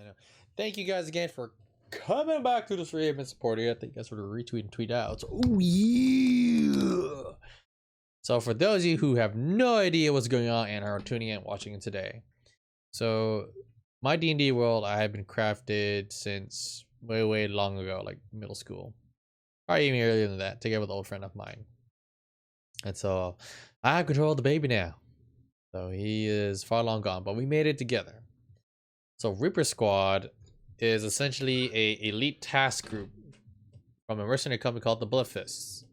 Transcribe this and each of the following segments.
know. Thank you guys again for coming back to the stream and supporting. I think that's sort of retweet and tweet out. So, oh yeah. So for those of you who have no idea what's going on and are tuning in and watching it today, so my D&D world I have been crafted since way long ago, like middle school, probably even earlier than that, together with an old friend of mine. And so I have control of the baby now. So he is far long gone, but we made it together. So Reaper Squad is essentially a elite task group from a mercenary company called the Blood Fists.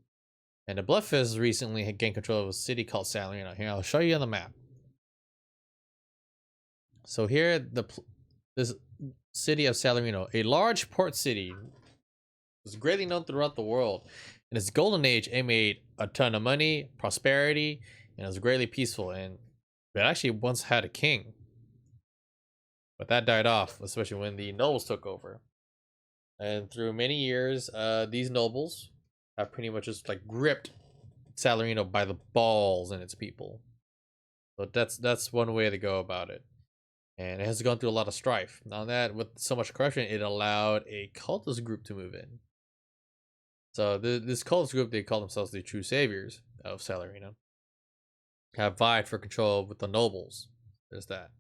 And the Blood Fists recently had gained control of a city called Salerno. Here, I'll show you on the map. So here, this city of Salerno, a large port city, was greatly known throughout the world. In its golden age, it made a ton of money, prosperity, and it was greatly peaceful. And it actually once had a king. But that died off, especially when the nobles took over. And through many years, these nobles have pretty much just like gripped Salerno by the balls and its people. So that's one way to go about it. And it has gone through a lot of strife. Now that with so much corruption, it allowed a cultist group to move in. So this cultist group, they call themselves the True Saviors of Salerno, have vied for control with the nobles. There's that.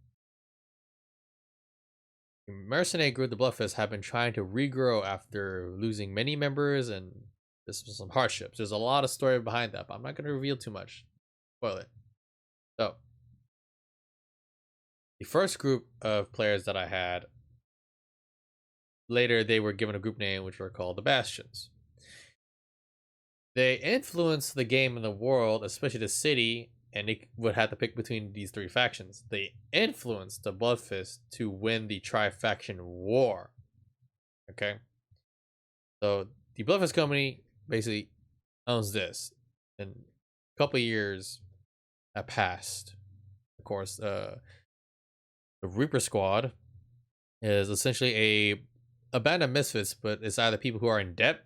The mercenary group, the Bloodfists, have been trying to regrow after losing many members and this was some hardships. There's a lot of story behind that, but I'm not going to reveal too much. Spoil it. So, the first group of players that I had, later they were given a group name which were called the Bastions. They influenced the game and the world, especially the city, and they would have to pick between these three factions. They influenced the Bloodfist to win the Tri-Faction War. Okay? So, the Bloodfist company basically owns this. And a couple of years have passed. Of course, the Reaper Squad is essentially a band of misfits, but it's either people who are in debt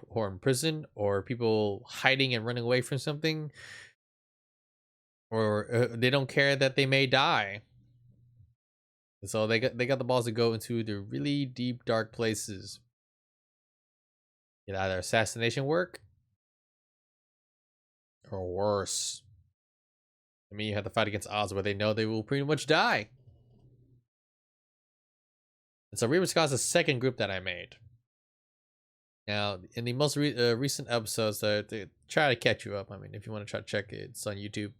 or in prison or people hiding and running away from something, or they don't care that they may die. So they got the balls to go into the really deep dark places. Either assassination work or worse. I mean, you have to fight against odds where they know they will pretty much die. And so Reaper Squad is the second group that I made. Now, in the most recent episodes, they try to catch you up. I mean, if you want to try to check it, it's on YouTube.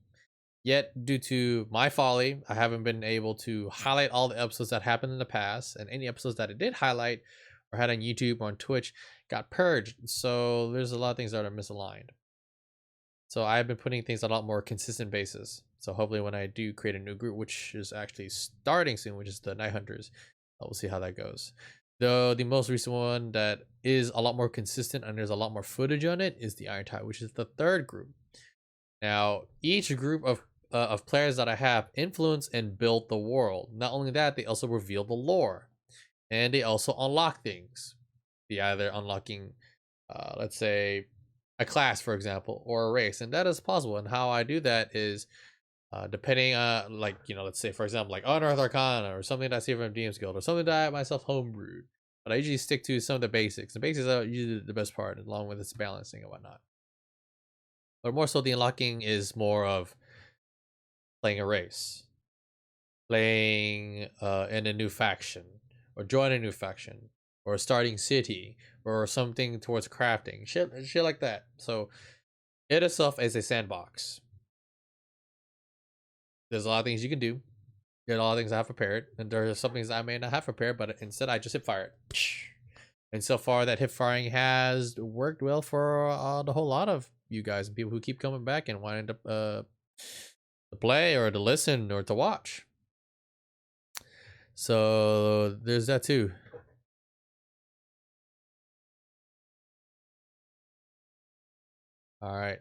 Yet, due to my folly, I haven't been able to highlight all the episodes that happened in the past, and any episodes that I did highlight or had on YouTube or on Twitch got purged. So there's a lot of things that are misaligned. So I've been putting things on a lot more consistent basis. So hopefully when I do create a new group, which is actually starting soon, which is the Night Hunters, we'll see how that goes. Though the most recent one that is a lot more consistent and there's a lot more footage on it is the Iron Tide, which is the third group. Now, each group of players that I have influence and build the world. Not only that, they also reveal the lore. And they also unlock things. Be either unlocking, let's say, a class, for example, or a race. And that is possible. And how I do that is, depending on, like, you know, let's say, for example, like Unearth Arcana, or something that I see from DM's Guild, or something that I myself homebrewed. But I usually stick to some of the basics. The basics are usually the best part, along with its balancing and whatnot. But more so, the unlocking is more of playing a race, playing in a new faction, or join a new faction, or starting city, or something towards crafting, shit like that. So it itself is a sandbox. There's a lot of things you can do. There's a lot of things I have prepared, and there are some things I may not have prepared, but instead I just hip fire it. And so far, that hip firing has worked well for the whole lot of you guys and people who keep coming back and wanting to play or to listen or to watch. So there's that too. All right.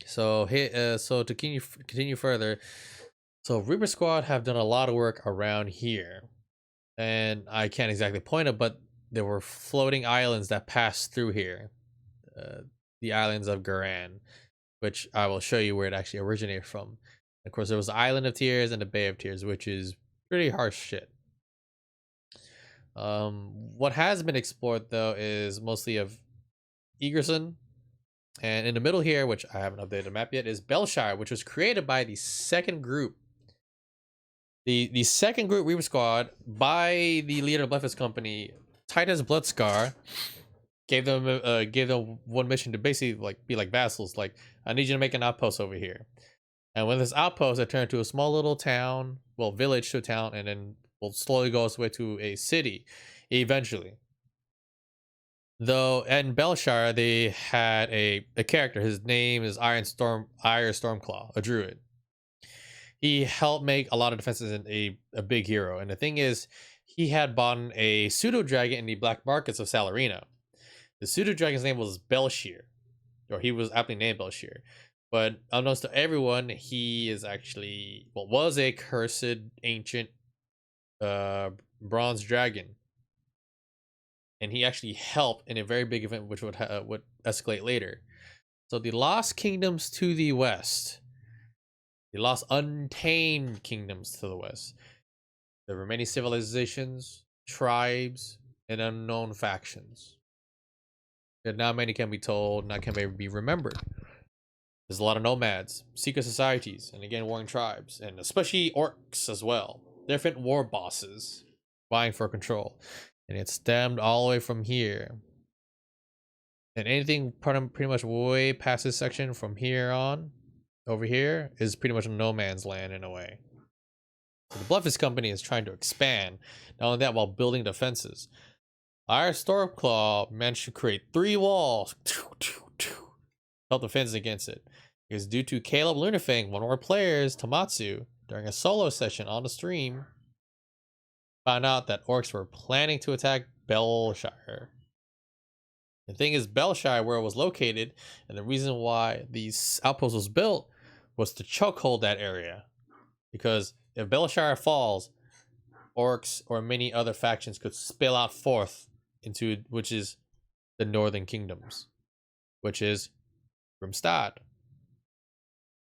So so to continue further, so Reaper Squad have done a lot of work around here, and I can't exactly point it, but there were floating islands that passed through here, the islands of Garan, which I will show you where it actually originated from. Of course, there was the Island of Tears and the Bay of Tears, which is pretty harsh shit. What has been explored though is mostly of Egerson, and in the middle here, which I haven't updated the map yet, is Belshire, which was created by the second group. The second group Reaver Squad by the leader of the Bluffus Company, Titus Bloodscar, gave them one mission to basically like be like vassals. Like, I need you to make an outpost over here. And when this outpost, it turned to a small little town, well, village to a town, and then will slowly go its way to a city eventually. Though in Belshire, they had a character. His name is Iron Stormclaw, a druid. He helped make a lot of defenses and a big hero. And the thing is, he had bought a pseudo dragon in the black markets of Salarino. The pseudo dragon's name was Belshir, or he was aptly named Belshir. But unknowns to everyone, he is actually was a cursed ancient bronze dragon, and he actually helped in a very big event, which would escalate later. So the lost kingdoms to the west, the lost untamed kingdoms to the west, there were many civilizations, tribes, and unknown factions. That not many can be told, not can be remembered. There's a lot of nomads, secret societies, and again warring tribes, and especially orcs as well. Different war bosses vying for control, and it stemmed all the way from here. And anything pretty much way past this section from here on, over here, is pretty much no man's land in a way. So the Bluffus Company is trying to expand, not only that, while building defenses. Our Stormclaw managed to create 3 walls, help defend against it. It was due to Caleb Lunarfang, one of our players, Tomatsu, during a solo session on the stream, found out that orcs were planning to attack Belshire. The thing is, Belshire, where it was located, and the reason why these outposts was built, was to chokehold that area. Because if Belshire falls, orcs or many other factions could spill out forth into, which is the northern kingdoms, which is Grimstad.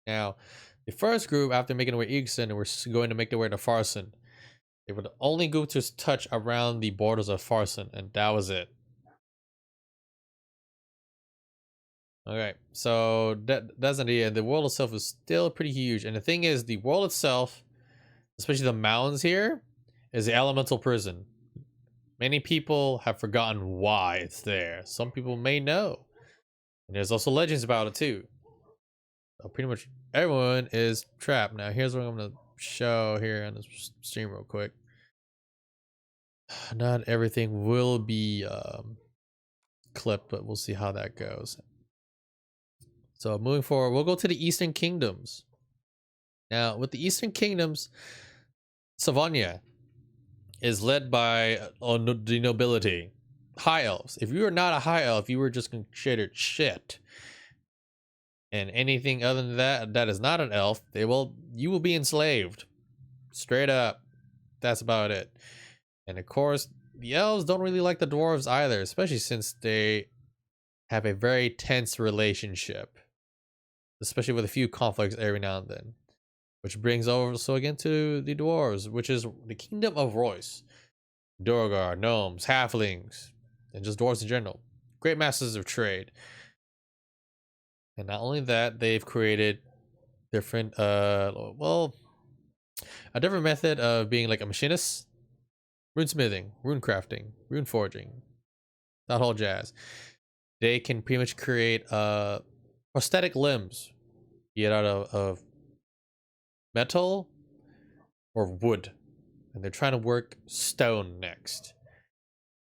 Now, the first group, after making their way to Egerson, were going to make their way to Farson. They would only go to touch around the borders of Farson, and that was it. Okay, so that's an idea. The world itself is still pretty huge, and the thing is, the world itself, especially the mountains here, is the elemental prison. Many people have forgotten why it's there. Some people may know, and there's also legends about it too. So pretty much everyone is trapped. Now here's what I'm gonna show here on this stream real quick. Not everything will be clipped, but we'll see how that goes. So moving forward, we'll go to the Eastern Kingdoms. Now with the Eastern Kingdoms, Savonia is led by the nobility, high elves. If you are not a high elf, you were just considered shit. And anything other than that is not an elf, you will be enslaved. Straight up. That's about it. And of course, the elves don't really like the dwarves either, especially since they have a very tense relationship, especially with a few conflicts every now and then. Which brings over so again to the dwarves, which is the kingdom of Royce. Duergar, gnomes, halflings, and just dwarves in general. Great masters of trade. And not only that, they've created different a different method of being like a machinist. Runesmithing, rune crafting, rune forging, that whole jazz. They can pretty much create prosthetic limbs, be it out of metal or wood, and they're trying to work stone next.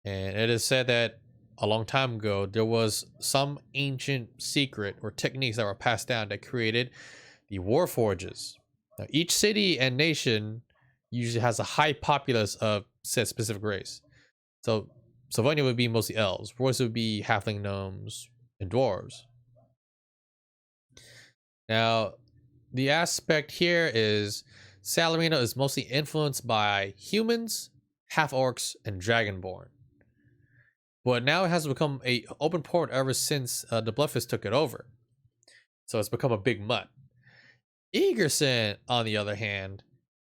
And it is said that a long time ago there was some ancient secret or techniques that were passed down that created the war forges. Now each city and nation usually has a high populace of said specific race. So Savonia would be mostly elves, Royce would be halfling, gnomes, and dwarves. Now the aspect here is Salarino is mostly influenced by humans, half-orcs, and dragonborn. But now it has become a open port ever since the Bluffers took it over. So it's become a big mutt. Egerson, on the other hand,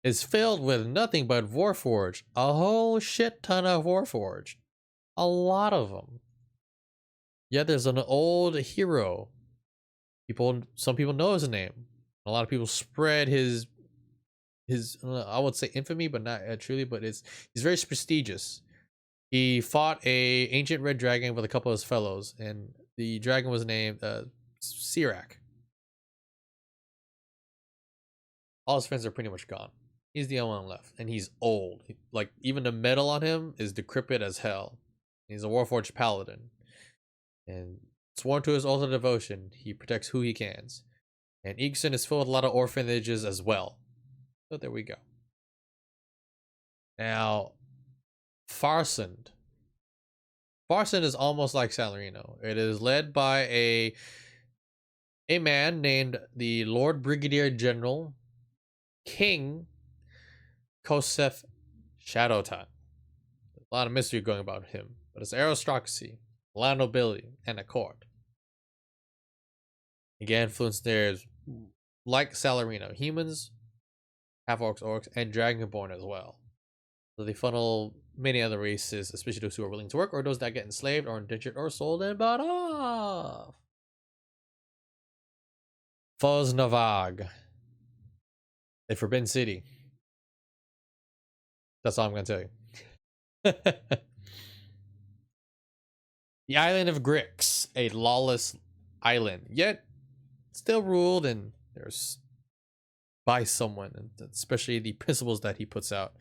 is filled with nothing but Warforged. A whole shit ton of Warforged. A lot of them. Yeah, there's an old hero. Some people know his name. A lot of people spread his I would say infamy, but not truly. But he's very prestigious. He fought a ancient red dragon with a couple of his fellows, and the dragon was named Sirak. All his friends are pretty much gone. He's the only one left, and he's old. Like, even the metal on him is decrepit as hell. He's a Warforged paladin, and sworn to his oath of devotion, he protects who he can. And Eagson is filled with a lot of orphanages as well. So there we go. Now, Farsund. Farsund is almost like Salarino. It is led by a man named the Lord Brigadier General King Kosef Shadowton. There's a lot of mystery going about him, but it's aristocracy, a lot of nobility, and a court. Again, influence there is like Salarino, humans, half-orcs, orcs, and dragonborn as well. So they funnel many other races, especially those who are willing to work, or those that get enslaved or indentured or sold and bought off. Foznavag, a forbidden city. That's all I'm gonna tell you. The island of Grix, a lawless island, yet still ruled and there's by someone, and especially the principles that he puts out,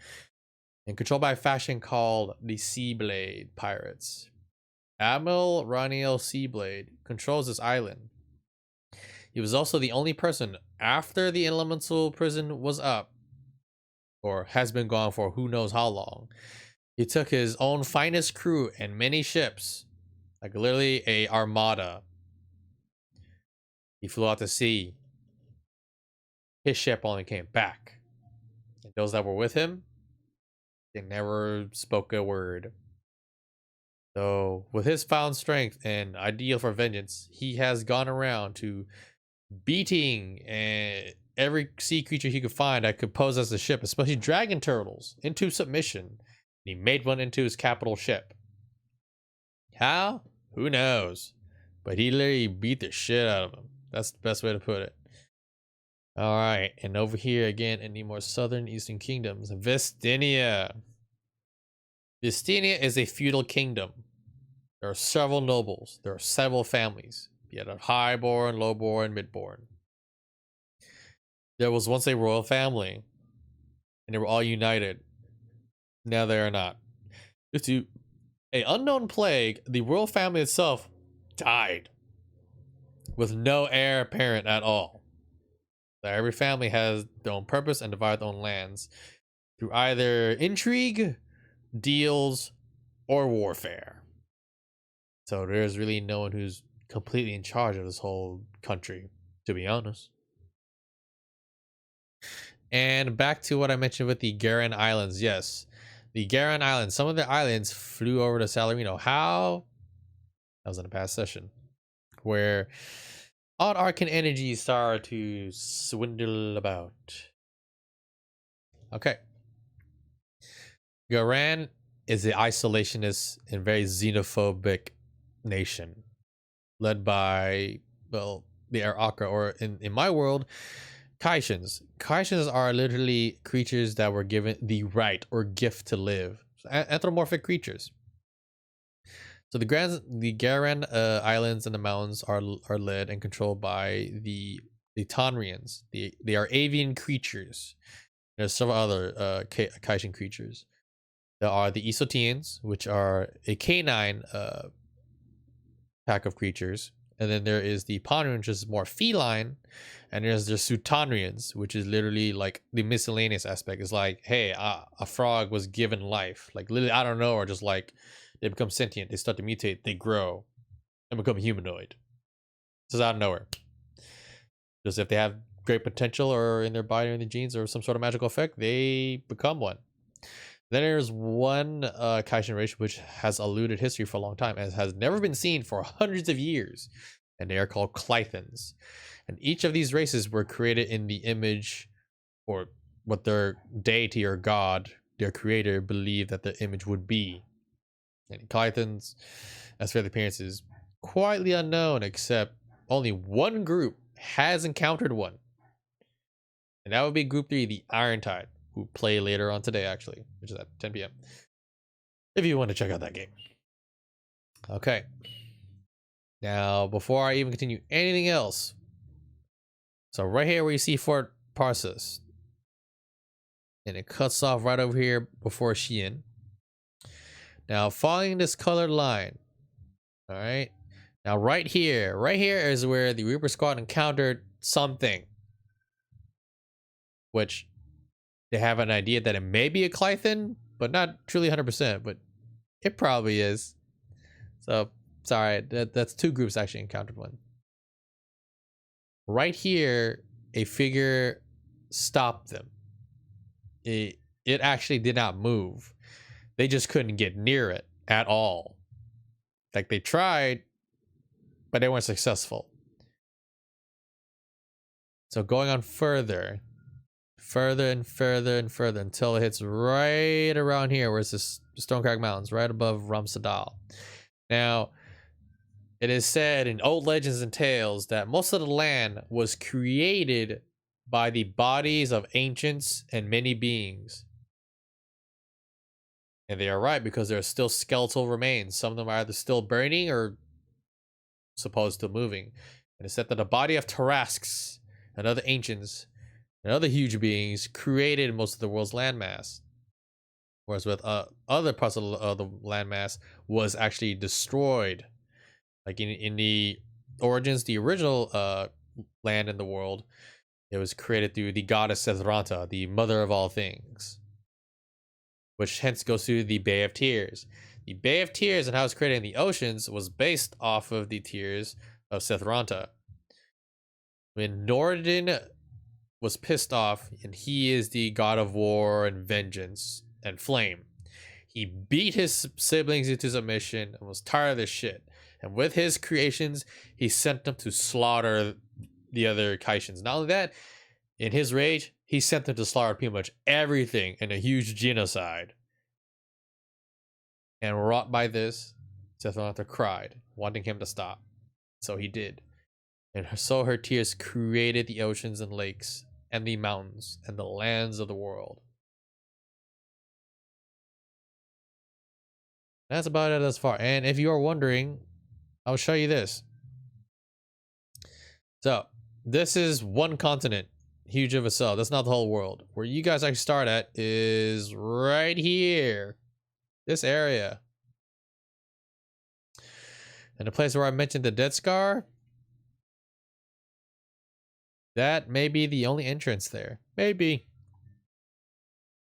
and controlled by a faction called the Seablade Pirates. Admiral Raniel Seablade controls this island. He was also the only person after the elemental prison was up, or has been gone for who knows how long. He took his own finest crew and many ships, like literally a armada. He flew out to sea. His ship only came back. And those that were with him, they never spoke a word. So, with his found strength and ideal for vengeance, he has gone around to beating every sea creature he could find that could pose as a ship, especially dragon turtles, into submission. He made one into his capital ship. How? Who knows? But he literally beat the shit out of him. That's the best way to put it. Alright, and over here again in the more southern eastern kingdoms, Vestinia. Vestinia is a feudal kingdom. There are several nobles. There are several families. You had a highborn, lowborn, midborn. There was once a royal family, and they were all united. Now they are not. Due to an unknown plague, the royal family itself died, with no heir apparent at all. So every family has their own purpose and divide their own lands through either intrigue, deals, or warfare. So there's really no one who's completely in charge of this whole country, to be honest. And back to what I mentioned with the Garan Islands. Yes, the Garan Islands. Some of the islands flew over to Salarino. How? That was in a past session, where odd arcane energies start to swindle about. Okay. Garan is an isolationist and very xenophobic nation, led by, well, the Arakra, or in my world, Kaishans. Kaishans are literally creatures that were given the right or gift to live. Anthropomorphic creatures. So the Garan Islands and the mountains are led and controlled by the Tonrians. They are avian creatures. There's several other Kaishan creatures. There are the Isotians, which are a canine pack of creatures. And then there is the Ponrians, which is more feline. And there's the Sutanrians, which is literally like the miscellaneous aspect. It's like, hey, a frog was given life. Like literally, I don't know, or just like they become sentient, they start to mutate, they grow, and become humanoid. This is out of nowhere. Just if they have great potential or in their body or in the genes or some sort of magical effect, they become one. Then there's one Kaishan race which has eluded history for a long time and has never been seen for hundreds of years. And they are called Clythans. And each of these races were created in the image, or what their deity or god, their creator, believed that the image would be. And Clythons, as for the appearance, is quietly unknown, except only one group has encountered one. And that would be Group 3, the Iron Tide, who play later on today, actually, which is at 10 p.m. If you want to check out that game. Okay. Now, before I even continue anything else, so right here where you see Fort Parsus, and it cuts off right over here before Shein. Now, following this colored line, all right. Now, right here is where the Reaper Squad encountered something, which they have an idea that it may be a Clython, but not truly 100%, but it probably is. So, sorry, that's two groups actually encountered one. Right here, a figure stopped them. It actually did not move. They just couldn't get near it at all. Like, they tried, but they weren't successful. So going on further and further and further until it hits right around here where it's this Stonecrag Mountains, right above Ramsadal. Now, it is said in old legends and tales that most of the land was created by the bodies of ancients and many beings. And they are right, because there are still skeletal remains. Some of them are either still burning or supposed to moving. And it's said that the body of Tarasks and other ancients and other huge beings created most of the world's landmass. Whereas with other parts of the landmass was actually destroyed. Like in the origins, the original land in the world, it was created through the goddess Sethranta, the mother of all things. Which hence goes to the Bay of Tears. The Bay of Tears and how it's created in the oceans was based off of the tears of Sethranta. When Norden was pissed off, and he is the god of war and vengeance and flame, he beat his siblings into submission and was tired of this shit. And with his creations, he sent them to slaughter the other Kaishans. Not only that, in his rage, he sent them to slaughter pretty much everything in a huge genocide. And wrought by this, Sethranta cried, wanting him to stop. So he did. And so her tears created the oceans and lakes and the mountains and the lands of the world. That's about it thus far. And if you are wondering, I'll show you this. So, this is one continent, huge of itself. That's not the whole world. Where you guys actually start at is right here. This area. And the place where I mentioned the Dead Scar, that may be the only entrance there. Maybe.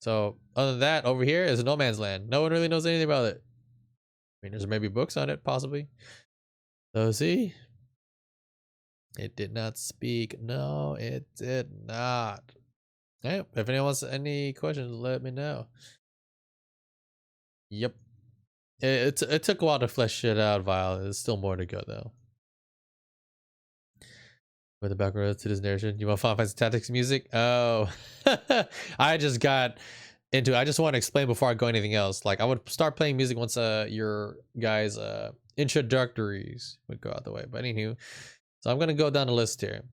So, other than that, over here is no man's land. No one really knows anything about it. I mean, there's maybe books on it, possibly. So, see? It did not speak. No, it did not. Hey, if anyone wants any questions, let me know. Yep. It took a while to flesh it out, Vile. There's still more to go, though. With the background to this narration, you want Final Fantasy Tactics music? Oh, I just got into it. I just want to explain before I go anything else. Like, I would start playing music once your guys' introductories would go out the way. But anywho, so I'm gonna go down the list here.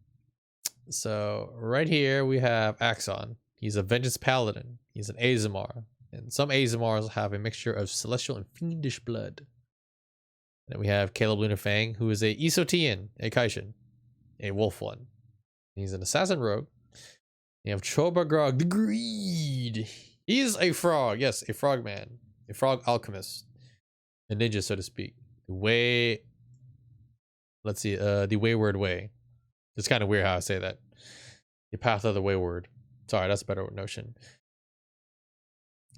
So right here we have Axon. He's a Vengeance Paladin. He's an Azamar. And some Azamars have a mixture of celestial and fiendish blood. And then we have Caleb Lunarfang, who is a Isotian, a Kaishin, a wolf one. He's an assassin rogue. You have Chobagrog the Greed. He's a frog, yes, a frog man, a frog alchemist, a ninja, so to speak. The Wayward Way. It's kind of weird how I say that. The Path of the Wayward. Sorry, that's a better notion.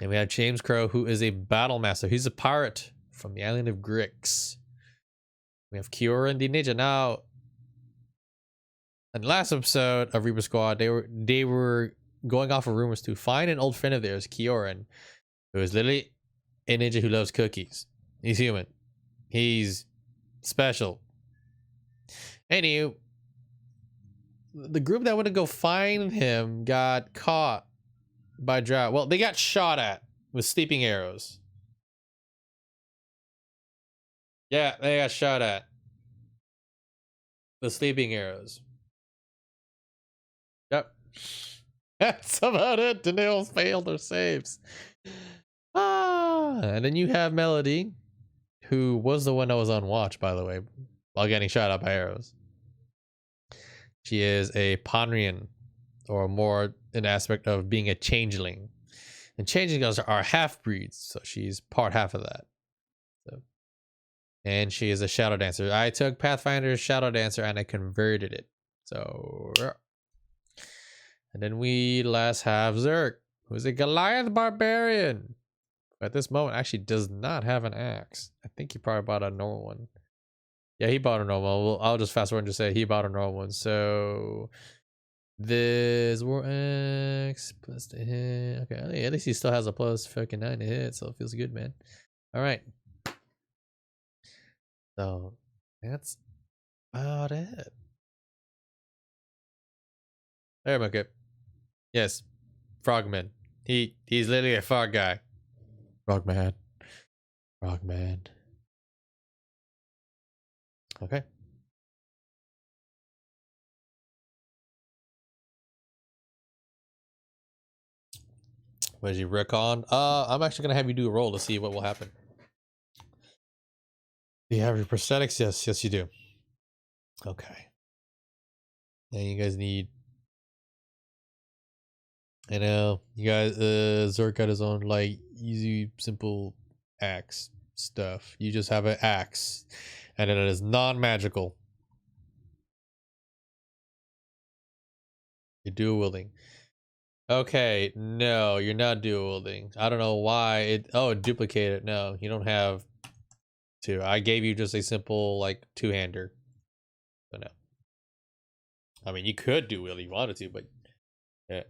And we have James Crow, who is a battle master. He's a pirate from the island of Grix. We have Kioran the Ninja. Now, in the last episode of Reaper Squad, they were going off of rumors to find an old friend of theirs, Kioran, who is literally a ninja who loves cookies. He's human. He's special. Anywho, the group that went to go find him got caught by drow. Well, they got shot at with sleeping arrows. Yeah, they got shot at with sleeping arrows. Yep. That's about it. Daniels failed their saves. And then you have Melody, who was the one that was on watch, by the way, while getting shot at by arrows. She is a Ponrian, or more an aspect of being a changeling. And changelings are half-breeds, so she's part half of that. So, and she is a shadow dancer. I took Pathfinder's shadow dancer and I converted it. So, and then we last have Zerk, who is a Goliath barbarian. At this moment, actually does not have an axe. I think he probably bought a normal one. Yeah, he bought a normal. Well, I'll just fast forward and just say he bought a normal one. So this war axe plus to hit. Okay, at least he still has a plus fucking 9 to hit, so it feels good, man. All right. So that's about it. There, okay. Yes, Frogman. He's literally a frog guy. Frogman. Frogman. Okay. What did you recon? I'm actually gonna have you do a roll to see what will happen. Do you have your prosthetics? Yes, you do. Okay. And you guys need. I know you guys. Zerk got his own like easy, simple axe stuff. You just have an axe, and it is non-magical. You're dual wielding. Okay, no, you're not dual wielding. I don't know why it. Oh, duplicated. No, you don't have to. I gave you just a simple like two-hander. But no. I mean, you could dual wield if you wanted to, but yeah.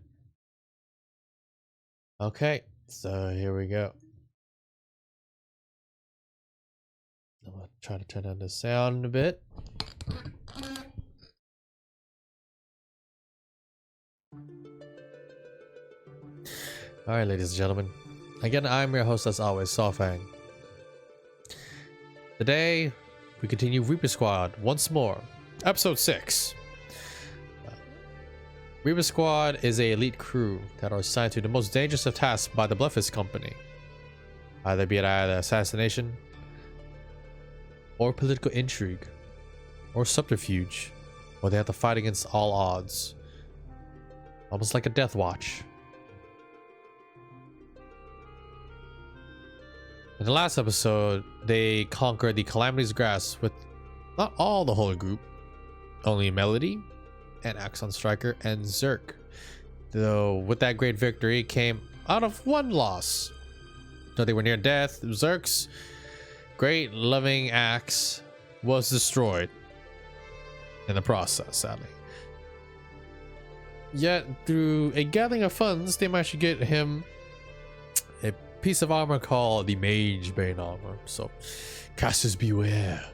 Okay, so here we go. I'm gonna try to turn down the sound a bit. Alright, ladies and gentlemen. Again, I'm your host as always, Sawfang. Today, we continue Reaper Squad once more. Episode 6. Reaper Squad is a elite crew that are assigned to the most dangerous of tasks by the Bluffist Company. Either be it assassination, or political intrigue, or subterfuge, or they have to fight against all odds. Almost like a death watch. In the last episode, they conquered the Calamity's Grasp with not all the whole group, only Melody, and Axon Striker, and Zerk. Though with that great victory came out of one loss. Though they were near death, Zerk's great loving axe was destroyed in the process, sadly. Yet through a gathering of funds, they managed to get him a piece of armor called the Mage Bane armor. So casters beware.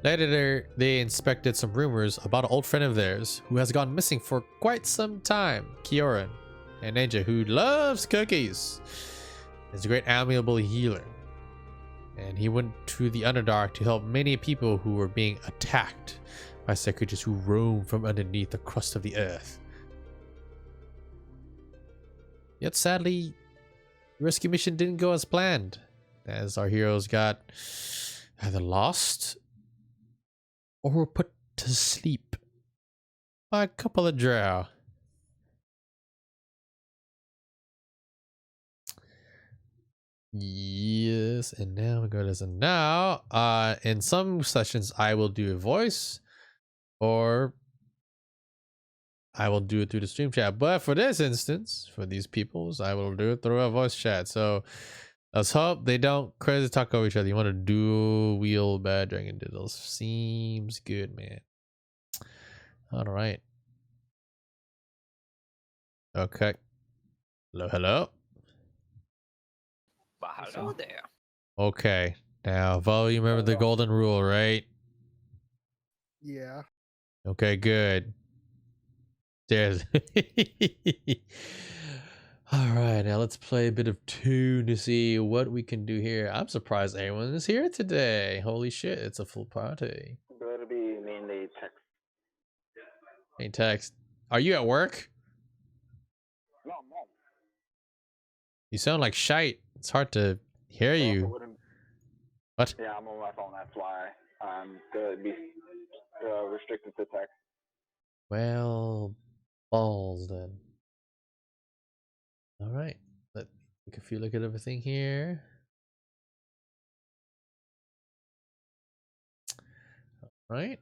Later, they inspected some rumors about an old friend of theirs who has gone missing for quite some time, Kioran, a ninja who loves cookies. He's a great amiable healer, and he went to the Underdark to help many people who were being attacked by said creatures who roam from underneath the crust of the earth. Yet sadly, the rescue mission didn't go as planned, as our heroes got either lost or were put to sleep by a couple of drow. Yes, and now we go to this. And now, in some sessions, I will do a voice, or I will do it through the stream chat. But for this instance, for these peoples, I will do it through a voice chat. So let's hope they don't crazy talk over each other. You want to dual wield bad dragon diddles. Seems good, man. All right. Okay. Hello. Well, hello there. Okay. Now, Vo, you remember the golden rule, right? Yeah. Okay, good. There's. All right, now let's play a bit of tune to see what we can do here. I'm surprised anyone is here today. Holy shit, it's a full party. It'll be mainly text. Hey, text. Are you at work? No, I'm home. You sound like shite. It's hard to hear you. What? Yeah, I'm on my phone. That's why I'm going to be restricted to text. Well, balls then. All right. Let's take a few look at everything here. All right.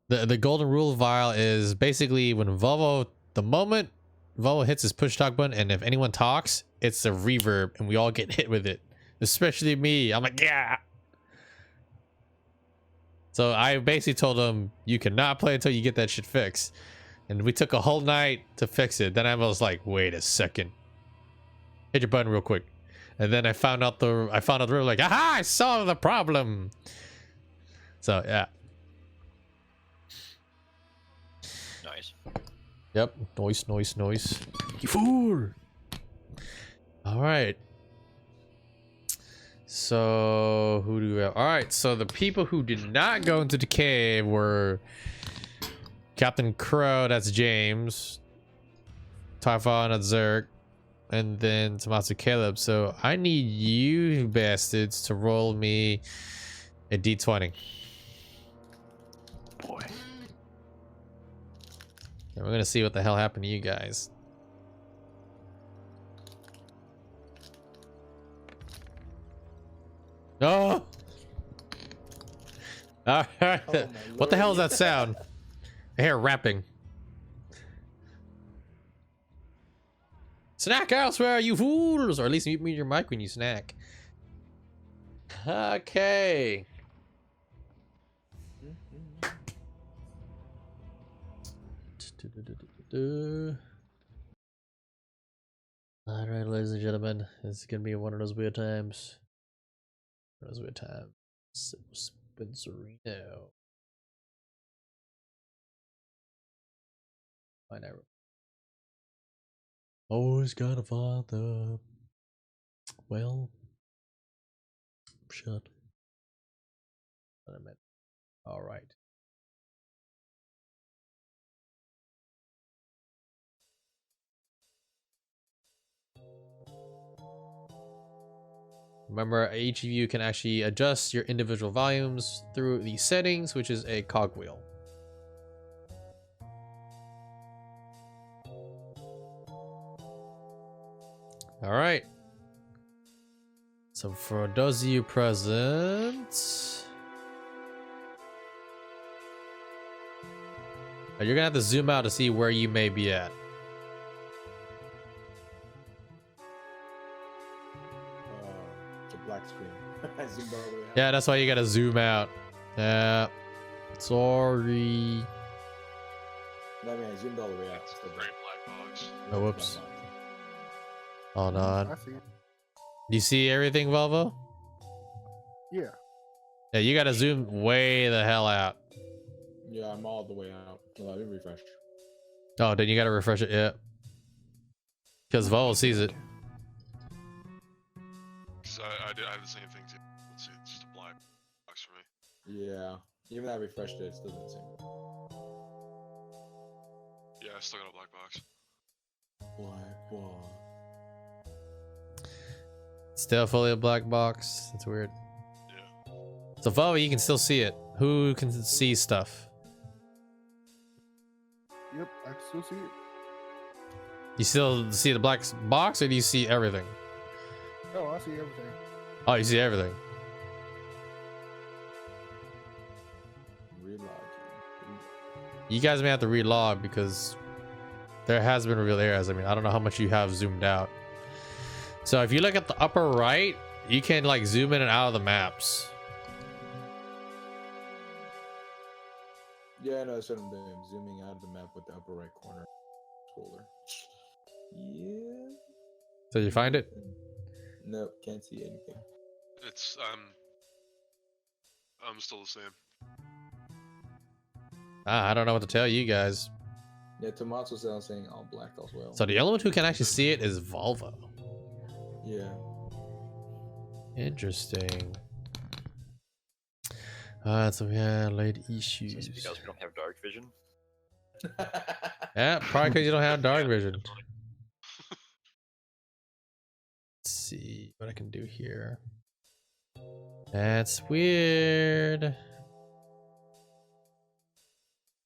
The golden rule vial is basically when the moment Volvo hits his push talk button, and if anyone talks, it's a reverb, and we all get hit with it. Especially me. I'm like, yeah. So I basically told him, you cannot play until you get that shit fixed. And we took a whole night to fix it. Then I was like, wait a second. Hit your button real quick. And then I found out the real, like, aha, I solved the problem. So yeah. Nice. Yep. Noise. You fool. All right. So who do we have? All right. So the people who did not go into the cave were Captain Crow. That's James. Typhon, that's Zerk. And then Tommaso Caleb. So I need you bastards to roll me a d20. Boy. And we're gonna see what the hell happened to you guys. No. All right. Oh, what the hell is that sound? I hear rapping. Snack elsewhere, you fools! Or at least mute your mic when you snack. Okay. All right, ladies and gentlemen, this is gonna be one of those weird times. One of those weird times. Spencerino. Find out. Always got a father. Well, shut. All right. Remember, each of you can actually adjust your individual volumes through the settings, which is a cogwheel. All right. So for those of you present, you're gonna have to zoom out to see where you may be at. It's a black screen. I zoomed all the way out. Yeah, that's why you gotta zoom out. Yeah. Sorry. No, I mean, I zoomed all the way out. It's the great black box. Oh, whoops. Hold on. I see it. Do you see everything, Volvo? Yeah. Yeah, you gotta zoom way the hell out. Yeah, I'm all the way out. Let me refresh. Oh, then you gotta refresh it, yeah. Because Volvo sees it. Cause I have the same thing too. Let's see, it's just a black box for me. Yeah, even though I refreshed it, it still didn't seem. Yeah, I still got a black box. Black box. Still fully a black box. That's weird. Yeah. So Volvo, you can still see it. Who can see stuff? Yep, I can still see it. You still see the black box, or do you see everything? Oh, I see everything. Oh, you see everything. Relogging. You guys may have to relog because there has been real errors. I mean, I don't know how much you have zoomed out. So if you look at the upper right, you can like zoom in and out of the maps. Yeah, no, that's what I'm doing. I'm zooming out of the map with the upper right corner scroller. Yeah. So you find it? Nope, can't see anything. It's I'm still the same. I don't know what to tell you guys. Yeah, Tomato sounds saying all black as well. So the only one who can actually see it is Volvo. Yeah. Interesting. So yeah, late issues. So it's because we don't have dark vision. Yeah, probably because you don't have dark vision. Let's see what I can do here. That's weird.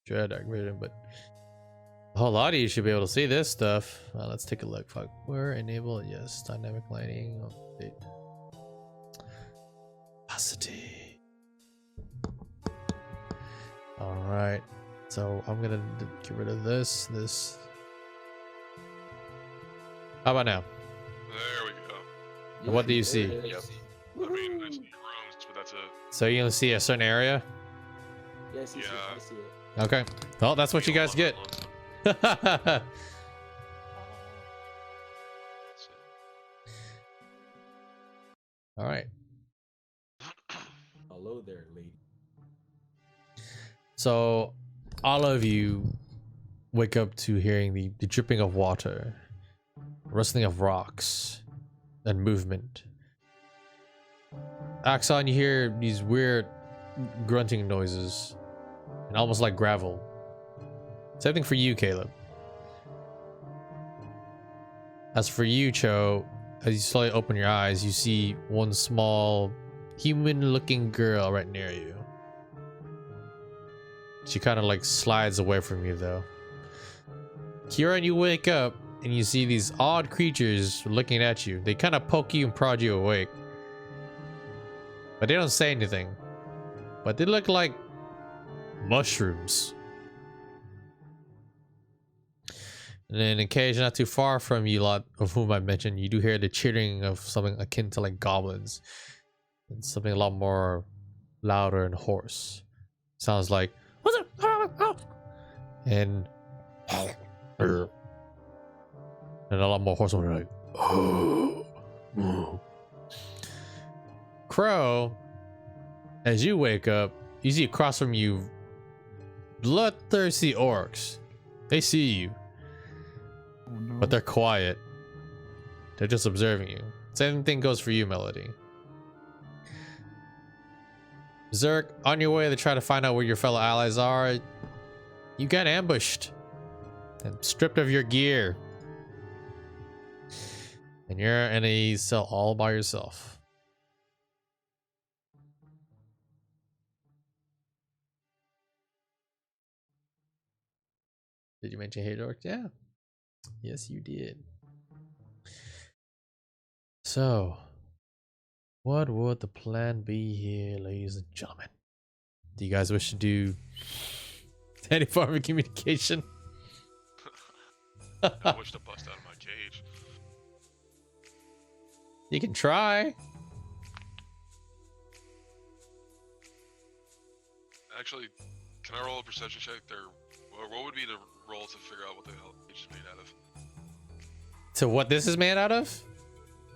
Sure, I have dark vision, but a whole lot of you should be able to see this stuff. Let's take a look. Fuck, we're enabled. Yes, dynamic lighting. Update. Opacity. All right. So I'm gonna get rid of this. How about now? There we go. Yeah, What do you there see? it is. I mean, I see rooms, but that's it. So you can see a certain area. Yeah, I see it. Yeah. I see it. Okay. Well, that's what you guys get. All right. Hello there, lady. So all of you wake up to hearing the dripping of water, rustling of rocks, and movement. Axon, you hear these weird grunting noises, and almost like gravel. Same thing for you, Caleb. As for you, Cho, as you slowly open your eyes, you see one small human-looking girl right near you. She kind of like slides away from you though. Kieran, you wake up and you see these odd creatures looking at you. They kind of poke you and prod you awake. But they don't say anything. But they look like mushrooms. And then occasionally, not too far from you lot of whom I mentioned, you do hear the chittering of something akin to like goblins. And something a lot more louder and hoarse. Sounds like and a lot more hoarse, like Crow, as you wake up, you see across from you bloodthirsty orcs. They see you, Oh, no. but they're quiet. They're just observing you. Same thing goes for you, Melody. Zerk, on your way to try to find out where your fellow allies are, you got ambushed and stripped of your gear. And you're in a cell all by yourself. Did you mention hate orcs? Yeah. Yes, you did. So, what would the plan be here, ladies and gentlemen? Do you guys wish to do any form of communication? I wish to bust out of my cage. You can try. Actually, can I roll a perception check? What would be the roll to figure out what the hell the cage is made out of? To what this is made out of?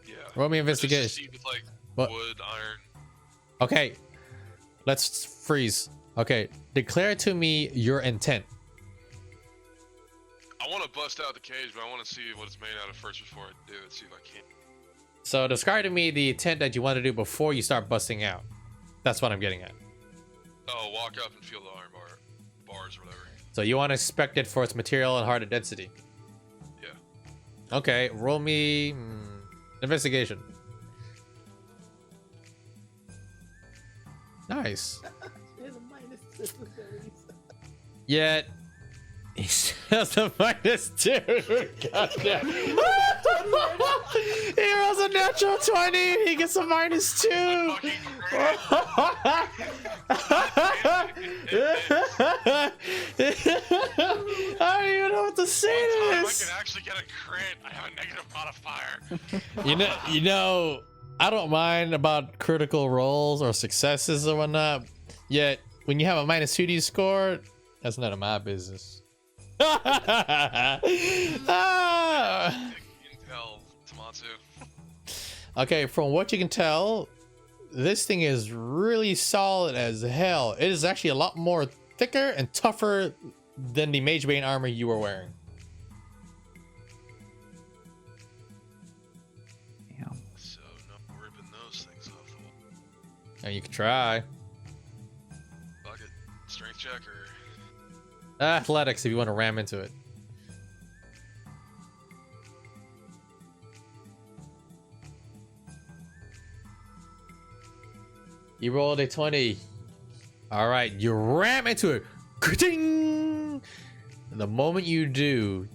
Yeah. Roll me Or just to investigation. see with, like, What? wood, iron. Okay. Let's freeze. Okay. Declare to me your intent. I want to bust out the cage, but I want to see what it's made out of first before I do it. See if I can. So describe to me the intent that you want to do before you start busting out. That's what I'm getting at. Oh, walk up and feel the iron bars or whatever. So you want to inspect it for its material and harder density. Yeah. Okay. Roll me investigation. Nice. Yet he has a -2. Goddamn. He rolls a natural 20. He gets a -2. I don't even know what to say to I this. can actually get a crit. I have a negative modifier. You know, I don't mind about critical rolls or successes or whatnot. Yet when you have a -2D score, that's none of my business. Ah. Intel, Tomato. Okay, from what you can tell, this thing is really solid as hell. It is actually a lot more thicker and tougher than the Mage Bane armor you were wearing. Damn. So no ripping those things off. And you can try. Fuck it. Strength check or Athletics if you want to ram into it. You rolled a 20. All right, you ram into it. Ka-ting! And the moment you do,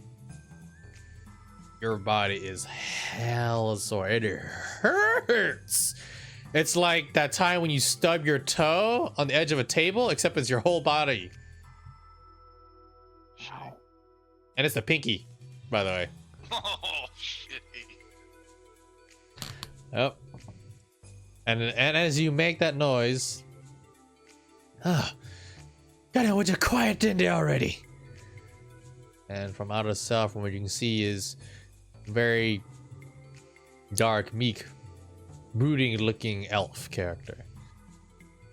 your body is hella sore. It hurts. It's like that time when you stub your toe on the edge of a table, except it's your whole body. Wow. And it's the pinky, by the way. oh shit. Yep. And as you make that noise, God, would you quiet down there already? And from out of the south, from what you can see, is very dark, meek, brooding-looking elf character.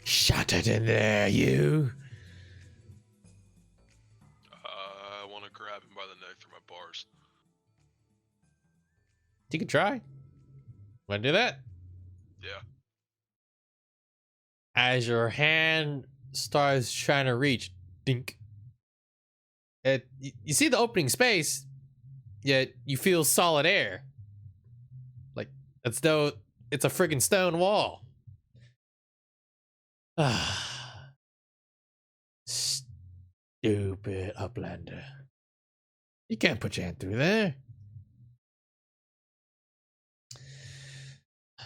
Shut it in there, you! I want to grab him by the neck through my bars. You can try. Want to do that? Yeah. As your hand starts trying to reach, dink. You see the opening space, yet you feel solid air. Like, as though it's a friggin' stone wall. Stupid Uplander. You can't put your hand through there.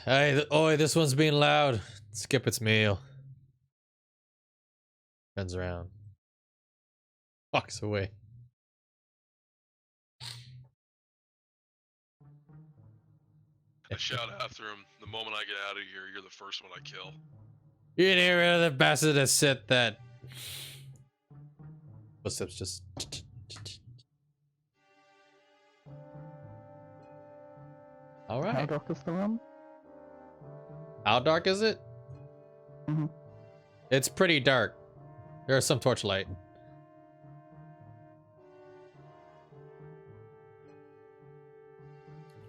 Hey, oi, this one's being loud. Skip its meal. Turns around. Walks away. I shout after him. The moment I get out of here, you're the first one I kill. You didn't hear rid of the bastard that said that. Footsteps just. All How right. dark is the room? How dark is it? Mhm. It's pretty dark. There's some torchlight.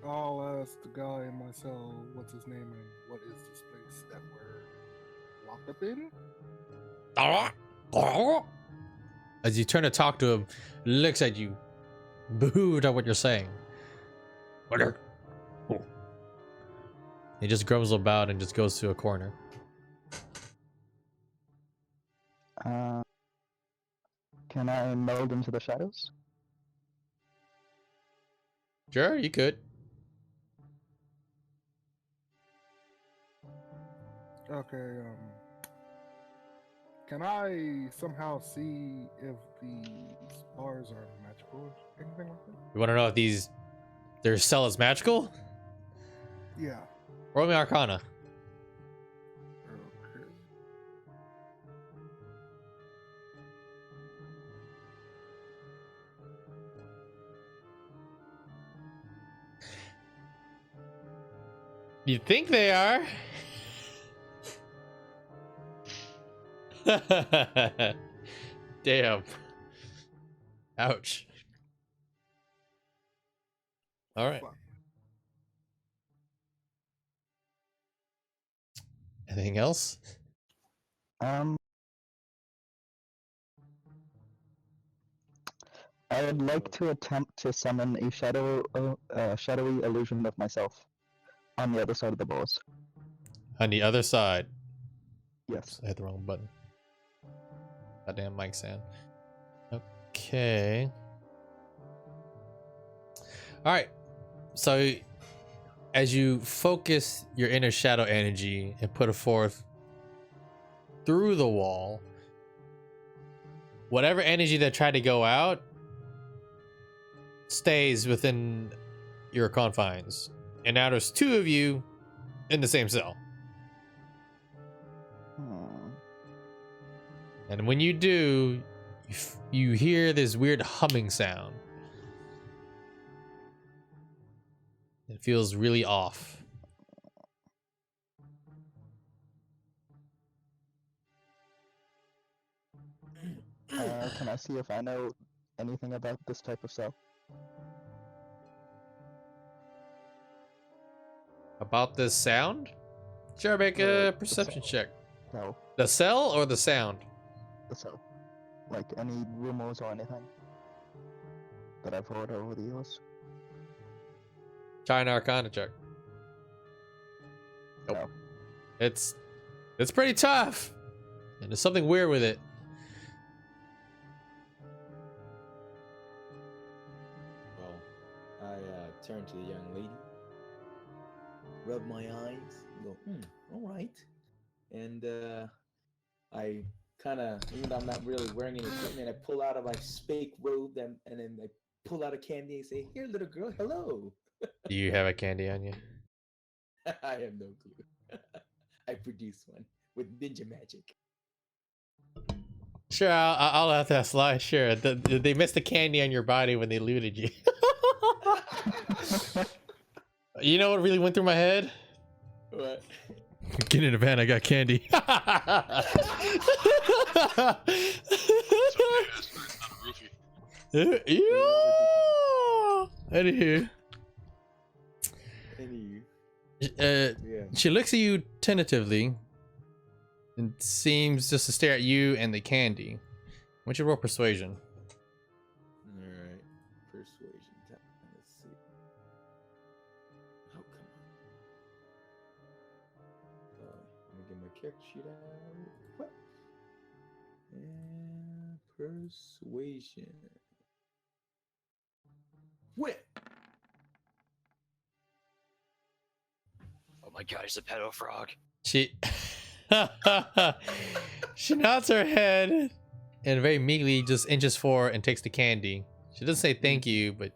I'll ask the guy in my cell what's his name and what is this place that we're locked up in? As you turn to talk to him, looks at you, booed at what you're saying. He just grumbles about and just goes to a corner. Can I meld into the shadows? Sure, you could. Okay, can I somehow see if these bars are magical or anything like that? You want to know if their cell is magical? Yeah. Roll me Arcana. Okay. You think they are? Damn. Ouch. All right. Fuck. Anything else? I would like to attempt to summon a shadowy illusion of myself on the other side of the bars. On the other side. Yes. I hit the wrong button. Goddamn mic stand. Okay. Alright. So as you focus your inner shadow energy and put it forth through the wall, whatever energy that tried to go out stays within your confines. And now there's two of you in the same cell. And when you do, you hear this weird humming sound. It feels really off. Can I see if I know anything about this type of cell? About this sound? Sure, make a perception check. No, The cell or the sound? the cell. Like any rumors or anything that I've heard over the years. Try an Arcana check. Nope. No. It's pretty tough. And there's something weird with it. Well, I turn to the young lady, rub my eyes, and go, all right. And I kind of, even though I'm not really wearing any equipment, I pull out of my spake robe and then I pull out a candy and say, "Here, little girl, hello." Do you have a candy on you? I have no clue. I produce one with ninja magic. Sure, I'll let that slide. Sure, they missed the candy on your body when they looted you. You know what really went through my head? What? Get in the van, I got candy. Anywho. Yeah. She looks at you tentatively and seems just to stare at you and the candy. What's your roll persuasion? Alright. Persuasion time. Let's see. Oh, come on. Let me get my character sheet out. What? And persuasion. Whip! Oh my god, he's a pedo frog. She she nods her head and very meekly just inches forward and takes the candy. She doesn't say thank you, but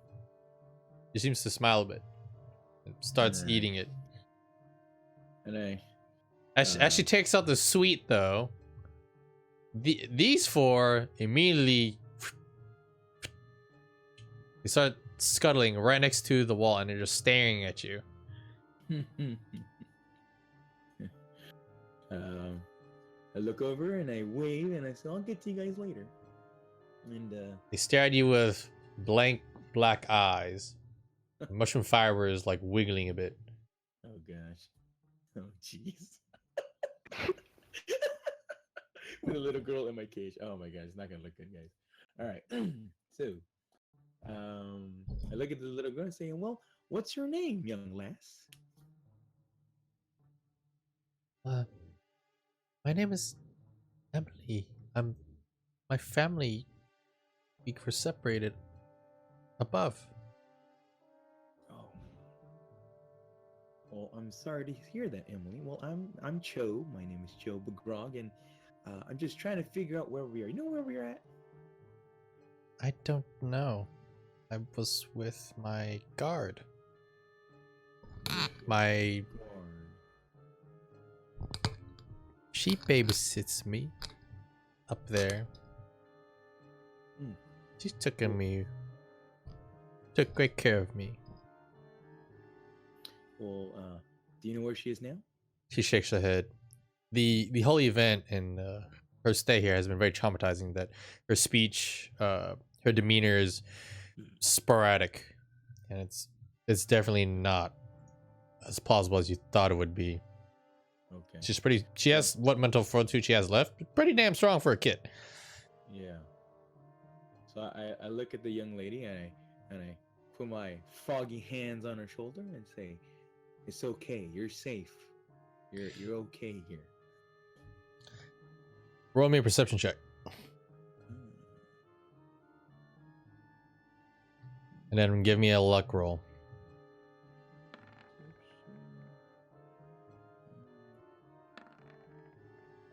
she seems to smile a bit and starts eating it. And As she takes out the sweet, though, these four immediately they start scuttling right next to the wall and they're just staring at you. I look over and I wave and I say, "I'll get to you guys later." And They stare at you with blank black eyes. Mushroom fiber is like wiggling a bit. oh gosh, oh jeez, with a little girl in my cage. Oh my god, it's not gonna look good, guys. All right, so I look at the little girl and say, "Well, what's your name, young lass?" My name is Emily. My family. We were separated above. Oh, well, I'm sorry to hear that, Emily. Well, I'm Cho. My name is Cho Bagrog, and I'm just trying to figure out where we are. You know where we're at? I don't know. I was with my guard. She babysits me up there. She took great care of me. Well, do you know where she is now? She shakes her head. The whole event and her stay here has been very traumatizing. That her speech, her demeanor is sporadic, and it's definitely not as plausible as you thought it would be. Okay. She has what mental fortitude she has left. Pretty damn strong for a kid. Yeah. So I look at the young lady and I put my foggy hands on her shoulder and say, "It's okay. You're safe. You're okay here." Roll me a perception check. And then give me a luck roll.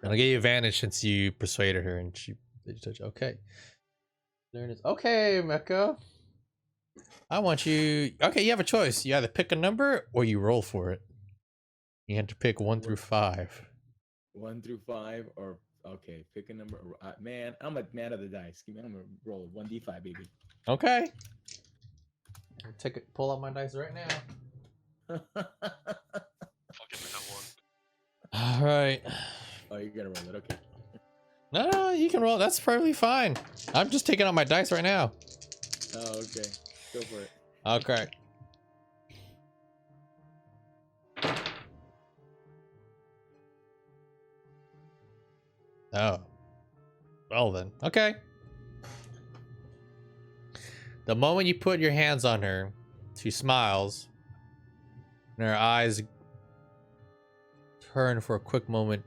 And I'll give you advantage since you persuaded her and she okay. Learn is okay, Mecca. I want you. Okay, you have a choice. You either pick a number or you roll for it. You have to pick 1 through 5. 1 through 5, or okay, pick a number. Man, I'm a man of the dice. I'm gonna roll 1d5, baby. Okay. I'll pull out my dice right now. Fucking that one. All right. Oh, you gotta roll it. Okay. No, you can roll. That's perfectly fine. I'm just taking out my dice right now. Oh, okay. Go for it. Okay. Oh. Well then. Okay. The moment you put your hands on her, she smiles, and her eyes turn for a quick moment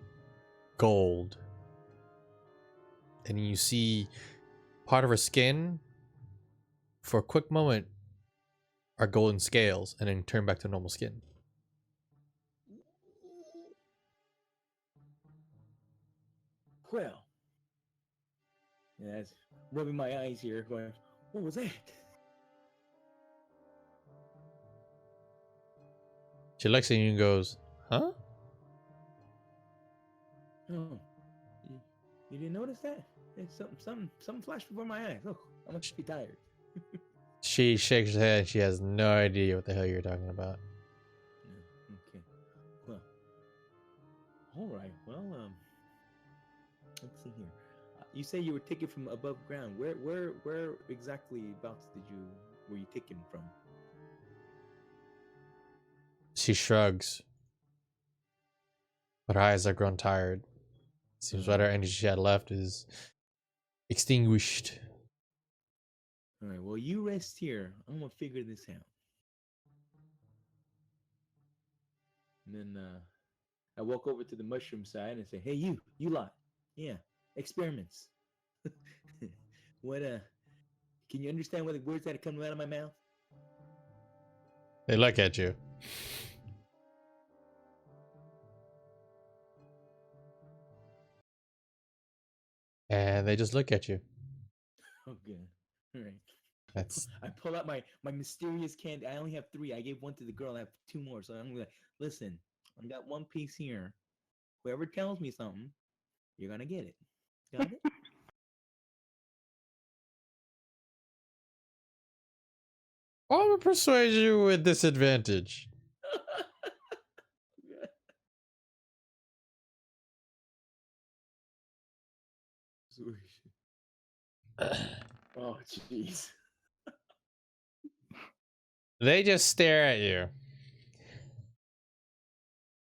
gold. And you see part of her skin for a quick moment are golden scales and then turn back to normal skin. Well. Yeah, that's rubbing my eyes here, going, what was that? She looks at you and goes, huh? Oh, you didn't notice that? It's something flashed before my eyes. Look, I must be tired. She shakes her head and she has no idea what the hell you're talking about. Yeah, okay. Well, all right. Well, let's see here. You say you were taken from above ground. Where exactly abouts were you taken from? She shrugs. But her eyes are grown tired. Seems whatever energy she had left is extinguished. All right. Well, you rest here. I'm gonna figure this out. And then I walk over to the mushroom side and say, "Hey, you lot, yeah, experiments. What can you understand what the words that are coming out of my mouth?" They look at you. And they just look at you. Oh, good. All right. That's I pull out my mysterious candy. I only have 3. I gave 1 to the girl. I have 2 more. So I'm gonna listen. I got 1 piece here. Whoever tells me something, you're gonna get it. Got it? I would persuade you with disadvantage. Oh, jeez. They just stare at you.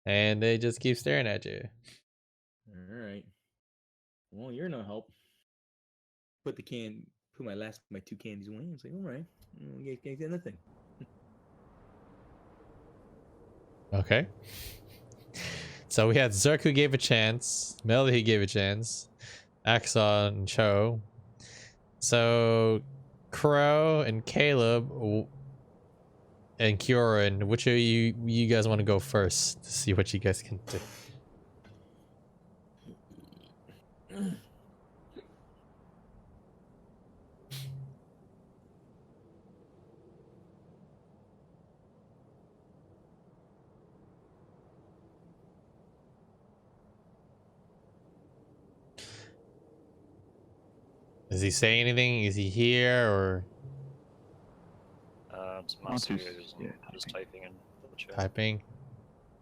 And they just keep staring at you. All right. Well, you're no help. Put my 2 candies away and say, all right, you can't get nothing. Okay. So we had Zerk who gave a chance, Melody who gave a chance, Axon and Cho. So Crow and Caleb and Kieran, which of you guys want to go first to see what you guys can do? Does he say anything? Is he here or Just typing in the chat. typing?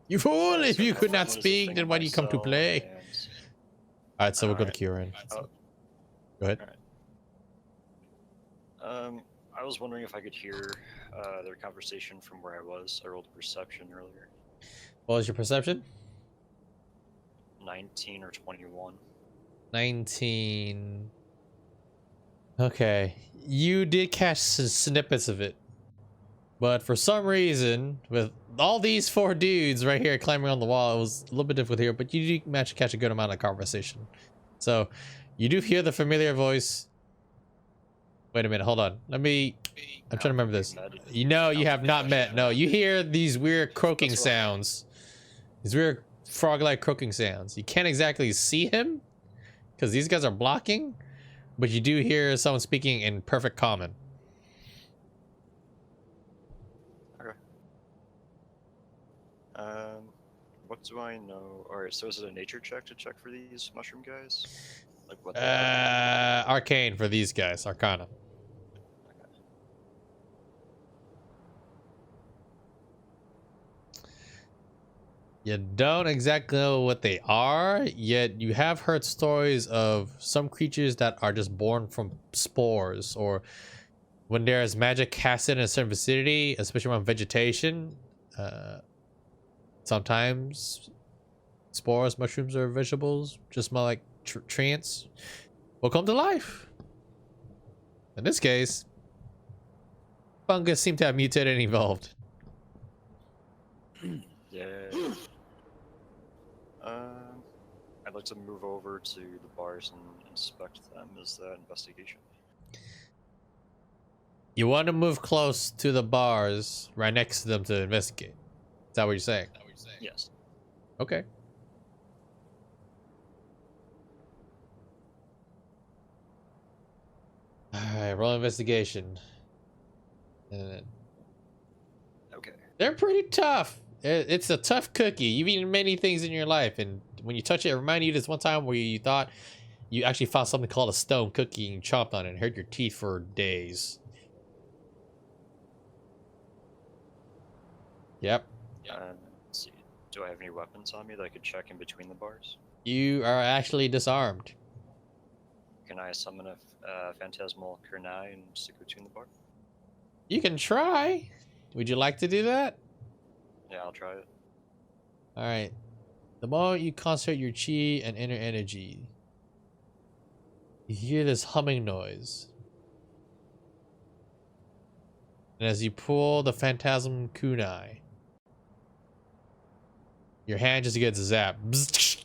You fool! If you could not speak, then why do you come to play? Alright, so we'll go to Kieran. Oh, Go ahead. I was wondering if I could hear their conversation from where I was. I rolled a perception earlier. What was your perception? 19 or 21. 19. Okay. You did catch snippets of it. But for some reason, with all these 4 dudes right here climbing on the wall, it was a little bit difficult here, but you do manage to catch a good amount of conversation. So, you do hear the familiar voice. Wait a minute, hold on. I'm trying to remember this. You know you have not met. No, you hear these weird croaking sounds. These weird frog-like croaking sounds. You can't exactly see him, because these guys are blocking, but you do hear someone speaking in perfect common. What do I know? Alright, so is it a nature check to check for these mushroom guys? Like what? Arcane for these guys. Arcana. You don't exactly know what they are, yet you have heard stories of some creatures that are just born from spores, or when there's magic casted in a certain vicinity, especially around vegetation. Sometimes spores, mushrooms, or vegetables just smell like treants will come to life. In this case, fungus seem to have mutated and evolved. Yeah. I'd like to move over to the bars and inspect them. Is that investigation? You want to move close to the bars, right next to them, to investigate. Is that what you're saying? Yes. Okay. Alright, roll investigation. Okay. They're pretty tough. It's a tough cookie. You've eaten many things in your life, and when you touch it, it reminds you of this one time where you thought you actually found something called a stone cookie and you chomped on it and hurt your teeth for days. Yep. Let's see. Do I have any weapons on me that I could check in between the bars? You are actually disarmed. Can I summon a phantasmal kunai and stick between the bar? You can try. Would you like to do that? Yeah, I'll try it. Alright. The moment you concentrate your chi and inner energy, you hear this humming noise. And as you pull the phantasm kunai, your hand just gets zapped.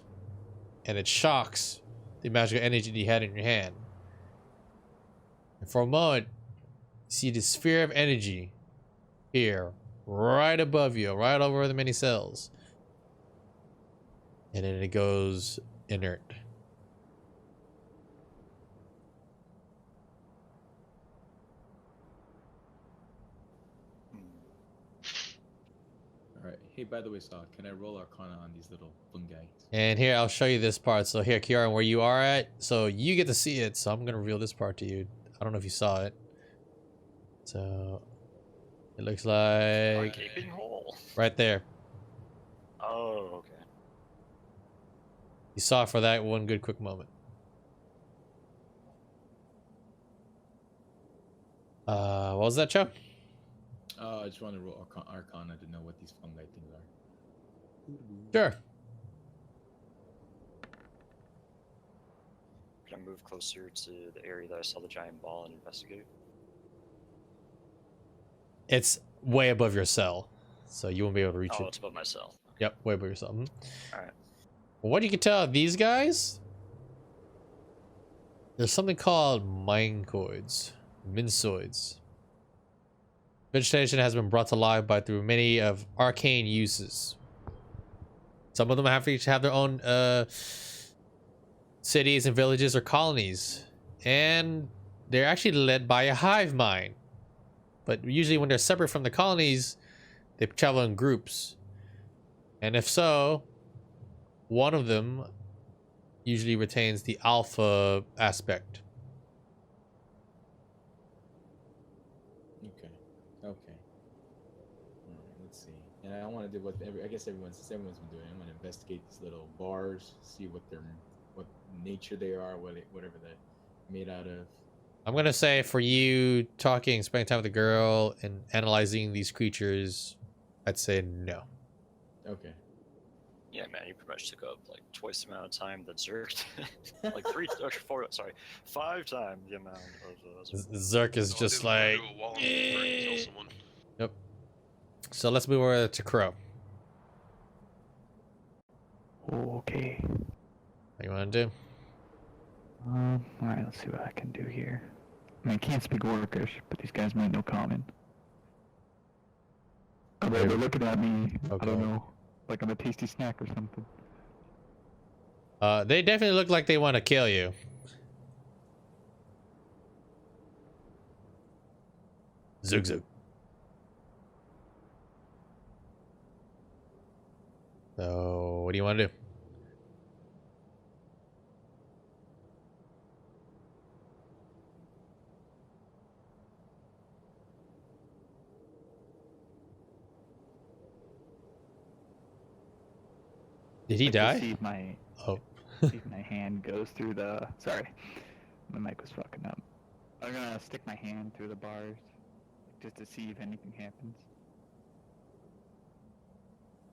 And it shocks the magical energy that you had in your hand. And for a moment, you see this sphere of energy here, right above you, right over the many cells. And then it goes inert. Alright. Hey, by the way, Saw, can I roll Arcana on these little fungi? And here, I'll show you this part. So here, Kieran, where you are at, so you get to see it. So I'm going to reveal this part to you. I don't know if you saw it. So it looks like Gaping hole. right there. Oh, okay. You saw it for that one good quick moment. What was that, Joe? I just want to roll Arcana to know what these fungi things are. Sure. Can I move closer to the area that I saw the giant ball and investigate? It's way above your cell, so you won't be able to reach Oh, it. it's above my cell. Yep, way above your cell. Alright. Well, what you can tell, these guys, there's something called mincoids. Vegetation has been brought to life by through many of arcane uses. Some of them have each have their own cities and villages or colonies, and they're actually led by a hive mind. But usually when they're separate from the colonies, they travel in groups. And if so, one of them usually retains the alpha aspect. Okay. Alright, let's see. And I want to do what I guess everyone's been doing. I'm going to investigate these little bars, see what nature they are, whatever they're made out of. I'm gonna say for you talking, spending time with the girl, and analyzing these creatures, I'd say no. Okay. Yeah, man, you pretty much took up like twice the amount of time that Zerk did. Like 5 times the amount of Zerk is No, I just didn't wanna like. do a wall and kill someone. Yep. So let's move over to Crow. Okay. What you want to do? Alright, let's see what I can do here. I mean, I can't speak Orcish, but these guys might know common. Oh, they're looking at me, I Okay. don't know, like I'm a tasty snack or something. They definitely look like they want to kill you. Zug zug. So, what do you want to do? Did he Like to die? see if my Oh. see if my hand goes through the. Sorry, my mic was fucking up. I'm gonna stick my hand through the bars just to see if anything happens.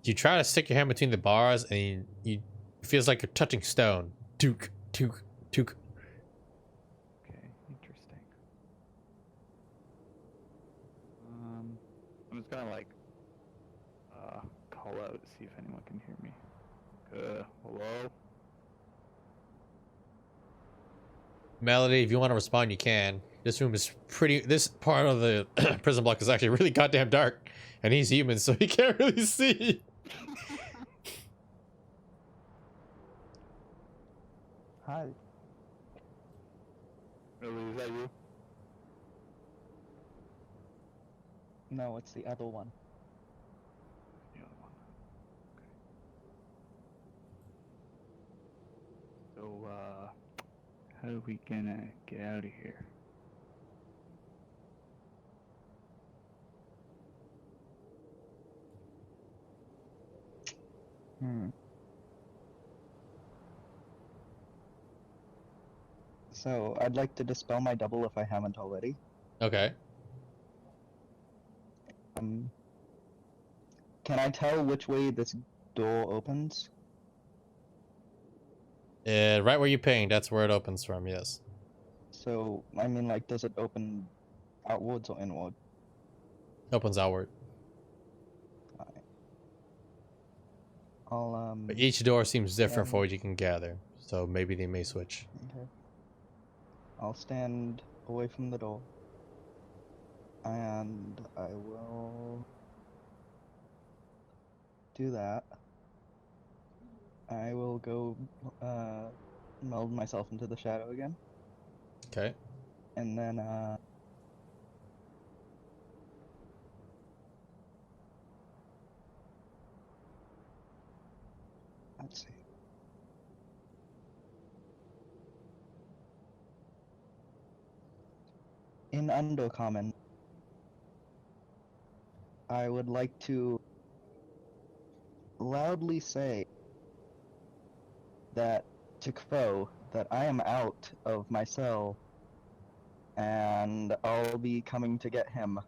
You try to stick your hand between the bars, and you it feels like you're touching stone. Took, took, took. Okay, interesting. I'm just gonna like call out, see if anyone can hear me. Hello? Melody, if you want to respond, you can. This room is pretty. This part of the prison block is actually really goddamn dark, and he's human, so he can't really see. Hi. Really, is that you? No, it's the other one. The other one. Okay. So, how are we gonna get out of here? So, I'd like to dispel my double if I haven't already. Okay. Can I tell which way this door opens? Right where you pinged, that's where it opens from. Yes. So, I mean, like, does it open outwards or inward? Opens outward. Alright. I'll, But each door seems different stand- for what you can gather, so maybe they may switch. Okay. I'll stand away from the door. And I will do that. I will go meld myself into the shadow again. Okay. And then let's see. In Undercommon, I would like to loudly say that to Crow that I am out of my cell and I'll be coming to get him.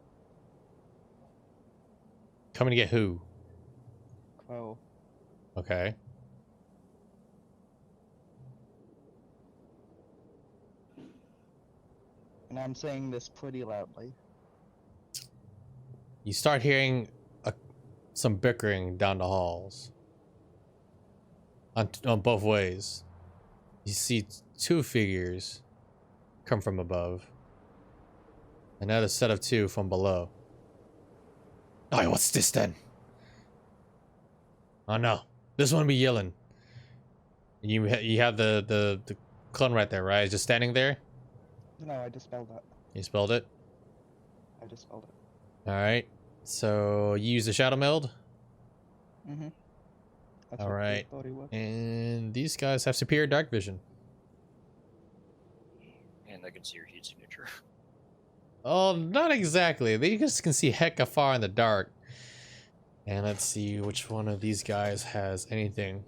Coming to get who? Crow. Okay. And I'm saying this pretty loudly. You start hearing some bickering down the halls. On both ways. You see two figures come from above. Another set of two from below. Oh, what's this then? Oh no, this one be yelling. You have the clone right there, right? Just standing there. No, I dispelled that. You spelled it. I dispelled it. All right. So you use the shadow meld. Mm-hmm. That's All what right. I thought he was. And these guys have superior dark vision. And I can see your heat signature. Oh, not exactly. They just can see hecka far in the dark. And let's see which one of these guys has anything.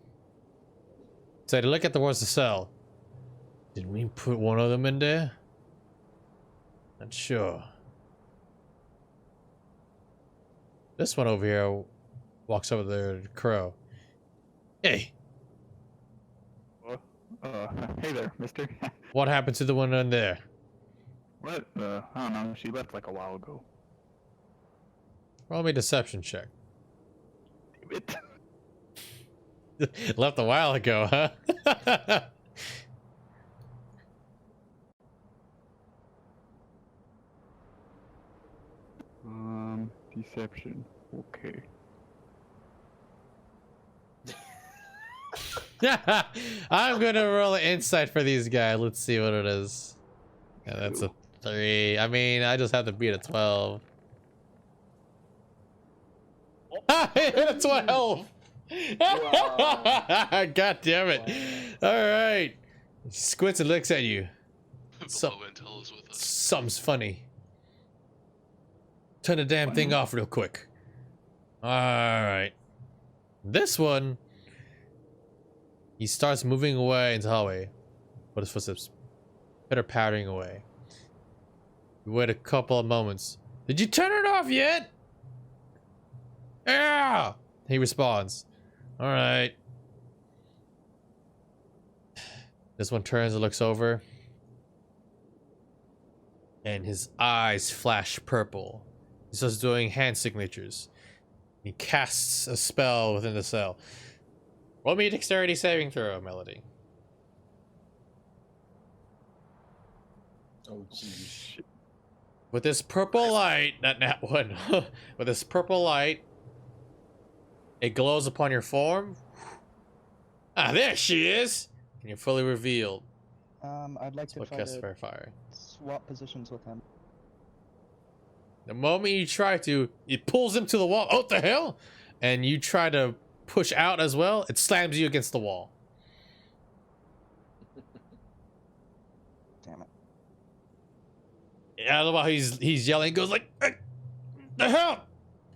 So to look at the words to sell. Did we put one of them in there? Not sure. This one over here walks over there to Crow. Hey, Hey there, mister. what happened to the one in there? What? I don't know. She left like a while ago. Roll me a deception check. Damn it. Left a while ago, huh? Deception. Okay. I'm gonna roll an insight for these guys. Let's see what it is. Yeah, that's a 3. I mean, I just have to beat a 12. I hit a 12! God damn it. Alright. Squints and looks at you. So- Below intel is with us. Something's funny. Turn the damn thing off real quick. Alright. This one He starts moving away into the hallway, but his footsteps pitter-pattering away. You wait a couple of moments. Did you turn it off yet? Yeah! He responds. Alright. This one turns and looks over. And his eyes flash purple. He starts doing hand signatures. He casts a spell within the cell. Roll me a dexterity saving throw, Melody. Oh, jeez. With this purple light, not that one. With this purple light, it glows upon your form. Ah, there she is! And you're fully revealed. I'd like to What try casts to for fire. swap positions with him. The moment you try to, it pulls him to the wall. Oh, what the hell? And you try to push out as well, it slams you against the wall. Damn it. Yeah, I don't know why he's yelling. He goes like, the hell?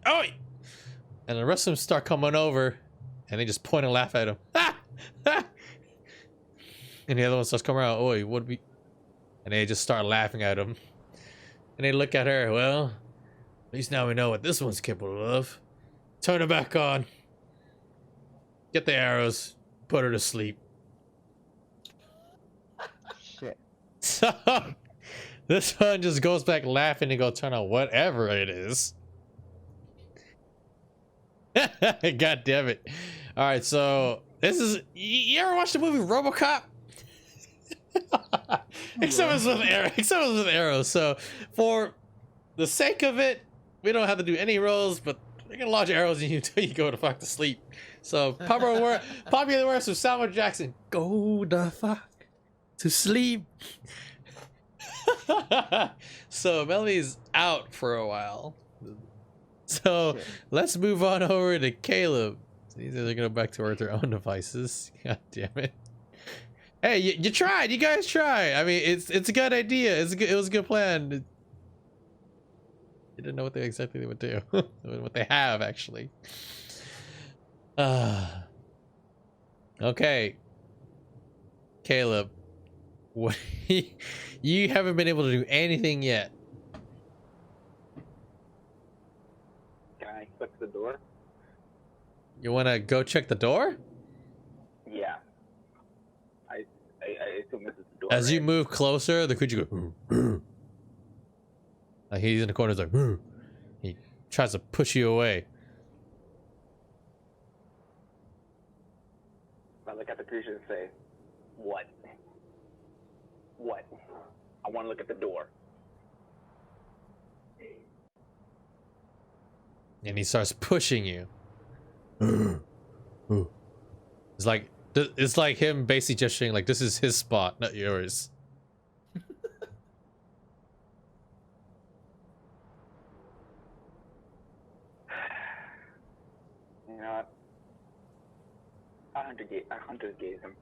Oh! And the rest of them start coming over, and they just point and laugh at him. Ah! Ah! And the other one starts coming around. Oi, what we? And they just start laughing at him. And they look at her. Well, at least now we know what this one's capable of. Turn her back on. Get the arrows. Put her to sleep. Shit. So this one just goes back laughing and go turn on whatever it is. God damn it. All right, so this is, you ever watched the movie RoboCop? Except it's with arrows. So for the sake of it, we don't have to do any rolls, but we're gonna launch arrows in you until you go to fuck to sleep. So popular words of Samuel Jackson: go the fuck to sleep. So Melody's out for a while. So let's move on over to Caleb. These are gonna go back to their own devices. God damn it. Hey, you tried. You guys tried. I mean, it's a good idea. It was a good plan. You didn't know what exactly they would do. What they have, actually. Okay. Caleb. What, you haven't been able to do anything yet. Can I click the door? You want to go check the door? Yeah. I assume this is the door. As you right? move closer, the creature goes. Like he's in the corner, he's like. He tries to push you away. I look at the creature and say, "What? What? I want to look at the door." And he starts pushing you. It's like him basically gesturing like this is his spot, not yours. You know what? I hunter gaze him.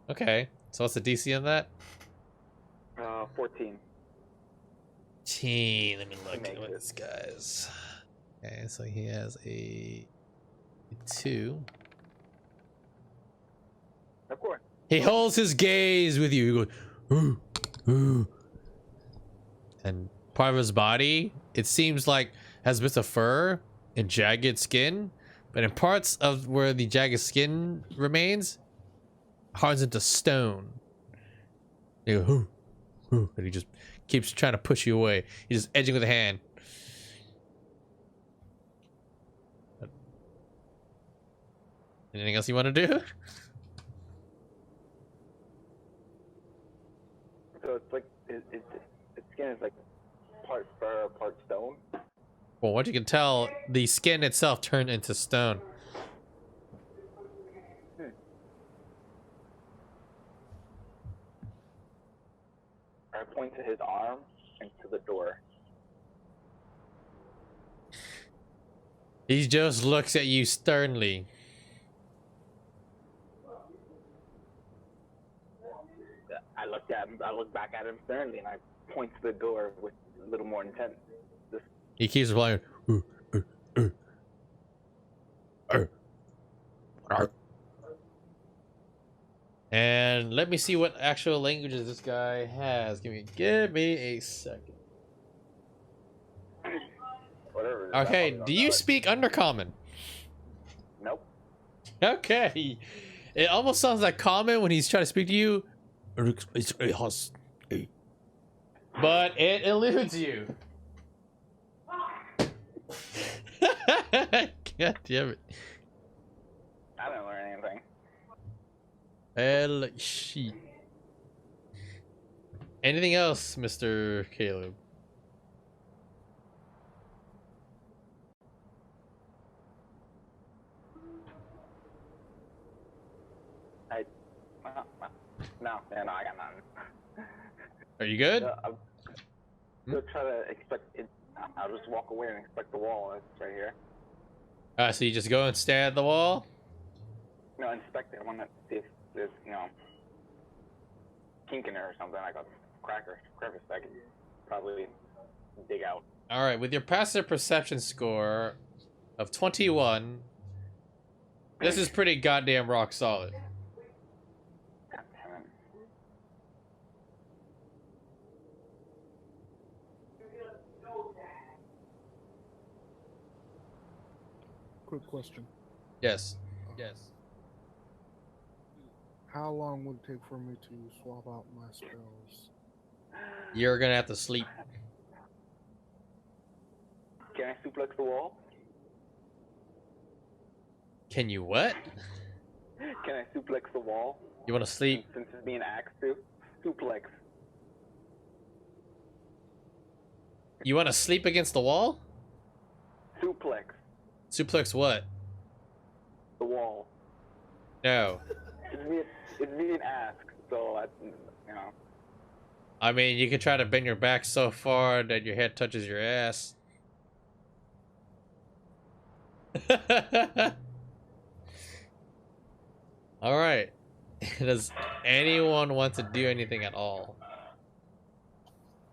Okay, so what's the DC on that? 14. Let me look Make at what it. this guy's. Okay, so he has a 2. Of course. He holds his gaze with you. He goes, ooh, ooh. And part of his body, it seems like has bits of fur and jagged skin, but in parts of where the jagged skin remains, hardens into stone. You go, ooh, ooh, and he just keeps trying to push you away. He's just edging with a hand. Anything else you want to do? So it's like its skin is like part fur, part stone. Well, what you can tell, the skin itself turned into stone. I point to his arm and to the door. He just looks at you sternly. I look back at him sternly and I point to the door with a little more intent. He keeps replying. And let me see what actual languages this guy has. Give me a second. Whatever. it is, I Okay, fucking do don't you know it. speak Undercommon? Nope. Okay. It almost sounds like common when he's trying to speak to you. But it eludes you. God damn it. I didn't learn anything. El shit. Anything else, Mr. Caleb? No, I got nothing. Are you good? I'll just try to expect it. I'll just walk away and expect the wall. It's right here. So you just go and stare at the wall? No, inspect it. I want to see if there's, kink in there or something, like a crevice I could probably dig out. Alright, with your passive perception score of 21, this is pretty goddamn rock solid. God damn it. Quick question. Yes. Yes. How long would it take for me to swap out my spells? You're gonna have to sleep. Can I suplex the wall? Can you what? Can I suplex the wall? You wanna sleep? Since it's being axed to? Suplex. You wanna sleep against the wall? Suplex. Suplex what? The wall. No. It's being asked, so I mean, you could try to bend your back so far that your head touches your ass. Alright. Does anyone want to do anything at all?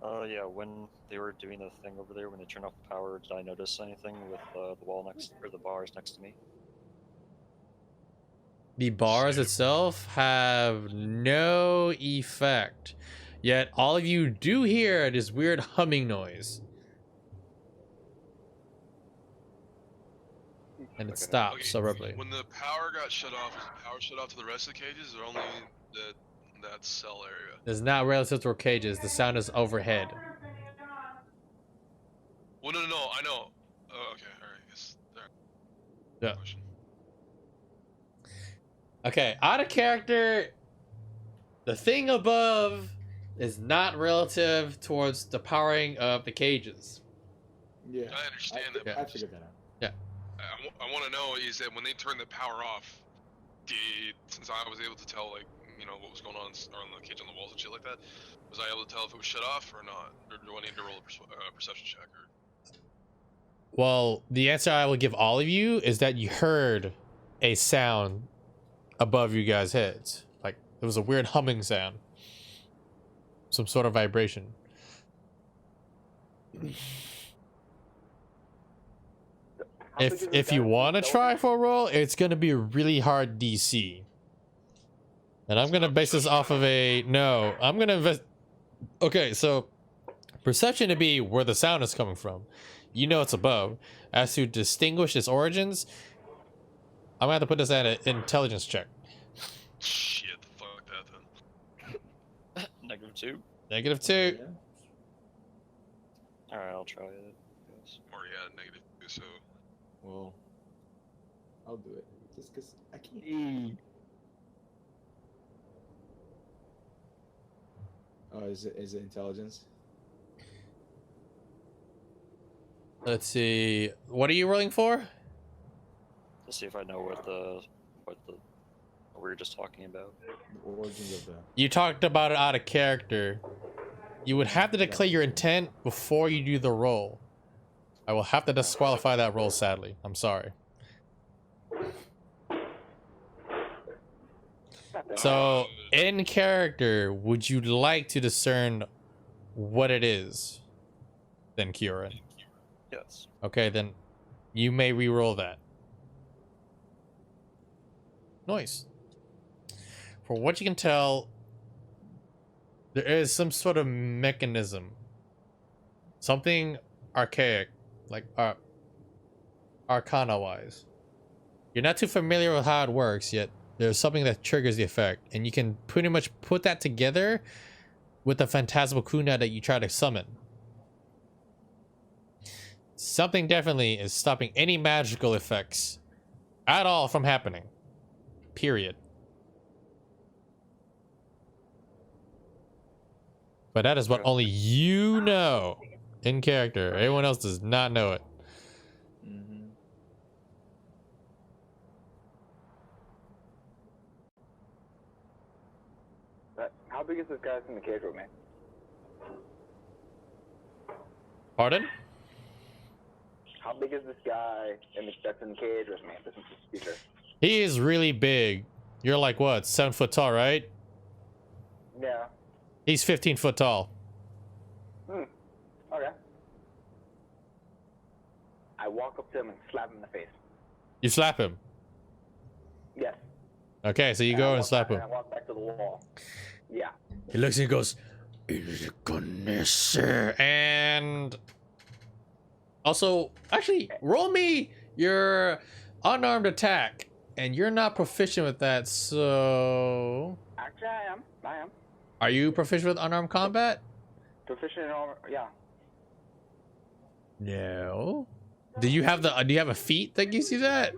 Yeah, when they were doing the thing over there, when they turned off the power, did I notice anything with the wall next, or the bars next to me? The bars itself have no effect. Yet all of you do hear this weird humming noise. And it Okay. stops abruptly. When the power got shut off, was the power shut off to the rest of the cages, or only that cell area? It's not relative to our cages. The sound is overhead. Well, no, I know. Oh, okay, all right. Yes, there. Yeah. Question. Okay, out of character, the thing above is not relative towards the powering of the cages. Yeah. I understand that. Yeah. but I figured that out. I want to know is that when they turned the power off, since I was able to tell, like, what was going on the cage on the walls and shit like that, was I able to tell if it was shut off or not? Or do I need to roll a perception check? Or... Well, the answer I will give all of you is that you heard a sound above you guys' heads. Like, it was a weird humming sound. Some sort of vibration. If you want to try for a roll, it's going to be a really hard DC. And I'm going to base this off of a... No, I'm going to invest... Okay, so... Perception to be where the sound is coming from. You know it's above. As to distinguish its origins, I'm going to have to put this at an intelligence check. Shit, fuck that then. -2. -2. Yeah. Alright, I'll try it. Yes. Or yeah, -2, so... Well, I'll do it. Just because I can't. Oh, is it intelligence? Let's see. What are you rolling for? To see if I know what we were just talking about. The origins of the. You talked about it out of character. You would have to declare your intent before you do the roll. I will have to disqualify that roll, sadly. I'm sorry. So, in character, would you like to discern what it is? Then, Kieran. Yes. Okay, then you may re-roll that. Nice. from what you can tell, there is some sort of mechanism. Something archaic, like arcana-wise. You're not too familiar with how it works, yet there's something that triggers the effect. And you can pretty much put that together with the phantasmal kuna that you try to summon. Something definitely is stopping any magical effects at all from happening. Period. But that is what only you know in character. Everyone else does not know it. Mm-hmm. How big is this guy in the cage with me? Pardon? How big is this guy that's in the cage with me? This is the speaker. He is really big. You're like what, 7 foot tall, right? Yeah. He's 15 foot tall. Okay. I walk up to him and slap him in the face. You slap him. Yes. Okay, so you go and slap him. And I walk back to the wall. Yeah. He looks and he goes, goodness, sir. And also, actually, roll me your unarmed attack. And you're not proficient with that, so... Actually, I am. Are you proficient with unarmed combat? Proficient in all, yeah. No. Do you have a feat that gives you that?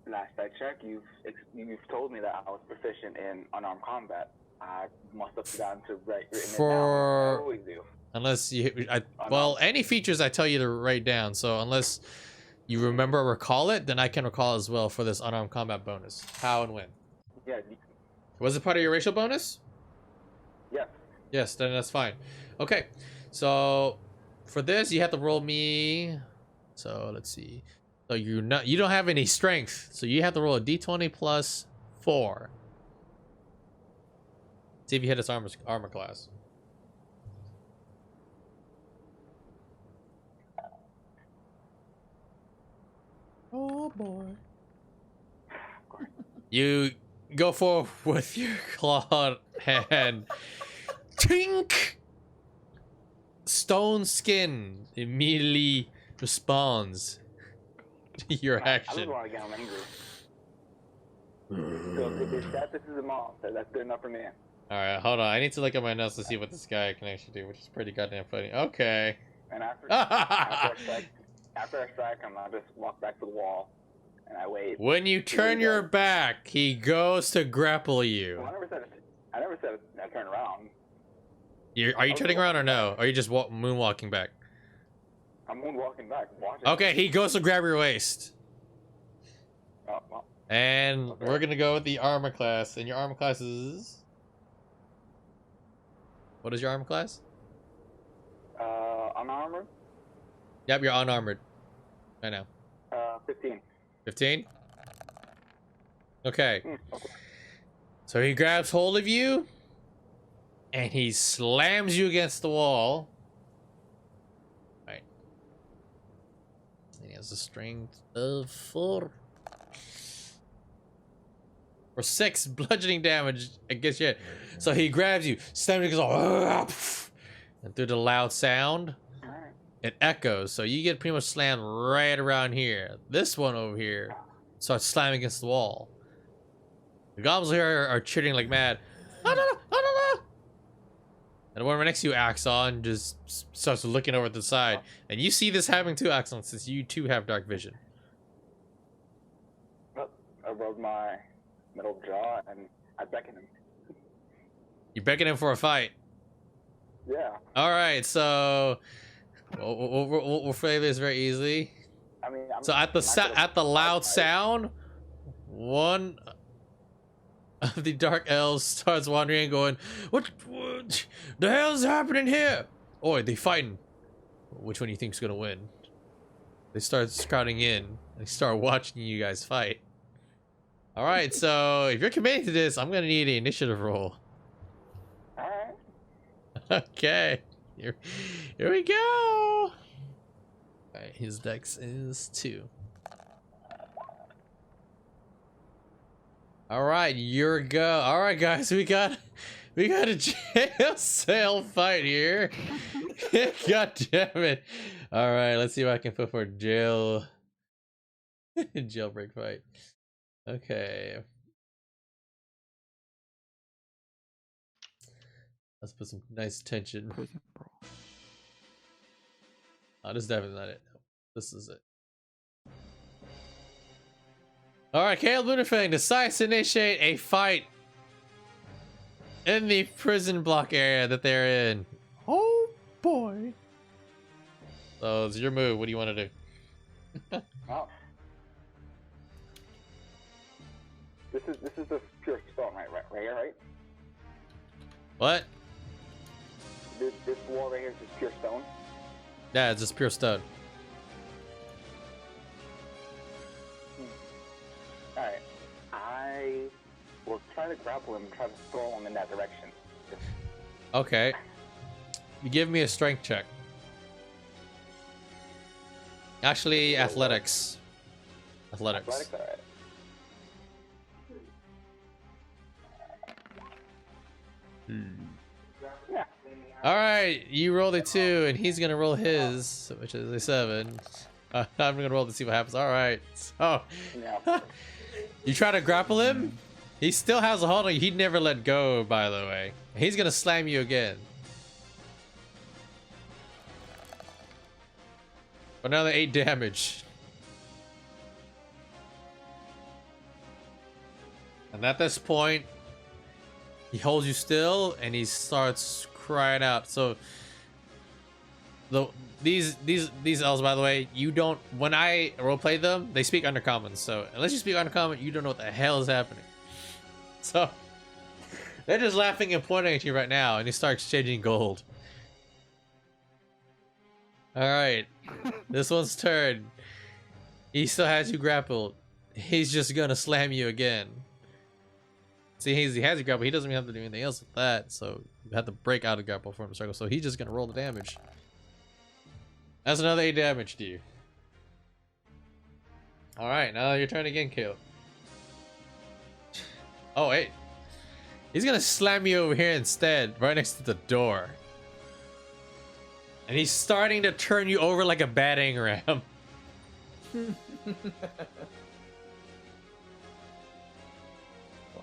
Last I checked, you've told me that I was proficient in unarmed combat. I must have forgotten to write it down. I always do. Unless you, well, any features I tell you to write down. So unless you remember or recall it, then I can recall as well for this unarmed combat bonus. How and when? Yeah. Was it part of your racial bonus? Yes. Yes, then that's fine. Okay, so for this you have to roll me. So let's see. So you don't have any strength, so you have to roll a d20 plus 4. See if you hit his armor class. Oh boy. You go forward with your clawed hand. Tink! Stone skin immediately responds to your I action. just want to get him angry. So if this is a mom, that's good enough for me. Alright, hold on. I need to look at my notes to see what this guy can actually do, which is pretty goddamn funny. Okay. And after I strike him, I just walk back to the wall and I wait. When you turn your back, he goes to grapple you. Well, I never said I turn around. Are you turning around or no? Or are you just moonwalking back? I'm moonwalking back. Watching. Okay, he goes to grab your waist. Oh, well. And Okay. we're gonna go with the armor class. And your armor class is... What is your armor class? Unarmored? Yep, you're unarmored. I know. 15. 15? Okay. Okay. So he grabs hold of you. And he slams you against the wall. Right. And he has a strength of 4. For 6 bludgeoning damage against you. So he grabs you, slams you, goes, and through the loud sound, Alright. it echoes. So you get pretty much slammed right around here. This one over here starts slamming against the wall. The goblins here are cheering like mad. Oh, no, no, oh, no, no. And the one right next to you, Axon, just starts looking over to the side. And you see this happening too, Axon, since you too have dark vision. I rub my middle jaw and I beckon him. You beckon him for a fight. Yeah. All right, so we'll play this very easily. I mean, So at the loud sound, one of the dark elves starts wandering and going, what the hell's happening here? Oh, they fighting. Which one do you think's gonna win? They start crowding in and they start watching you guys fight. All right, so if you're committing to this, I'm gonna need an initiative roll. Alright. Okay, here we go. All right, his dex is 2. All right, your go. All right, guys, we got a jail cell fight here. God damn it! All right, let's see what I can put for jailbreak fight. Okay, let's put some nice tension. Prison brawl. Oh, this is definitely not it. This is it. All right, Caleb Lunafang decides to initiate a fight in the prison block area that they're in. Oh boy! So it's your move. What do you want to do? Oh. This is the pure stone, right here, right? What? This wall right here is just pure stone. Yeah, it's just pure stone. Alright. I will try to grapple him and try to throw him in that direction. Okay. You give me a strength check. Actually, athletics. Athletics. Athletics, alright. Yeah. All right, you rolled a 2, and he's gonna roll his, which is a 7. I'm gonna roll to see what happens. All right. So, Yeah. you try to grapple him. He still has a hold on you. He'd never let go, by the way. He's gonna slam you again. Another 8 damage. And at this point, he holds you still and he starts crying out. So these elves, by the way, you don't, when I roleplay them, they speak undercommon. So unless you speak undercommon, you don't know what the hell is happening. So they're just laughing and pointing at you right now, and you start exchanging gold. All right, this one's turn. He still has you grappled. He's just gonna slam you again. See, he has you grappled. He doesn't even have to do anything else with that. So you have to break out of grapple for him to circle. So he's just gonna roll the damage. That's another 8 damage to you. All right, now your turn again, Caleb. Oh wait, he's gonna slam you over here instead, right next to the door. And he's starting to turn you over like a battering ram. Well,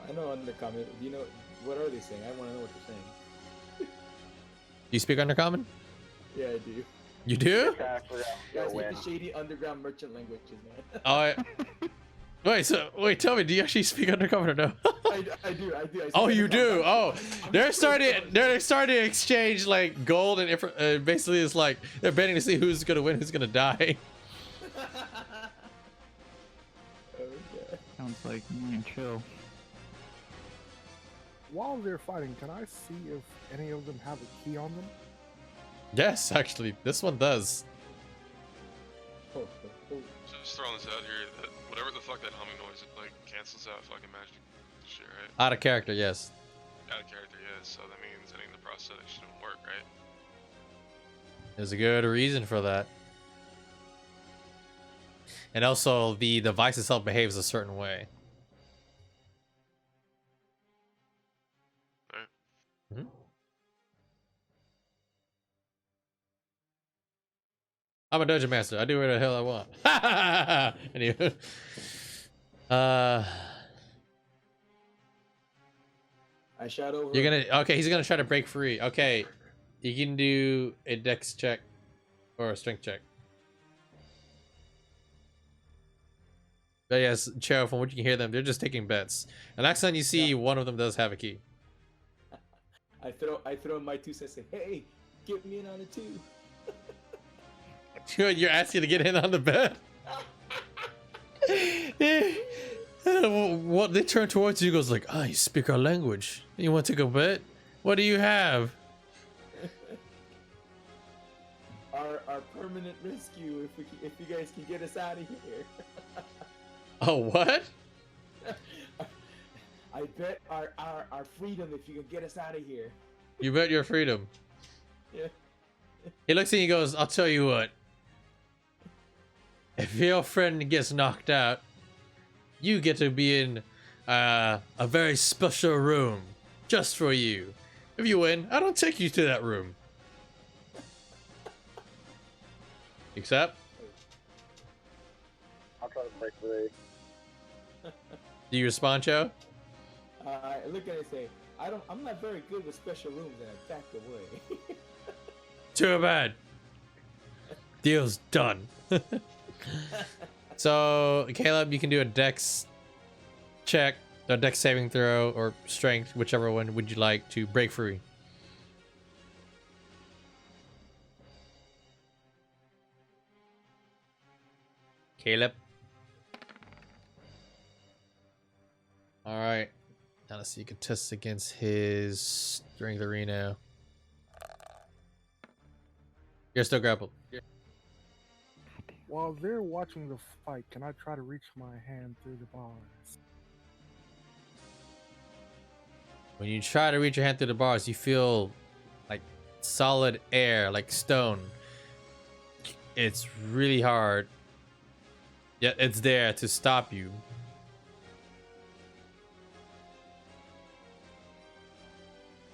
I know undercommon. Do you know what are they saying? I want to know what they're saying. You speak undercommon? Yeah, I do. You do? Trying to figure out You guys who speak wins. the shady underground merchant languages, man. Wait, tell me, do you actually speak undercommon or no? I do. I Oh, speak you do? undercommon. Oh, they're starting to exchange like gold and basically it's like they're betting to see who's gonna win, who's gonna die. Okay. Sounds like chill. While they're fighting, can I see if any of them have a key on them? Yes, actually, this one does. Oh, oh. Just throwing this out here that whatever the fuck that humming noise it like cancels out fucking magic shit, right? Out of character, yes. Out of character, yeah. So that means hitting the prosthetic shouldn't work, right? There's a good reason for that. And also, the device itself behaves a certain way. Right. Mhm. I'm a dungeon master. I do whatever the hell I want. Anyway, I shot over. you're gonna okay. He's gonna try to break free. Okay, you can do a dex check or a strength check. But yes, Cheryl, from what you can hear them, they're just taking bets. And next time you see one of them does have a key. I throw my 2 cents. Say, hey, get me in on it too. You're asking to get in on the bet. What they turn towards you goes like, ah, you speak our language. You want to take a bet? What do you have? Our permanent rescue. If you guys can get us out of here. Oh, what? I bet our freedom if you can get us out of here. You bet your freedom. Yeah. He looks at you and goes, I'll tell you what. If your friend gets knocked out, you get to be in a very special room just for you. If you win, I don't take you to that room. Except, I'll try to break free. do you respond, Joe? I look at it and say, I'm not very good with special rooms, and I backed away. Too bad. Deal's done. So, Caleb, you can do a dex check, a dex saving throw, or strength, whichever one would you like to break free. Caleb. All right. Now let's see. You can test against his strength arena. You're still grappled. While they're watching the fight, can I try to reach my hand through the bars? When you try to reach your hand through the bars, you feel like solid air, like stone. It's really hard. Yet it's there to stop you.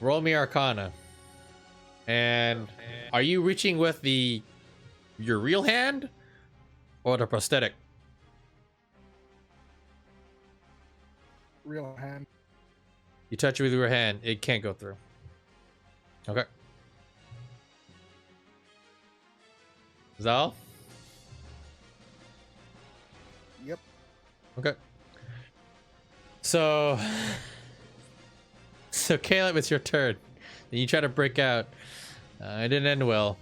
Roll me Arcana. And are you reaching with your real hand or the prosthetic? Real hand. You touch it with your hand, it can't go through. Okay. Zal? Yep. Okay. So Caleb, it's your turn. And you try to break out. It didn't end well.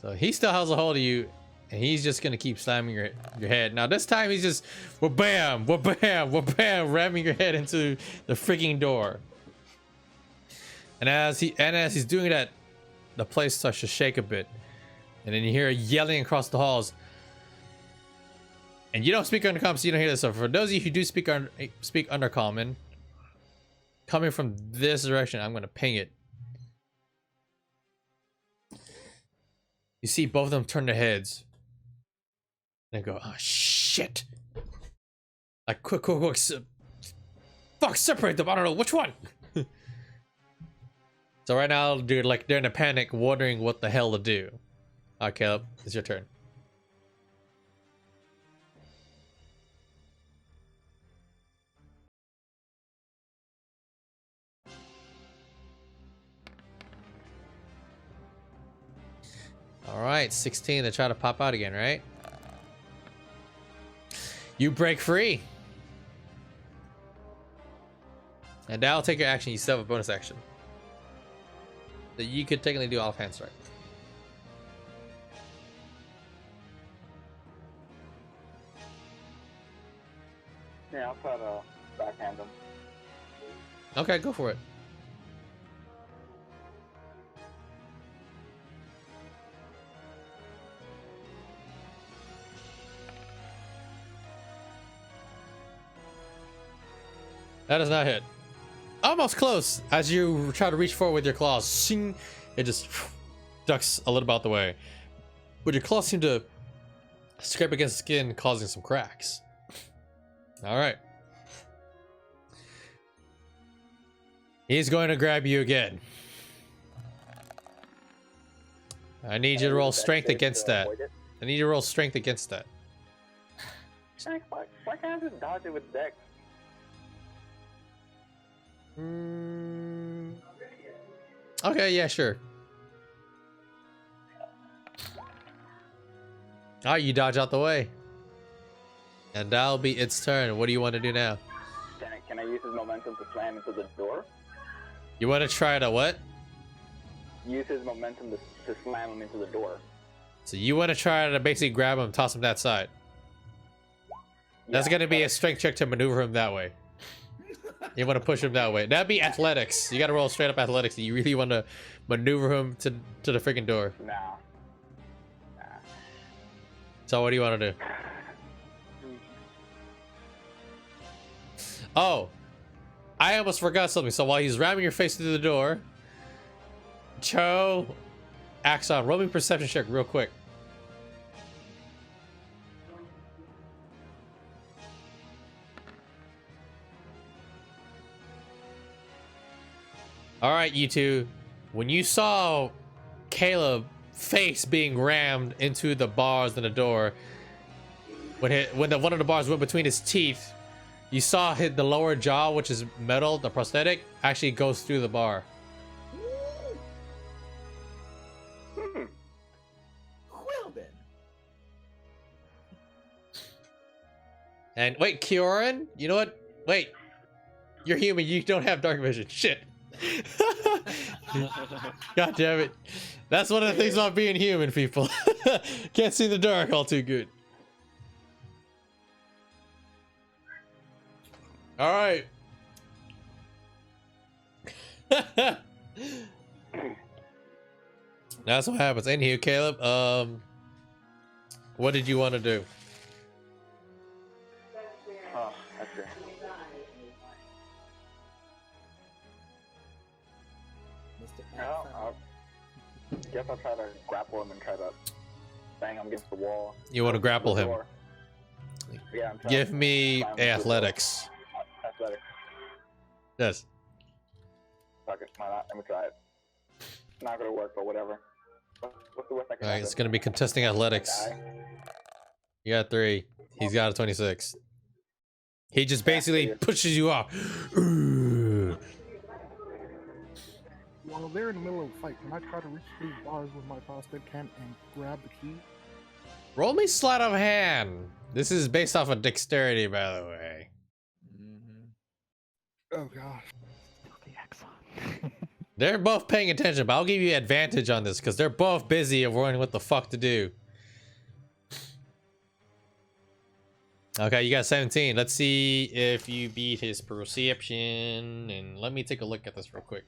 So he still has a hold of you, and he's just gonna keep slamming your head. Now this time he's just wha-bam, wha-bam, wha-bam, ramming your head into the freaking door. And as he's doing that, the place starts to shake a bit, and then you hear yelling across the halls. And you don't speak Undercommon, so you don't hear this. So for those of you who do speak Undercommon, coming from this direction, I'm gonna ping it. You see both of them turn their heads and go, "Oh shit!" Like quick, fuck, separate them. I don't know which one. So right now, dude, like they're in a panic, wondering what the hell to do. Alright, Caleb, it's your turn. All right, 16 to try to pop out again, right? You break free. And now I'll take your action. You still have a bonus action that you could technically do offhand strike. Yeah, I'll try to backhand him. Okay, go for it. That does not hit. Almost close. As you try to reach forward with your claws, shing, it just ducks a little bit out the way. But your claws seem to scrape against the skin, causing some cracks. All right. He's going to grab you again. I need you to roll strength against that. I need you to roll strength against that. Why can't I just dodge it with dex? Okay, yeah, sure. Alright, you dodge out the way. And that'll be its turn. What do you want to do now? Can I use his momentum to slam into the door? You want to try to what? Use his momentum to slam him into the door. So you want to try to basically grab him, toss him that side. That's going to be a strength check to maneuver him that way. You want to push him that way. That'd be athletics. You got to roll straight up athletics. You really want to maneuver him to the freaking door. Nah. So what do you want to do? Oh, I almost forgot something. So while he's ramming your face through the door, Cho, Axon, roll me perception check real quick. right, you two. When you saw Caleb face being rammed into the bars and the door, when one of the bars went between his teeth, you saw the lower jaw, which is metal, the prosthetic, actually goes through the bar. Well then. And wait, Kieran, you know what? Wait, you're human. You don't have dark vision. Shit. God damn it. That's one of the things about being human, people. Can't see the dark all too good. All right. That's what happens. Anywho, Caleb, what did you want to do? Oh, that's it. Mr. Well, guess I'll try to grapple him and try to bang him against the wall. You want to grapple The him? door. Yeah, I'm trying Give to me climb through the door. athletics. Athletics. Yes. Fuck it, why not? Let me try it. It's not gonna work, but whatever. What's the worst I can All right, happen? it's gonna be contesting athletics. Die? You got 3. He's got a 26. He just basically pushes you off. While they're in the middle of a fight, can I try to reach these bars with my prosthetic hand and grab the key? Roll me sleight of hand. This is based off of dexterity, by the way. Oh gosh. The axon. They're both paying attention, but I'll give you advantage on this because they're both busy of wondering what the fuck to do. Okay, you got 17. Let's see if you beat his perception. And let me take a look at this real quick.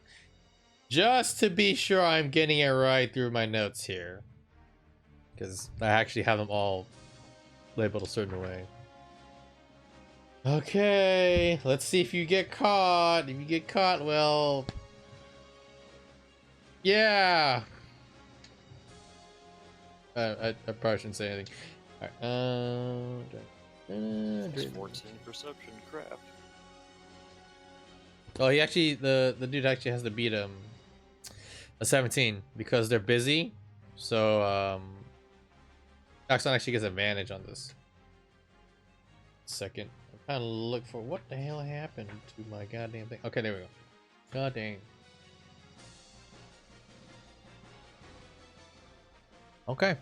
Just to be sure I'm getting it right through my notes here. Because I actually have them all labeled a certain way. Okay, let's see if you get caught. If you get caught, well... yeah! I probably shouldn't say anything. Alright, It's 14 perception. Crap. oh, he actually, the dude actually has to beat a 17 because they're busy. So, Axon actually gets advantage on this. Second. I'm trying to look for what the hell happened to my goddamn thing. Okay, there we go. God dang. Okay.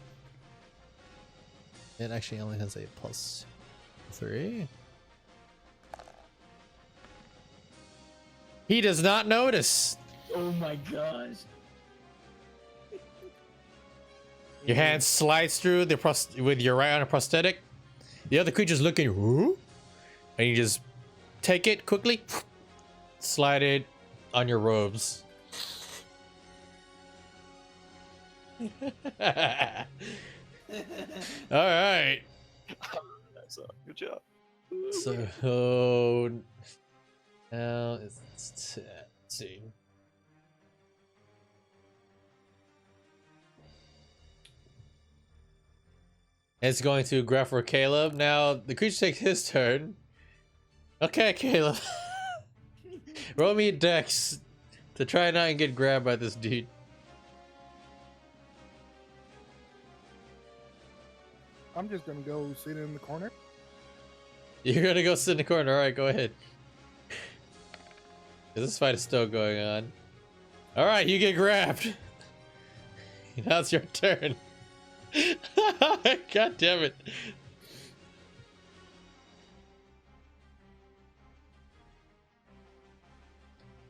It actually only has a +3. He does not notice. Oh my gosh. Your hand slides through the with your right on a prosthetic. The other creature's looking, who? And you just take it quickly, slide it on your robes. All right. That's good job. So now let's see. It's going to grab for Caleb. Now the creature takes his turn. Okay, Caleb. Roll me a dex to try not and get grabbed by this dude. I'm just gonna go sit in the corner. You're gonna go sit in the corner. All right, go ahead. This fight is still going on. All right, you get grabbed. Now it's your turn. God damn it.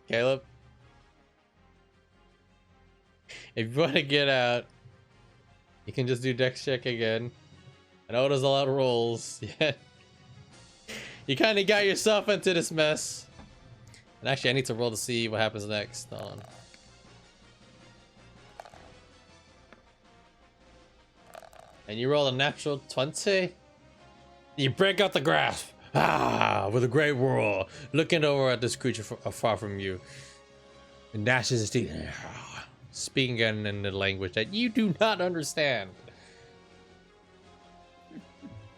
Caleb, if you want to get out, you can just do dex check again. I know there's a lot of rolls. Yeah. You kind of got yourself into this mess. And actually, I need to roll to see what happens next. Hold on. And you roll a natural 20. You break out the grasp. Ah, with a great roar, looking over at this creature far from you. And gnashes his teeth, speaking in the language that you do not understand.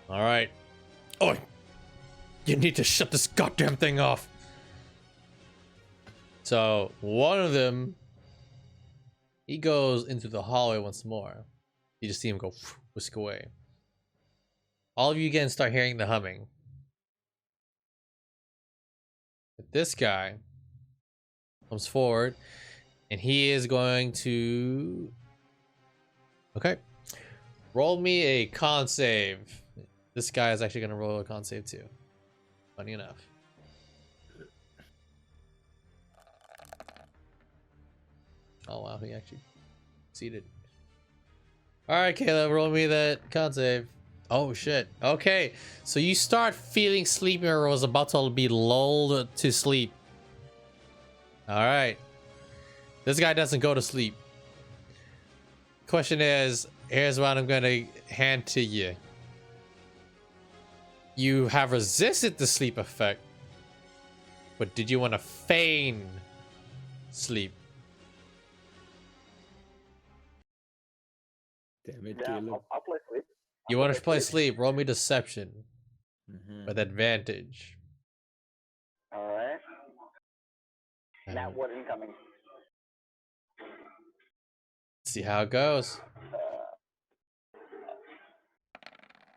All right. Oi! You need to shut this goddamn thing off. So one of them, he goes into the hallway once more. You just see him go whisk away. All of you again start hearing the humming. But this guy comes forward, and he is going to... Okay. Roll me a con save. This guy is actually going to roll a con save too. Funny enough. Oh wow, he actually succeeded. Alright, Caleb, roll me that con save. Oh shit. Okay, so you start feeling sleepy or was about to be lulled to sleep. Alright. This guy doesn't go to sleep. Question is, here's what I'm gonna hand to you. You have resisted the sleep effect, but did you want to feign sleep? Damn it, Yeah, Caleb. I'll play sleep. You want to play sleep? Roll me deception Mhm. with advantage. All right. Now what incoming? See how it goes.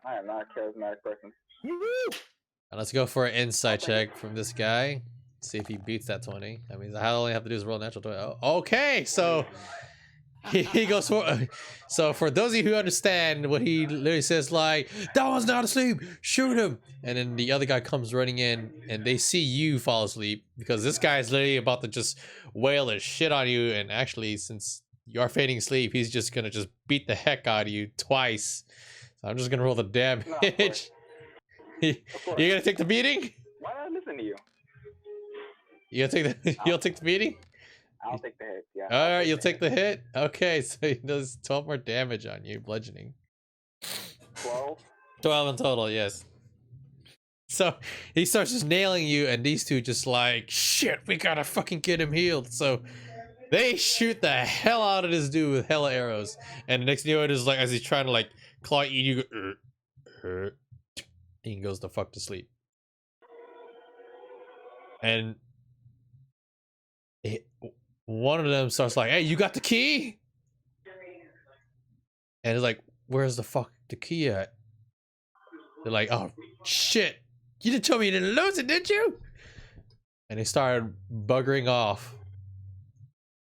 I am not a charismatic person. And let's go for an insight check from this guy. See if he beats that 20. I mean, all I have to do is roll a natural 20. Oh, okay, so he goes for... So for those of you who understand what he literally says, like, that one's not asleep, shoot him. And then the other guy comes running in and they see you fall asleep because this guy is literally about to just wail his shit on you. And actually, since you are feigning sleep, he's just gonna just beat the heck out of you twice. So I'm just gonna roll the damage. You're gonna take the beating? Why not listen to you? You'll take the you'll take the beating? I'll take the hit. Yeah. All right, you'll take the hit. Okay, so he does 12 more damage on you, bludgeoning. 12. 12 in total, yes. So he starts just nailing you, and these two just like, shit, we gotta fucking get him healed. So they shoot the hell out of this dude with hella arrows, and the next thing you know, it is like as he's trying to like claw eat you, go, he goes the fuck to sleep. And one of them starts like, hey, you got the key? And it's like, where's the fuck the key at? They're like, oh shit, you didn't tell me you didn't lose it, did you? And they started buggering off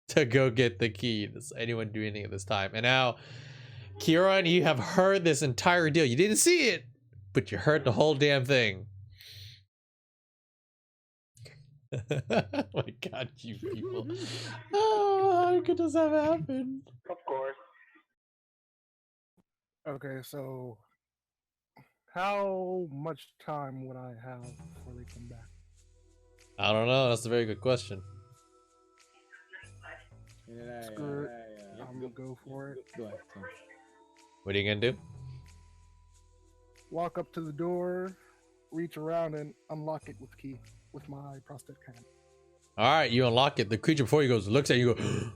to go get the key. Does anyone do anything at this time? And now, Kieran, you have heard this entire deal. You didn't see it, but you heard the whole damn thing. Oh my god, you people. Oh, how could this have happened? Of course. Okay, so how much time would I have before they come back? I don't know. That's a very good question. Screw it. I'm gonna go for it. Go ahead, Tom. What are you gonna do? Walk up to the door, reach around, and unlock it with key with my prosthetic hand. All right, you unlock it. The creature before you goes, looks at you, go,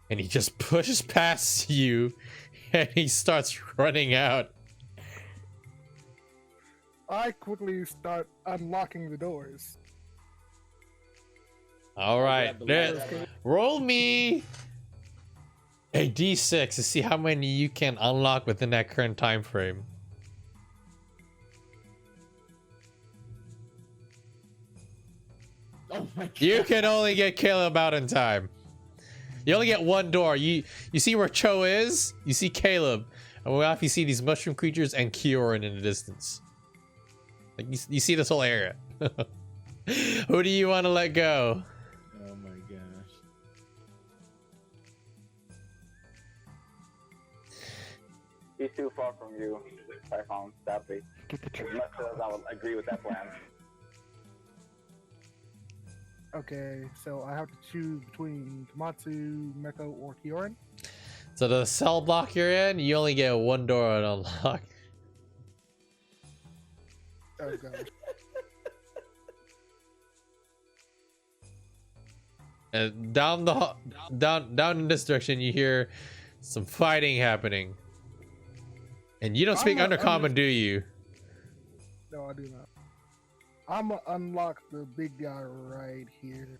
and he just pushes past you, and he starts running out. I quickly start unlocking the doors. All right, roll me a d6 to see how many you can unlock within that current time frame. Oh my god. You can only get Caleb out in time. You only get one door. You see where Cho is? You see Caleb. And we're off, you see these mushroom creatures and Kieran in the distance. Like you see this whole area. Who do you want to let go? Oh my gosh. He's too far from you. I found sadly. Get the As much as I would agree with that plan. Okay, so I have to choose between Komatsu, Meko, or Kioran. So the cell block you're in, you only get one door to unlock. Oh gosh. And down in this direction, you hear some fighting happening. And you don't speak Undercommon, do you? No, I do not. I'm gonna unlock the big guy right here.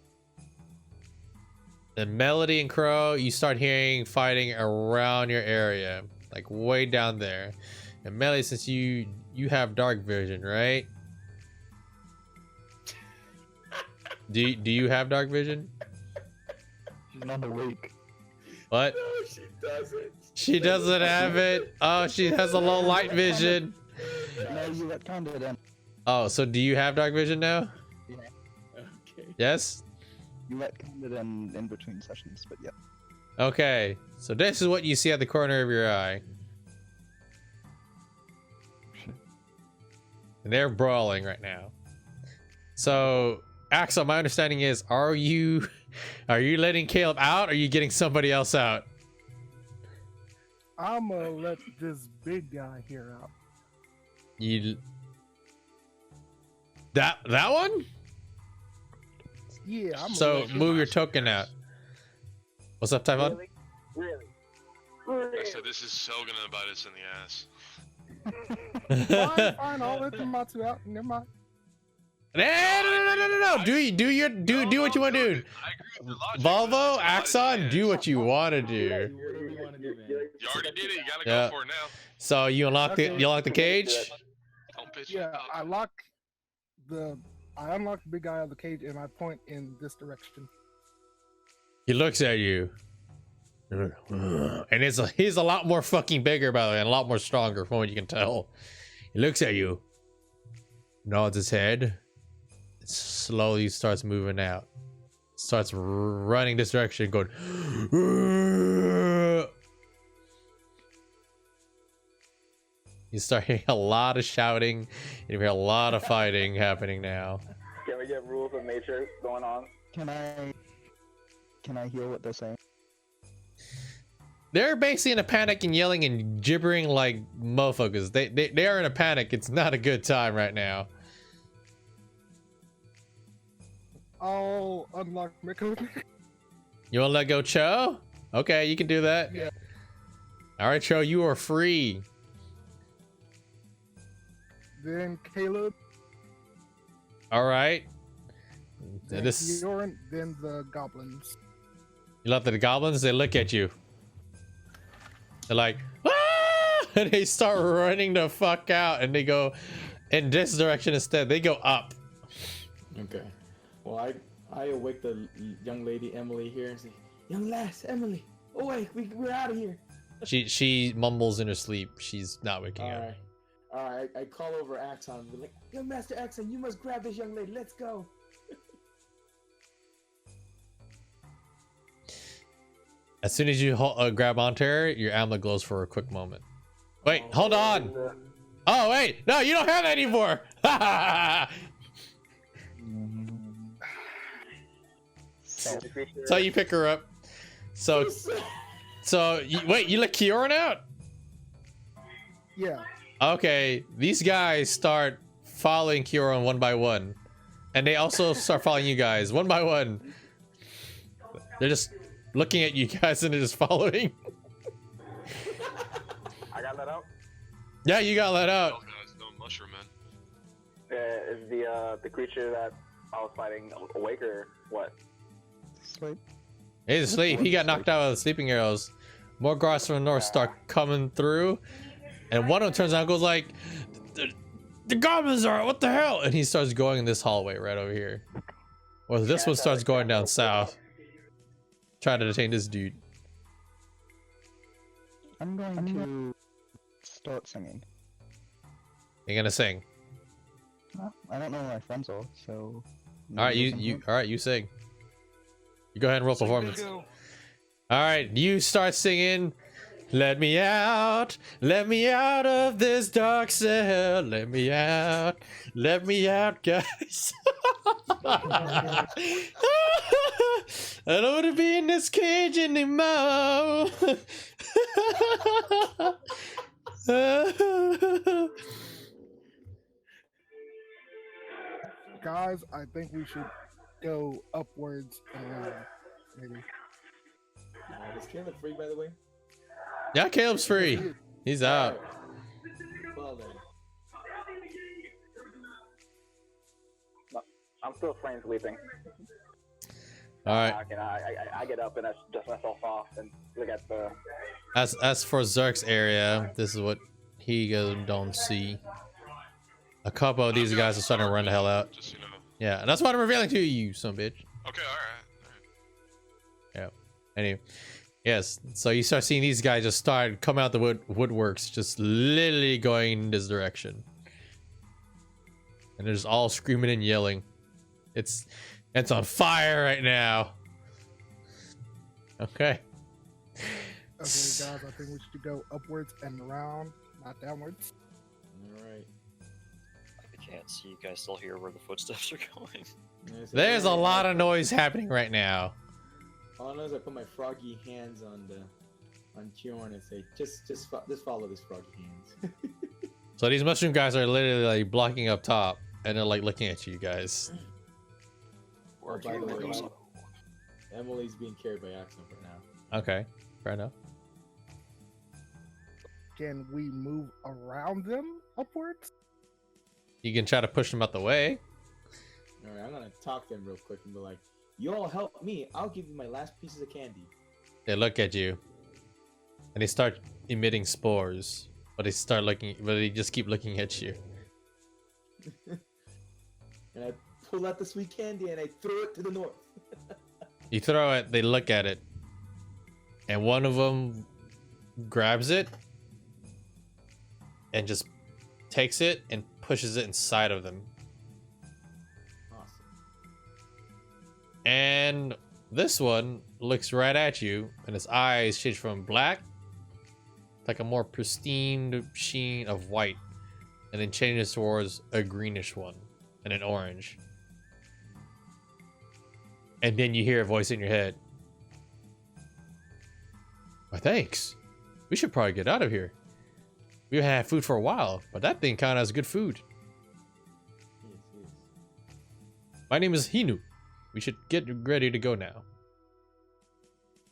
And Melody and Crow, you start hearing fighting around your area, like way down there. And Melody, since you have dark vision, right? Do you have dark vision? She's not awake. What? No, she doesn't. She doesn't have it. Oh, she has a low light vision. No, you retconned it in. Oh, so do you have dark vision now? Okay. Yes? You retconned it in between sessions, but yeah. Okay. So this is what you see at the corner of your eye. And they're brawling right now. So, Axel, my understanding is, are you letting Caleb out, or are you getting somebody else out? I'm gonna let this big guy here out. You that one? Yeah, I'm So gonna move your token out. What's up, Typhon? Really? I said this is so gonna bite us in the ass. fine, I'll let the Matsu out. Never mind. No. Do what you want to do. I agree with the logic, Volvo, but it's Axon, do what you want to do. Whatever you want to do, man. You already did it. You gotta Yeah. go for it now. So you unlock the cage. Don't pitch Yeah, it. I unlock the big guy out of the cage and I point in this direction. He looks at you. And he's a lot more fucking bigger, by the way, and a lot more stronger from what you can tell. He looks at you, nods his head, and slowly starts moving out. Starts running this direction, going. You start hearing a lot of shouting, and you hear a lot of fighting happening now. Can we get rules of nature going on? Can I hear what they're saying? They're basically in a panic and yelling and gibbering like motherfuckers. They are in a panic. It's not a good time right now. I'll unlock Miko. You want to let go, Cho? Okay, you can do that. Yeah. All right, Cho, you are free. Then Caleb. All right. Then This Bjorn, then the goblins. you let the goblins. They look at you. They're like, ah! And they start running the fuck out, and they go in this direction instead. They go up. Okay. Well, I awake the young lady Emily here and say, "Young lass, Emily, awake! We're out of here." She mumbles in her sleep. She's not waking up. All right. I call over Axon and be like, "Young Master Axon, you must grab this young lady. Let's go." As soon as you grab onto her, your amulet glows for a quick moment. Wait, hold on. Oh wait, no, you don't have that anymore. So you pick her up. So wait, you let Kioran out? Yeah. Okay, these guys start following Kioran one by one, and they also start following you guys one by one. They're just looking at you guys and they're just following. I got let out. Yeah, you got let out. Oh, guys, no mushroom man. Is the creature that I was fighting awake or what? Sleep. He's asleep. He got knocked out by the sleeping arrows. More guards from the north start coming through, and one of them turns around and goes like, the goblins are, what the hell? And he starts going in this hallway right over here. Well, this one starts going down south. Trying to detain this dude. I'm going to start singing. You're gonna sing. Well, I don't know where my friends are, so. Alright, you sing. You go ahead and roll performance. Alright, you start singing. Let me out of this dark cell. Let me out, guys. I don't want to be in this cage anymore. Guys, I think we should go upwards and around, maybe. Is Caleb free, by the way? Yeah, Caleb's free. He's out. Well then. I'm still flame sleeping. All right. back, and I get up and I dust myself off and look at the. As for Zerk's area, this is what he don't see. A couple of these guys are starting to run the hell out. Just, you know. Yeah, and that's what I'm revealing to you, son bitch. Okay, alright. Yeah. Anyway, yes. So you start seeing these guys just start coming out the woodworks, just literally going in this direction, and they're just all screaming and yelling. It's on fire right now. Okay. Okay, guys, I think we should go upwards and around, not downwards. All right. I can't see. You guys still hear where the footsteps are going? There's a lot of noise happening right now. All I know is I put my froggy hands on Kjorn and say, just follow this froggy hands. So these mushroom guys are literally like blocking up top, and they're like looking at you guys. Oh, by the way, Emily's being carried by Axon right now. Okay, fair enough. Can we move around them upwards? You can try to push them out the way. All right, I'm gonna talk to them real quick and be like, "You all help me. I'll give you my last pieces of candy." They look at you, and they start emitting spores, but they just keep looking at you. And I pull out the sweet candy and I throw it to the north. You throw it, they look at it, and one of them grabs it and just takes it and pushes it inside of them. Awesome. And this one looks right at you, and his eyes change from black, like a more pristine sheen of white, and then changes towards a greenish one and an orange. And then you hear a voice in your head. Why, thanks. We should probably get out of here. We haven't had food for a while, but that thing counted as good food. Yes. My name is Hinu. We should get ready to go now.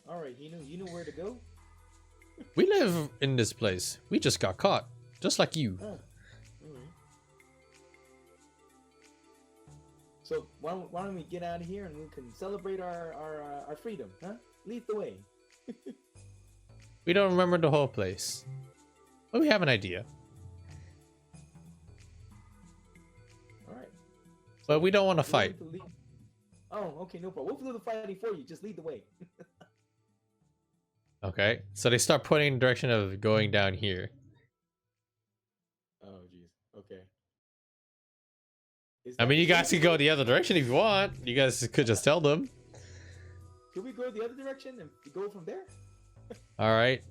All right, you know where to go? We live in this place. We just got caught, just like you. All right. So why don't we get out of here and we can celebrate our freedom, huh? Lead the way. We don't remember the whole place, but we have an idea. All right. But we don't want to You fight. want to lead- Oh, okay, no problem. We'll do the fighting for you. Just lead the way. Okay, so they start pointing in the direction of going down here. Oh, jeez. Okay. Is I that mean, you the guys same could go way? the other direction if you want. You guys could just tell them. Could we go the other direction and go from there? All right.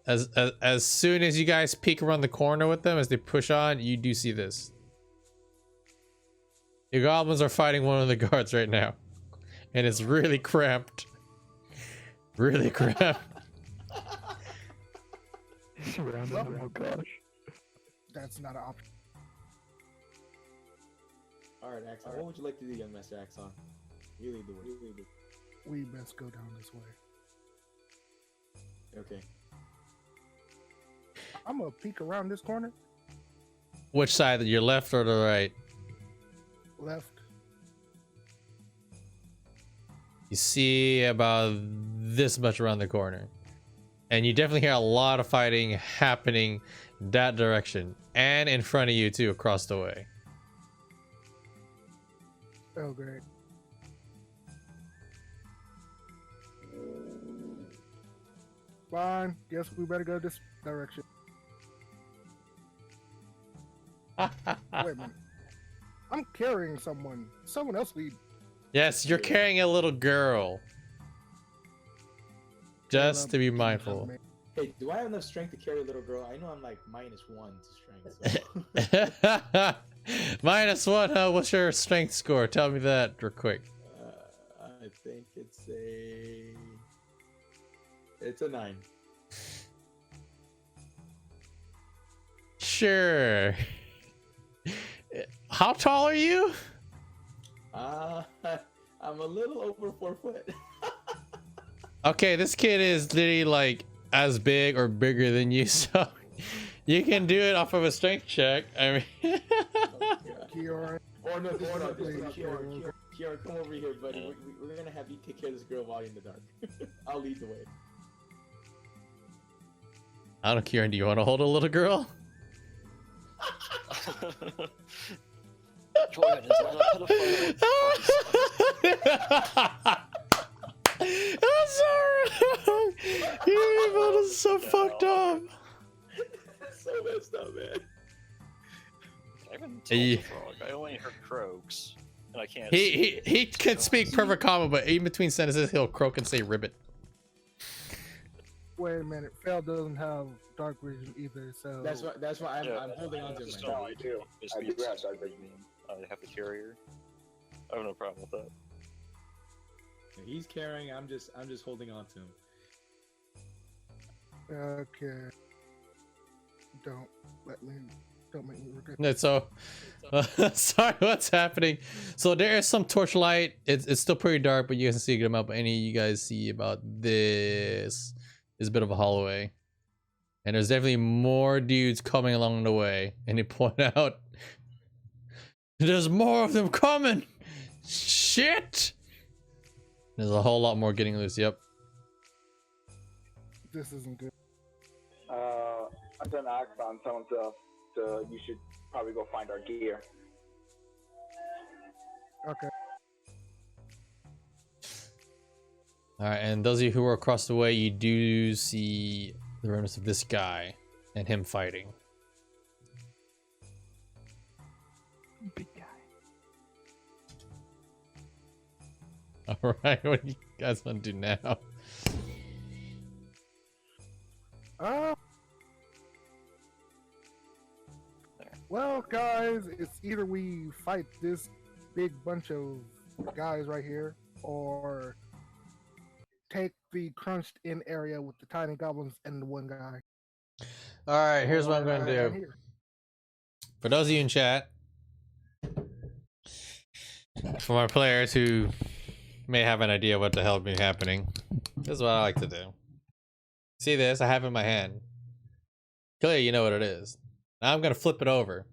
As soon as you guys peek around the corner with them, as they push on, you do see this. Your goblins are fighting one of the guards right now, and it's really cramped. Really cramped. Surrounded. Oh gosh. That's not an option. All right, Axon. What would you like to do, young Master Axon? You lead the way. We best go down this way. Okay. I'm gonna peek around this corner. Which side? Your left or the right? Left. You see about this much around the corner, and you definitely hear a lot of fighting happening that direction and in front of you too, across the way. Oh, great. Fine. Guess we better go this direction. Wait a minute. I'm carrying someone. Someone else lead. Yes, you're carrying a little girl. Just to be mindful. Hey, do I have enough strength to carry a little girl? I know I'm like -1 to strength. So. -1, huh? What's your strength score? Tell me that real quick. I think it's a 9. Sure. How tall are you? I'm a little over 4 foot. Okay, this kid is literally like as big or bigger than you, so you can do it off of a strength check. I mean, Kiora. Or no, Kiara, come over here, buddy. We're gonna have you take care of this girl while you're in the dark. I'll lead the way. I don't care. Do you want to hold a little girl? Jordan is not a pedophile. I'm sorry. That is so fucked up. So messed up, man. I haven't told the frog. I only heard croaks, and I can't. He can speak perfect common, but in between sentences he'll croak and say ribbit. Wait a minute. Fel doesn't have dark vision either, so That's why I'm holding on to him. No, I do. I do have dark vision. I have the carrier. I have no problem with that. He's carrying. I'm just holding on to him. okay. Don't make me regret. No, so sorry, what's happening? So there is some torchlight. It's still pretty dark, but you guys can see a good amount. But any of you guys see about this is a bit of a hallway, and there's definitely more dudes coming along the way. And they point out there's more of them coming. Shit. There's a whole lot more getting loose. Yep. This isn't good. I'm gonna ask on someone to you should probably go find our gear. Okay. All right, and those of you who are across the way, you do see the remnants of this guy and him fighting. Big guy. All right, what do you guys want to do now? Well, guys, it's either we fight this big bunch of guys right here, or take the crunched-in area with the tiny goblins and the one guy. All right, here's what I'm going to do. For those of you in chat, for my players who may have an idea what the hell be happening, this is what I like to do. See this? I have it in my hand. Clearly, you know what it is. Now I'm going to flip it over.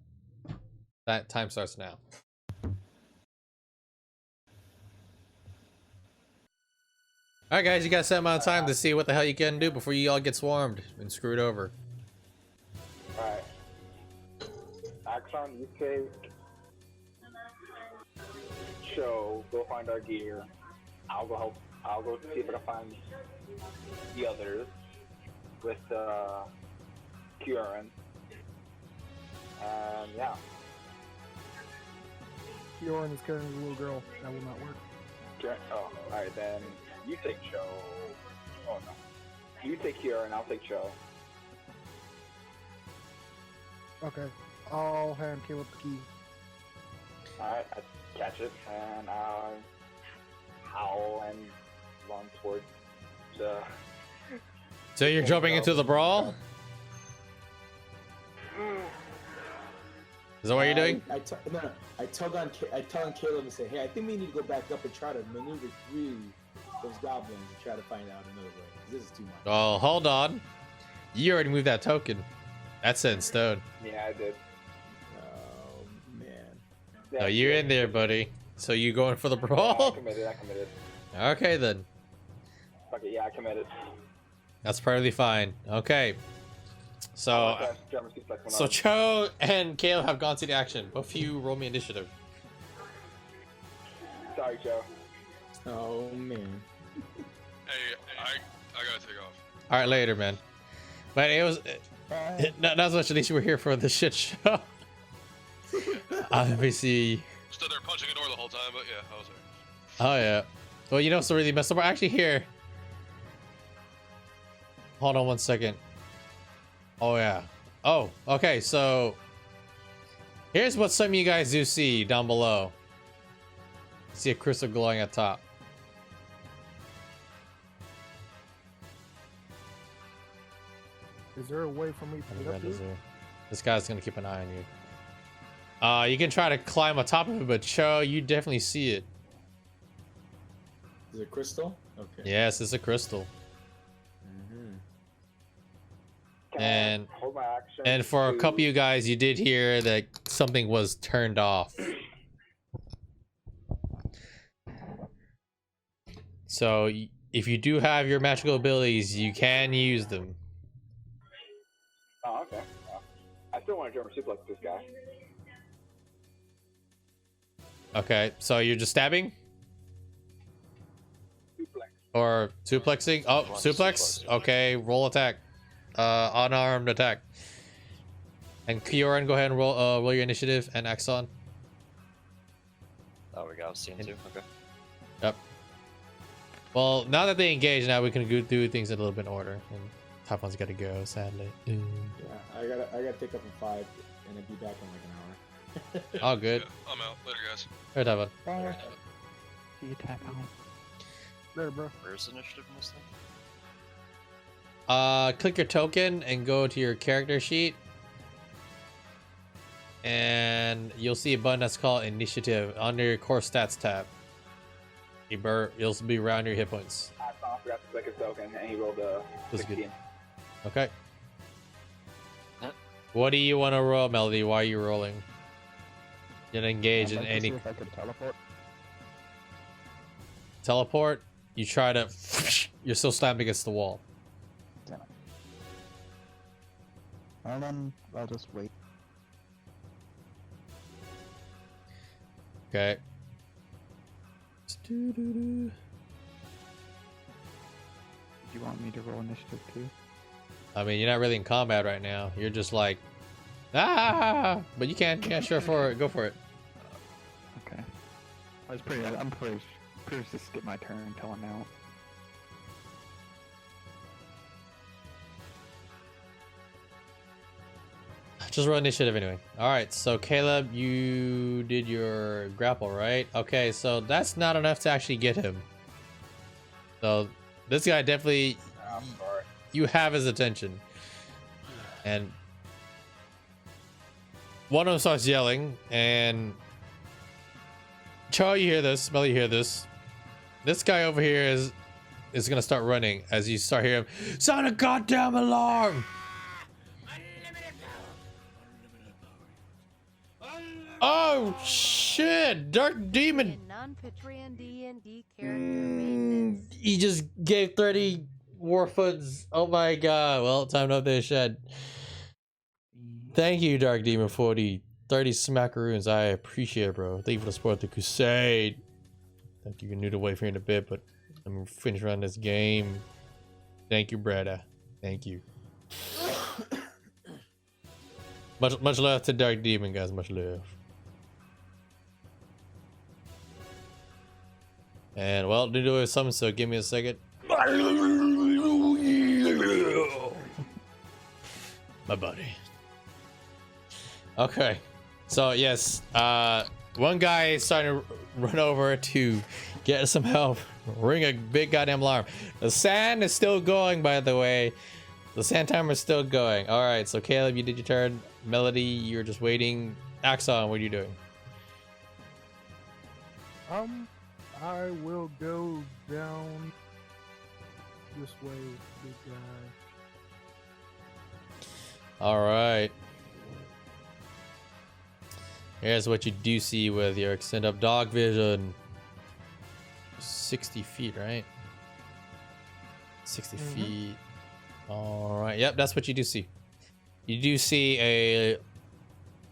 That time starts now. Alright guys, you got a set amount of time to see what the hell you can do before you all get swarmed and screwed over. Alright. Axon, you take Show, go find our gear. I'll go help. I'll go see if I can find the others with Kieran. And yeah. Kieran is carrying a little girl. That will not work. Oh, alright then. You take Show. Oh no. You take Kieran, I'll take Show. Okay. I'll hand Caleb the key. Alright, I catch it and howl and run towards the. So you're jumping into the brawl? Is that what you're doing? I tug on Caleb and say, hey, I think we need to go back up and try to maneuver through those goblins and try to find out another way. This is too much. Oh, hold on. You already moved that token. That's set in stone. Yeah, I did. Oh, man. Yeah, No, you're in there, buddy. So you going for the brawl? I committed. Okay, then. Okay, yeah, I committed. That's perfectly fine. Okay. So, so Cho and Caleb have gone to the action. Both of you roll me initiative. Sorry, Joe. Oh, man. Hey, I gotta take off. All right, later, man. But it was not as much. At least you were here for the shit show. Let me see. Stood there punching a door the whole time, but yeah, I was there. Oh yeah. Well, you know what's really messed up? We're actually here. Hold on one second. Oh yeah. Oh, okay. So here's what some of you guys do see down below. See a crystal glowing at top. Is there a way for me to get up here? This guy's gonna keep an eye on you. You can try to climb on top of it, but Cho, you definitely see it. Is it crystal? Okay. Yes, it's a crystal. Can I hold my action And for a couple of you guys, you did hear that something was turned off. So if you do have your magical abilities, you can use them. Oh, okay. Well, I still want to German suplex this guy. Okay, so you're just stabbing? Suplex. Or suplexing? Oh, suplex? Okay, roll attack. Unarmed attack. And Kioran, go ahead and roll your initiative, and Axon. Oh, we got scene 2. Okay. Yep. Well, now that they engage, now we can go do things in a little bit in order. And top one's got to go, sadly. Yeah, I gotta pick up in 5, and I'll be back in like an hour. All good. Yeah, I'm out. Later, guys. All right, top one. Bye. See you, tap out. There, bro. Where's the initiative in this thing? Click your token and go to your character sheet. And you'll see a button that's called Initiative under your core stats tab. You'll be around your hit points. I forgot to click his token, and he rolled a That's good. 16. Okay. Huh? What do you want to roll, Melody? Why are you rolling? You can engage in I'd like to any see if I could teleport. teleport. You try to. You're still slamming against the wall. Damn it. Well then, I'll just wait. Okay. Do you want me to roll initiative too? I mean, you're not really in combat right now. You're just like, ah! But you can. Yeah, sure. Go for it. Okay. I'm pretty to skip my turn until I'm out. Just roll initiative anyway. All right, so Caleb, you did your grapple, right? Okay, so that's not enough to actually get him. So this guy definitely, I'm sorry. you have his attention. And one of them starts yelling, and Charlie, you hear this? Melly, you hear this? This guy over here is gonna start running as you start hearing him, sound a goddamn alarm! Oh shit! Dark Demon! Non-Patreon DnD character maintenance. He just gave 30 Warfoods. Oh my god. Well, time to update shed. Thank you, Dark Demon, for the 30 smackaroons. I appreciate it, bro. Thank you for the support of the Crusade. Thank you. You're new to wait for here in a bit, but I'm gonna finish running this game. Thank you, brother. Thank you. Much love to Dark Demon, guys. Much love. And well, do do something, so give me a second. My buddy. Okay. So yes, one guy is starting to run over to get some help. Ring a big goddamn alarm. The sand is still going, by the way. The sand timer is still going. All right, so Caleb, you did your turn. Melody, you're just waiting. Axon, what are you doing? I will go down this way, big guy. All right. Here's what you do see with your extend up dog vision. 60 feet, right? 60 feet. All right. Yep, that's what you do see. You do see a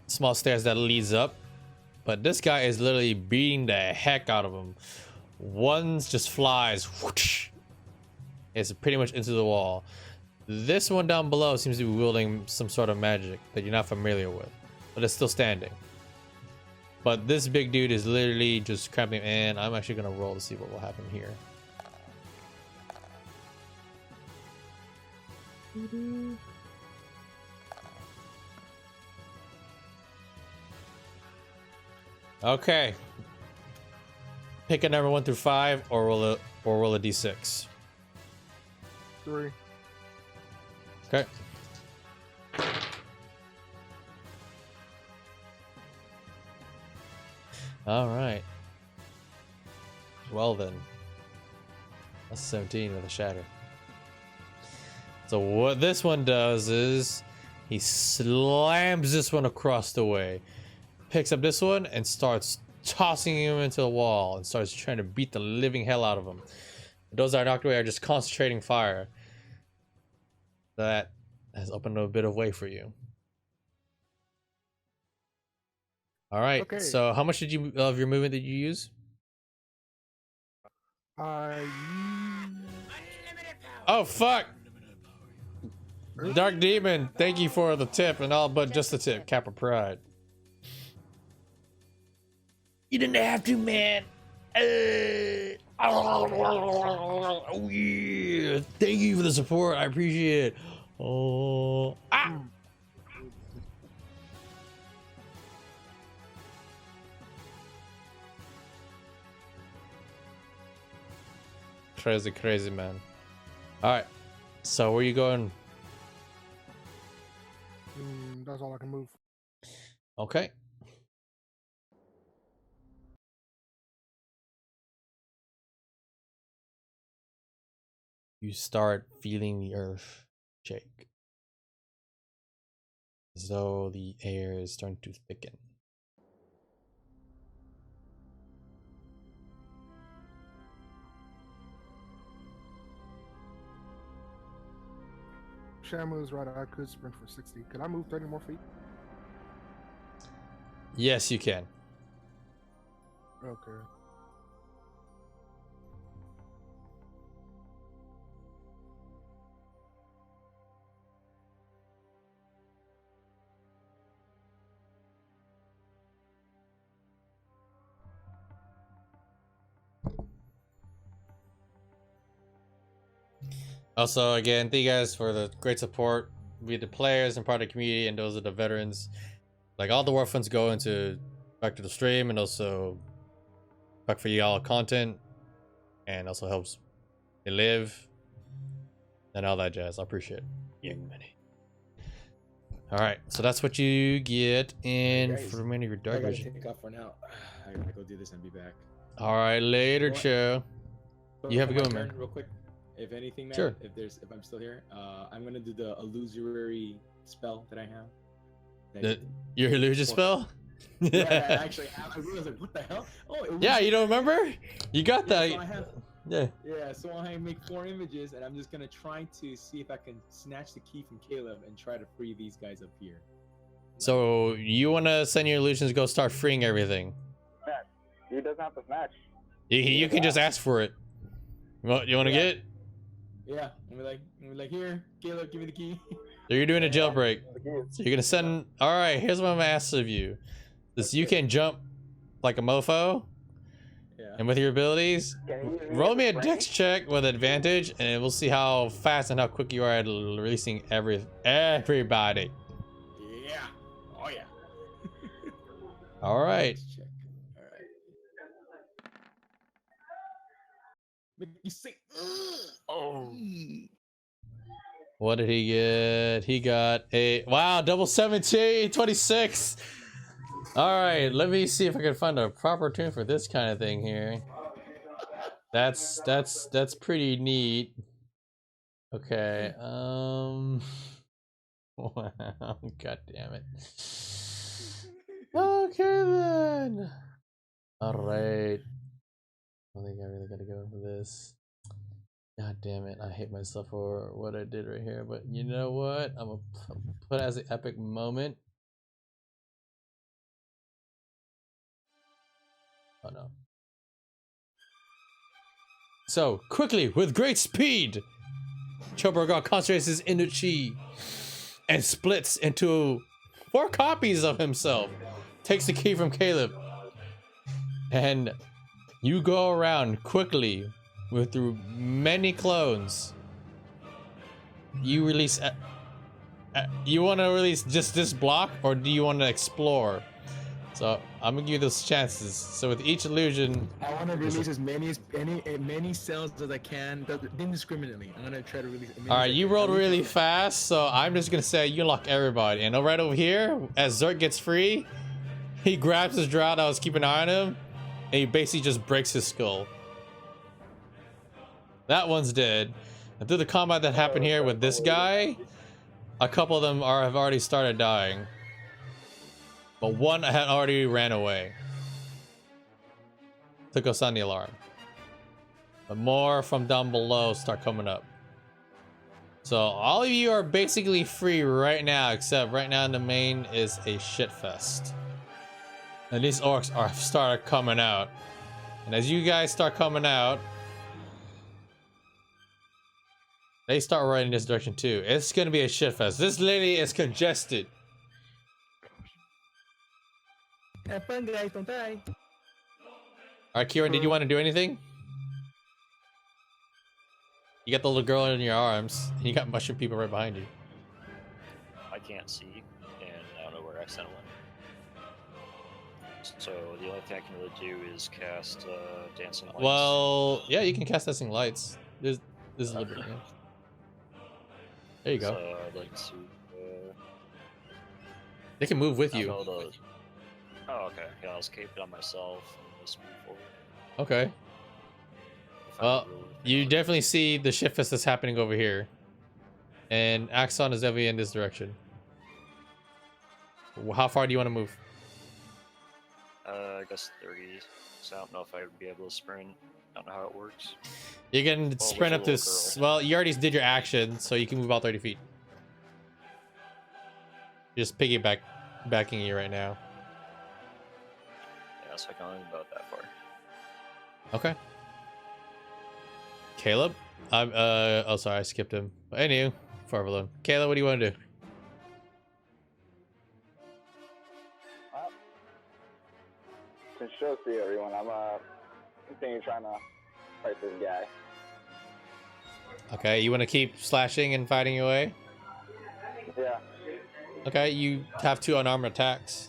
small stairs that leads up, but this guy is literally beating the heck out of him. One just flies. Whoosh. It's pretty much into the wall. This one down below seems to be wielding some sort of magic that you're not familiar with, but it's still standing. But this big dude is literally just cramping, and I'm actually gonna roll to see what will happen here. Okay. Pick a number 1 through 5, or roll a d6. 3. Okay. All right. Well then, that's 17 with a shatter. So what this one does is he slams this one across the way, picks up this one and starts tossing him into the wall and starts trying to beat the living hell out of him. Those that are knocked away are just concentrating fire. That has opened a bit of way for you. All right. Okay. So how much of your movement did you use? Oh fuck! Dark Demon, thank you for the tip and all, but just the tip. Kappa Pride. You didn't have to, man. Oh yeah! Thank you for the support. I appreciate it. Oh, ah! Crazy, man. All right. So where you going? That's all I can move. Okay. You start feeling the earth shake, as though the air is starting to thicken. Shamu's right. I could sprint for 60. Could I move 30 more feet? Yes, you can. Okay. Also, again, thank you guys for the great support. We the players and part of the community, and those are the veterans. Like all the war funds go into back to the stream, and also back for y'all content, and also helps they live and all that jazz. I appreciate it. Young money. All right, so that's what you get in Guys, for the remainder of your I dark gotta vision. take off for now. I gotta go do this and be back. All right, later, What? Cho. You have a For my good one, man. turn, real quick. If anything, man, Sure. if I'm still here, I'm gonna do the illusory spell that I have. Your illusion spell? Yeah, actually, I was like, what the hell? Oh, Yeah, you don't remember? You got that. So I have, Yeah. yeah, so I make 4 images, and I'm just gonna try to see if I can snatch the key from Caleb and try to free these guys up here. So you want to send your illusions to go start freeing everything? Snatch. He doesn't have to snatch. You can just ask for it. You want to get it? Yeah, I'm like, here, Caleb, give me the key. So you're doing a jailbreak. So you're gonna send. All right, here's what I'm gonna ask of you. This you can jump like a mofo, Yeah. and with your abilities, roll me a dex check with advantage, and we'll see how fast and how quick you are at releasing everybody. Yeah. Oh yeah. All right. Let's check. All right. Make you say, Oh. What did he get? He got a wow, double 17, 26. All right, let me see if I can find a proper tune for this kind of thing here. That's pretty neat. Okay. Wow, god damn it. Okay then. All right. I think I really gotta go for this. God damn it, I hate myself for what I did right here, but you know what? I'm gonna put it as an epic moment. Oh no. So, quickly, with great speed, Choburgal concentrates his inner chi and splits into 4 copies of himself. Takes the key from Caleb. And you go around quickly through many clones. You release. You want to release just this block, or do you want to explore? So I'm gonna give you those chances. So with each illusion, I want to release as many cells as I can, indiscriminately. I'm gonna try to release. All right, you rolled really fast, so I'm just gonna say you unlock everybody. And right over here, as Zerk gets free, he grabs his drow that was keeping an eye on him, and he basically just breaks his skull. That one's dead. And through the combat that happened here with this guy, a couple of them have already started dying. But one had already ran away. Took us on the alarm. but more from down below start coming up. So all of you are basically free right now, except right now in the main is a shit fest. And these orcs are started coming out. And as you guys start coming out, they start running this direction too. It's gonna be a shit fest. This lady is congested. Have fun, guys. Don't die. Alright, Kieran, did you want to do anything? You got the little girl in your arms, and you got mushroom people right behind you. I can't see, and I don't know where accent went. So the only thing I can really do is cast dancing lights. Well, yeah, you can cast Dancing Lights. There's a little bit. Yeah. There you go. So I'd like to. They can move with I you. don't know the- Oh, okay. Yeah, I'll escape it on myself and just move forward. Okay. If I Well, really you think definitely see the shit fest that's happening over here. And Axon is definitely in this direction. How far do you want to move? I guess 30. So I don't know if I would be able to sprint. I don't know how it works. You can with sprint a up to. little girl. Well, you already did your action, so you can move about 30 feet. Just backing you right now. Yeah, so I can only move about that far. Okay. Caleb? Oh, sorry, I skipped him. But anyway, far below. Caleb, what do you want to do? To show to everyone, I'm continue trying to fight this guy. Okay, you want to keep slashing and fighting your way? Yeah. Okay, you have 2 unarmed attacks.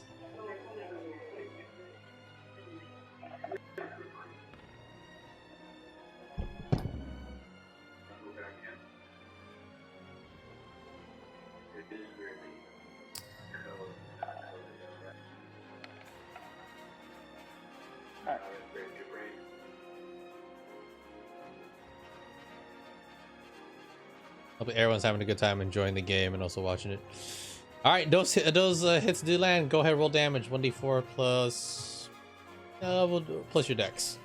Hope everyone's having a good time enjoying the game and also watching it. All right, those hits do land. Go ahead, roll damage. 1d4 plus. We'll do plus your dex.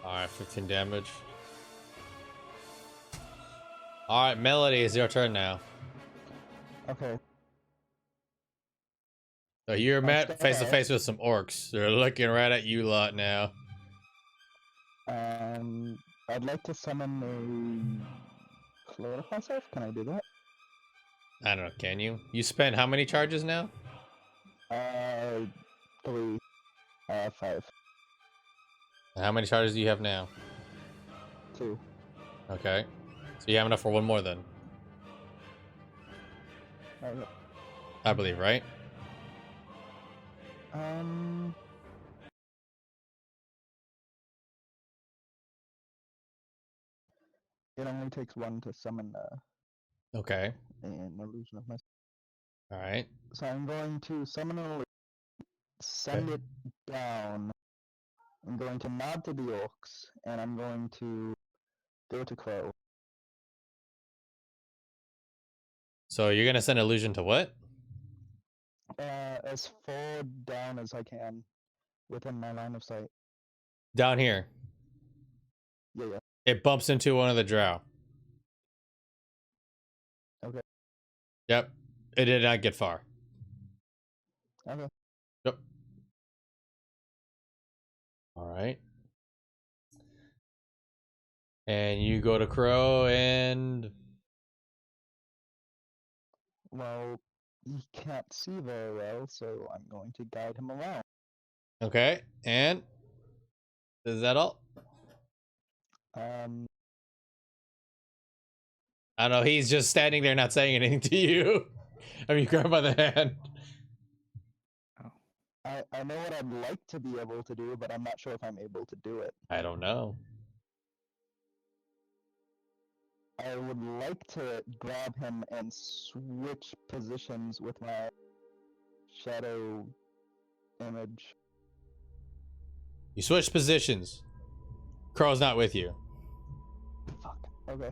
Alright, 15 damage. Alright, Melody, it's your turn now. Okay. So you're met Okay. face to face with some orcs. They're looking right at you lot now. I'd like to summon a clone of myself. Can I do that? I don't know, can you? You spent how many charges now? 3. 5. How many charges do you have now? 2. Okay. So you have enough for one more then, Okay. I believe, right? It only takes 1 to summon Okay. an illusion of myself. Alright. So I'm going to summon an illusion, send it down. I'm going to nod to the orcs, and I'm going to go to Crow. So you're gonna send illusion to what? As far down as I can within my line of sight. Down here. Yeah. It bumps into one of the drow. Okay. Yep. It did not get far. Okay. Yep. Alright. And you go to Crow and... Well, he can't see very well, so I'm going to guide him around. Okay, and... Is that all? I don't know, he's just standing there not saying anything to you. I mean, you grab him by the hand. I know what I'd like to be able to do, but I'm not sure if I'm able to do it. I don't know. I would like to grab him and switch positions with my shadow image. You switch positions. Crow's not with you. Fuck. Okay.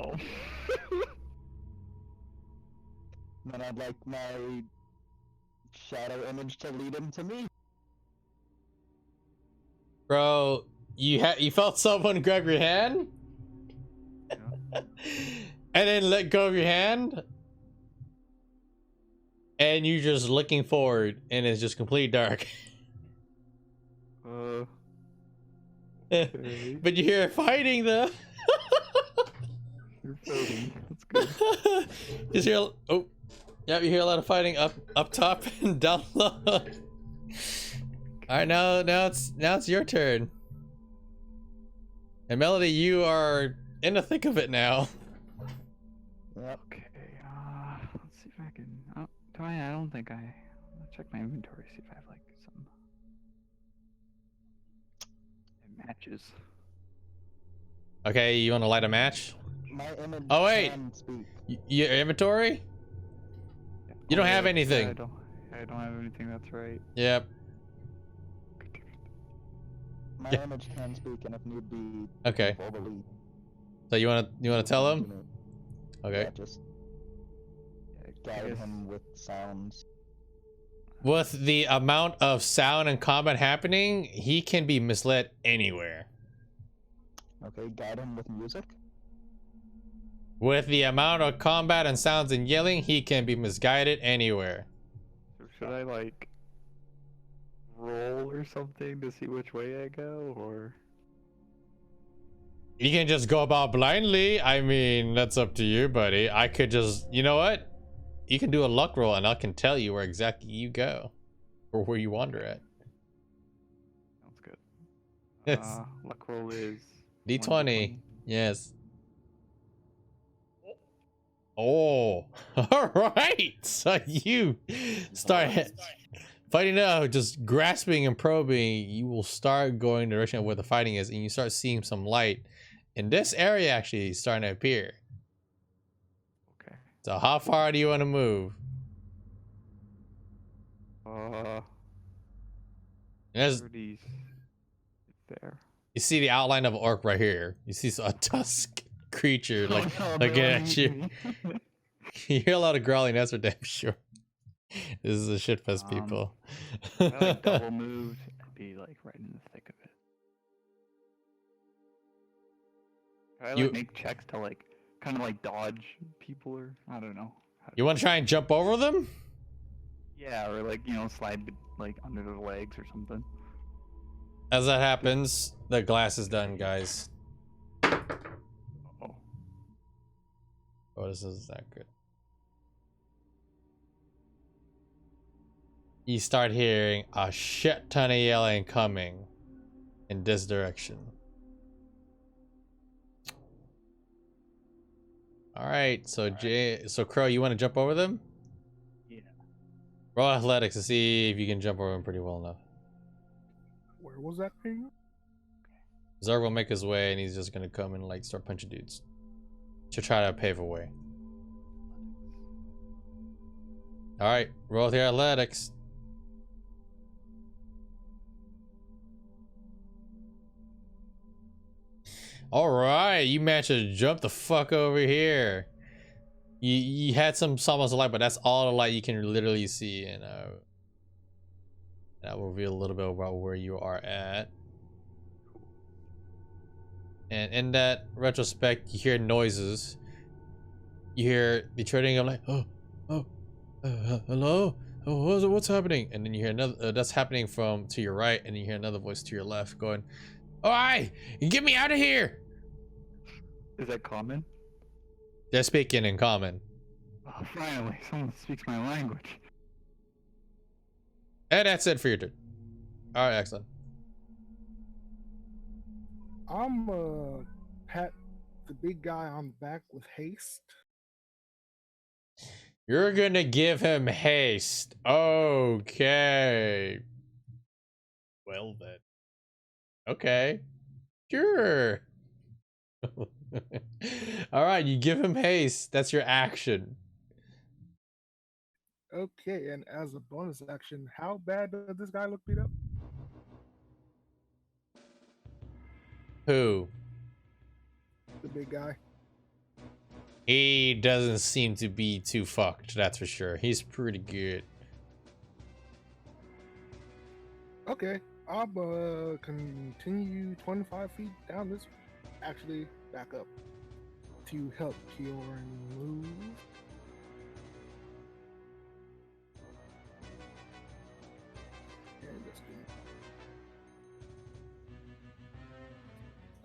Oh. Then I'd like my shadow image to lead him to me. Bro, you felt someone grab your hand? Yeah. And then let go of your hand? And you're just looking forward and it's just complete dark. Okay. But you hear fighting though. You're fighting. That's good. Just hear, oh, yeah, you hear a lot of fighting up top and down low. All right, now it's your turn. And Melody, you are in the thick of it now. Yep. Okay. Let's see if I can. Oh, do I? I don't think I. I'll check my inventory. See if I have like some matches. Okay, you want to light a match? My image Oh, wait. can speak. Your inventory? You don't have anything. I don't have anything. That's right. Yep. My Yeah. image can speak, and if need be, Okay. for the lead. So you wanna tell him? Okay. Yeah, just guide him with sounds. With the amount of sound and combat happening, he can be misled anywhere. Okay, guide him with music. With the amount of combat and sounds and yelling, he can be misguided anywhere. So should I like roll or something to see which way I go, or? You can just go about blindly. I mean, that's up to you, buddy. I could just, you know what? You can do a luck roll and I can tell you where exactly you go. Or where you wander at. Sounds good. Yes. Luck roll is D20. Yes. Oh, all right. So you start fighting out, just grasping and probing. You will start going the direction of where the fighting is, and you start seeing some light. And this area actually is starting to appear. Okay. So how far do you want to move? There's, 30s there. you see the outline of an orc right here. You see a tusk creature like Oh, no, looking they at wanna you. eat me. You hear a lot of growling, that's for damn sure. This is a shitfest, people. If I like double moved, I'd be like right in the thick of it. Can I like You- make checks to like kind of like dodge people, or I don't know. How to You want to try and jump over them? Yeah, or like, you know, slide like under the legs or something. As that happens, the glass is done, guys. Oh. Oh, this is that good. You start hearing a shit ton of yelling coming in this direction. All right, so Crow, you want to jump over them? Yeah. Roll athletics to see if you can jump over them pretty well enough. Where was that thing? Zerg will make his way, and he's just gonna come and like start punching dudes to try to pave a way. All right, roll with your athletics. All right, you managed to jump the fuck over here. You had some almost light, but that's all the light you can literally see, and that will reveal a little bit about where you are at. And in that retrospect, you hear noises. You hear the treading of like, hello, what's happening? And then you hear another that's happening from to your right, and you hear another voice to your left going, "Oi, get me out of here!" Is that common? They're speaking in common. Oh, finally, someone speaks my language. And that's it for your turn. All right, excellent. I'm pat the big guy on the back with haste. You're gonna give him haste. Okay. Well then. Okay. Sure. All right, you give him haste. That's your action. Okay, and as a bonus action, how bad does this guy look beat up? Who? The big guy. He doesn't seem to be too fucked, that's for sure. He's pretty good. Okay, I'll continue 25 feet down this. Actually, back up to help Kieran move. And let's do.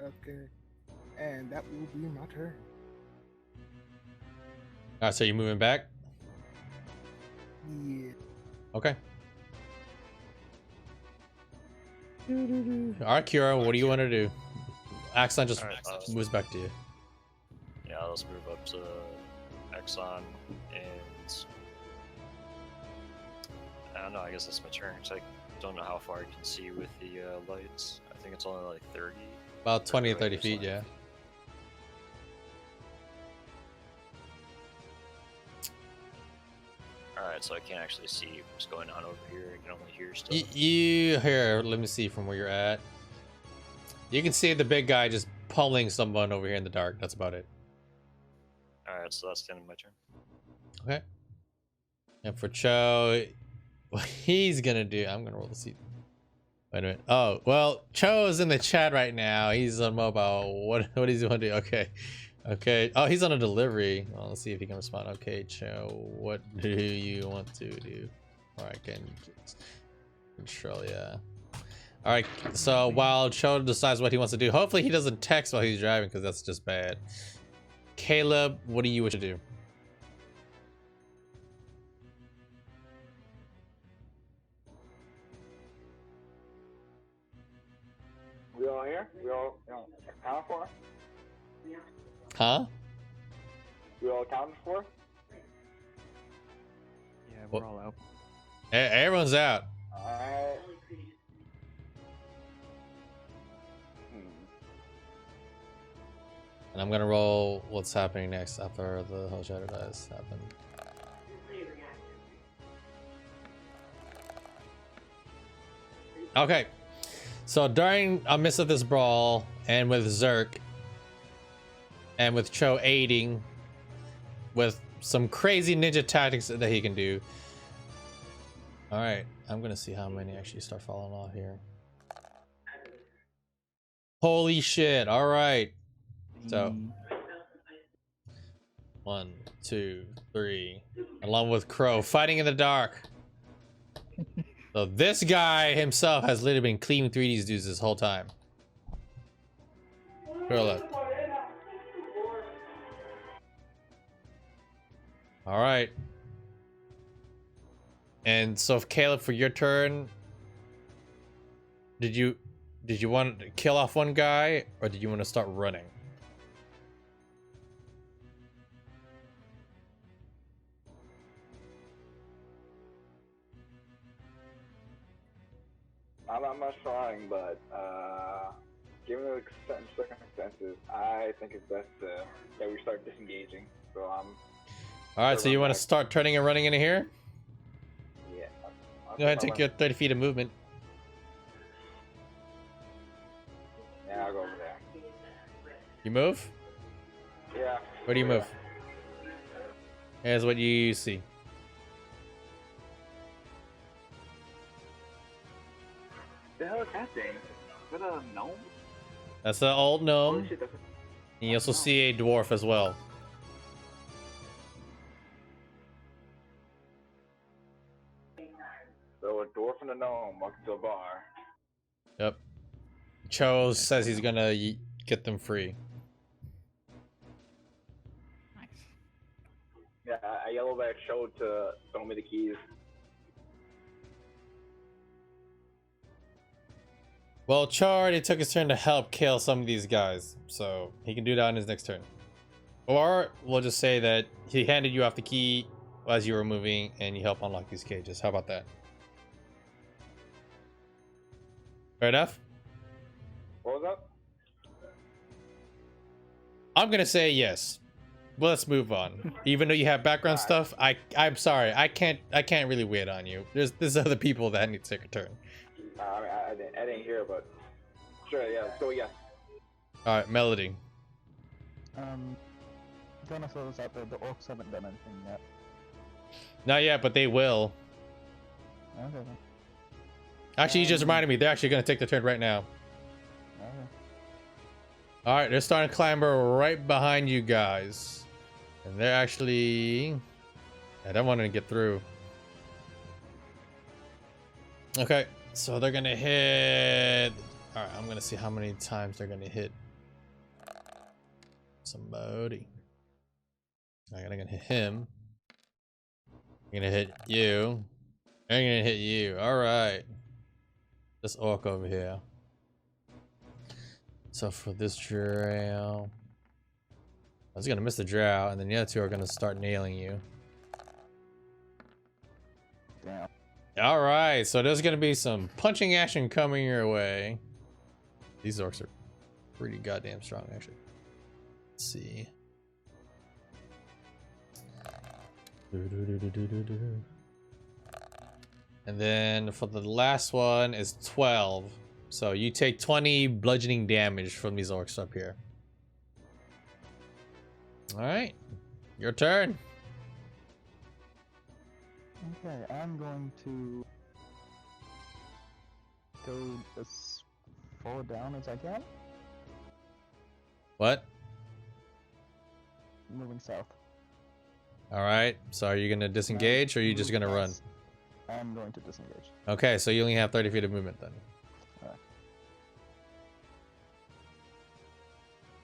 Okay, and that will be my turn. Alright, so you're moving back? Yeah. Okay. Alright, Kira, what do you want to do? Axon just moves back to you. Yeah, let's move up to Exxon and I don't know, I guess that's my turn. 'Cause I don't know how far I can see with the lights. I think it's only like 30. About 20 to 30 feet, yeah. Alright, so I can't actually see what's going on over here. I can only hear stuff. You here, let me see from where you're at. You can see the big guy just pulling someone over here in the dark. That's about it. Alright, so that's the end of my turn. Okay. And for Cho, what he's gonna do, I'm gonna roll the seat. Wait a minute. Oh, well, Cho is in the chat right now. He's on mobile. What does he want to do? Okay. Okay. Oh, he's on a delivery. Well, let's see if he can respond. Okay, Cho, what do you want to do? Or I can just control, yeah. All right. So while Cho decides what he wants to do, hopefully he doesn't text while he's driving because that's just bad. Caleb, what do you wish to do? We all here? We all accounted for? Huh? We all accounted for? Yeah, we're all out. Everyone's out. Alright. And I'm gonna roll what's happening next after the whole shadow dice happen. Okay. So during a midst of this brawl, and with Zerk, and with Cho aiding with some crazy ninja tactics that he can do. Alright, I'm gonna see how many actually start falling off here. Holy shit, alright. So 1, 2, 3, along with Crow fighting in the dark. So this guy himself has literally been cleaning 3D's dudes this whole time. Girl up. All right. And so, Caleb, for your turn, did you want to kill off one guy, or did you want to start running? I'm not much trying, but given the certain circumstances, I think it's best that we start disengaging. So I'm. All right, so you want to start turning and running into here? Yeah. Go ahead and take your 30 feet of movement. Yeah, I'll go over there. You move? Yeah. Where do you move? Here's what you see. The hell is that thing? Is that a gnome? That's an old gnome. Holy shit, that's And you also see a dwarf as well. So a dwarf and a gnome walk to a bar. Yep. Cho says he's gonna get them free. Nice. Yeah, I yellow back Cho to throw me the keys. Well, Cho already took his turn to help kill some of these guys, so he can do that on his next turn. Or we'll just say that he handed you off the key as you were moving and you help unlock these cages. How about that? Fair enough? What was I'm gonna say yes. Well, let's move on. Even though you have background stuff, I'm sorry. I can't really wait on you. There's other people that need to take a turn. I mean, I didn't hear, but sure, yeah. So yes. All right, Melody. Gonna throw this out there. The orcs haven't done anything yet. Not yet, but they will. Okay. Then. Actually, you just reminded me. They're actually gonna take the turn right now. Okay. All right, they're starting to clamber right behind you guys, and they're actually. I don't want to get through. Okay, so they're gonna hit. All right, I'm gonna see how many times they're gonna hit somebody. All right, I'm gonna hit him. I'm gonna hit you. I'm gonna hit you. All right, this orc over here. So for this drow, I was gonna miss the drow, and then the other two are gonna start nailing you. Damn. All right, so there's gonna be some punching action coming your way. These orcs are pretty goddamn strong, actually. Let's see. And then for the last one is 12. So you take 20 bludgeoning damage from these orcs up here. All right, your turn. Okay, I'm going to go as far down as I can. What? Moving south. All right, so are you gonna disengage or are you just gonna run? I'm going to disengage. Okay, so you only have 30 feet of movement then. Alright.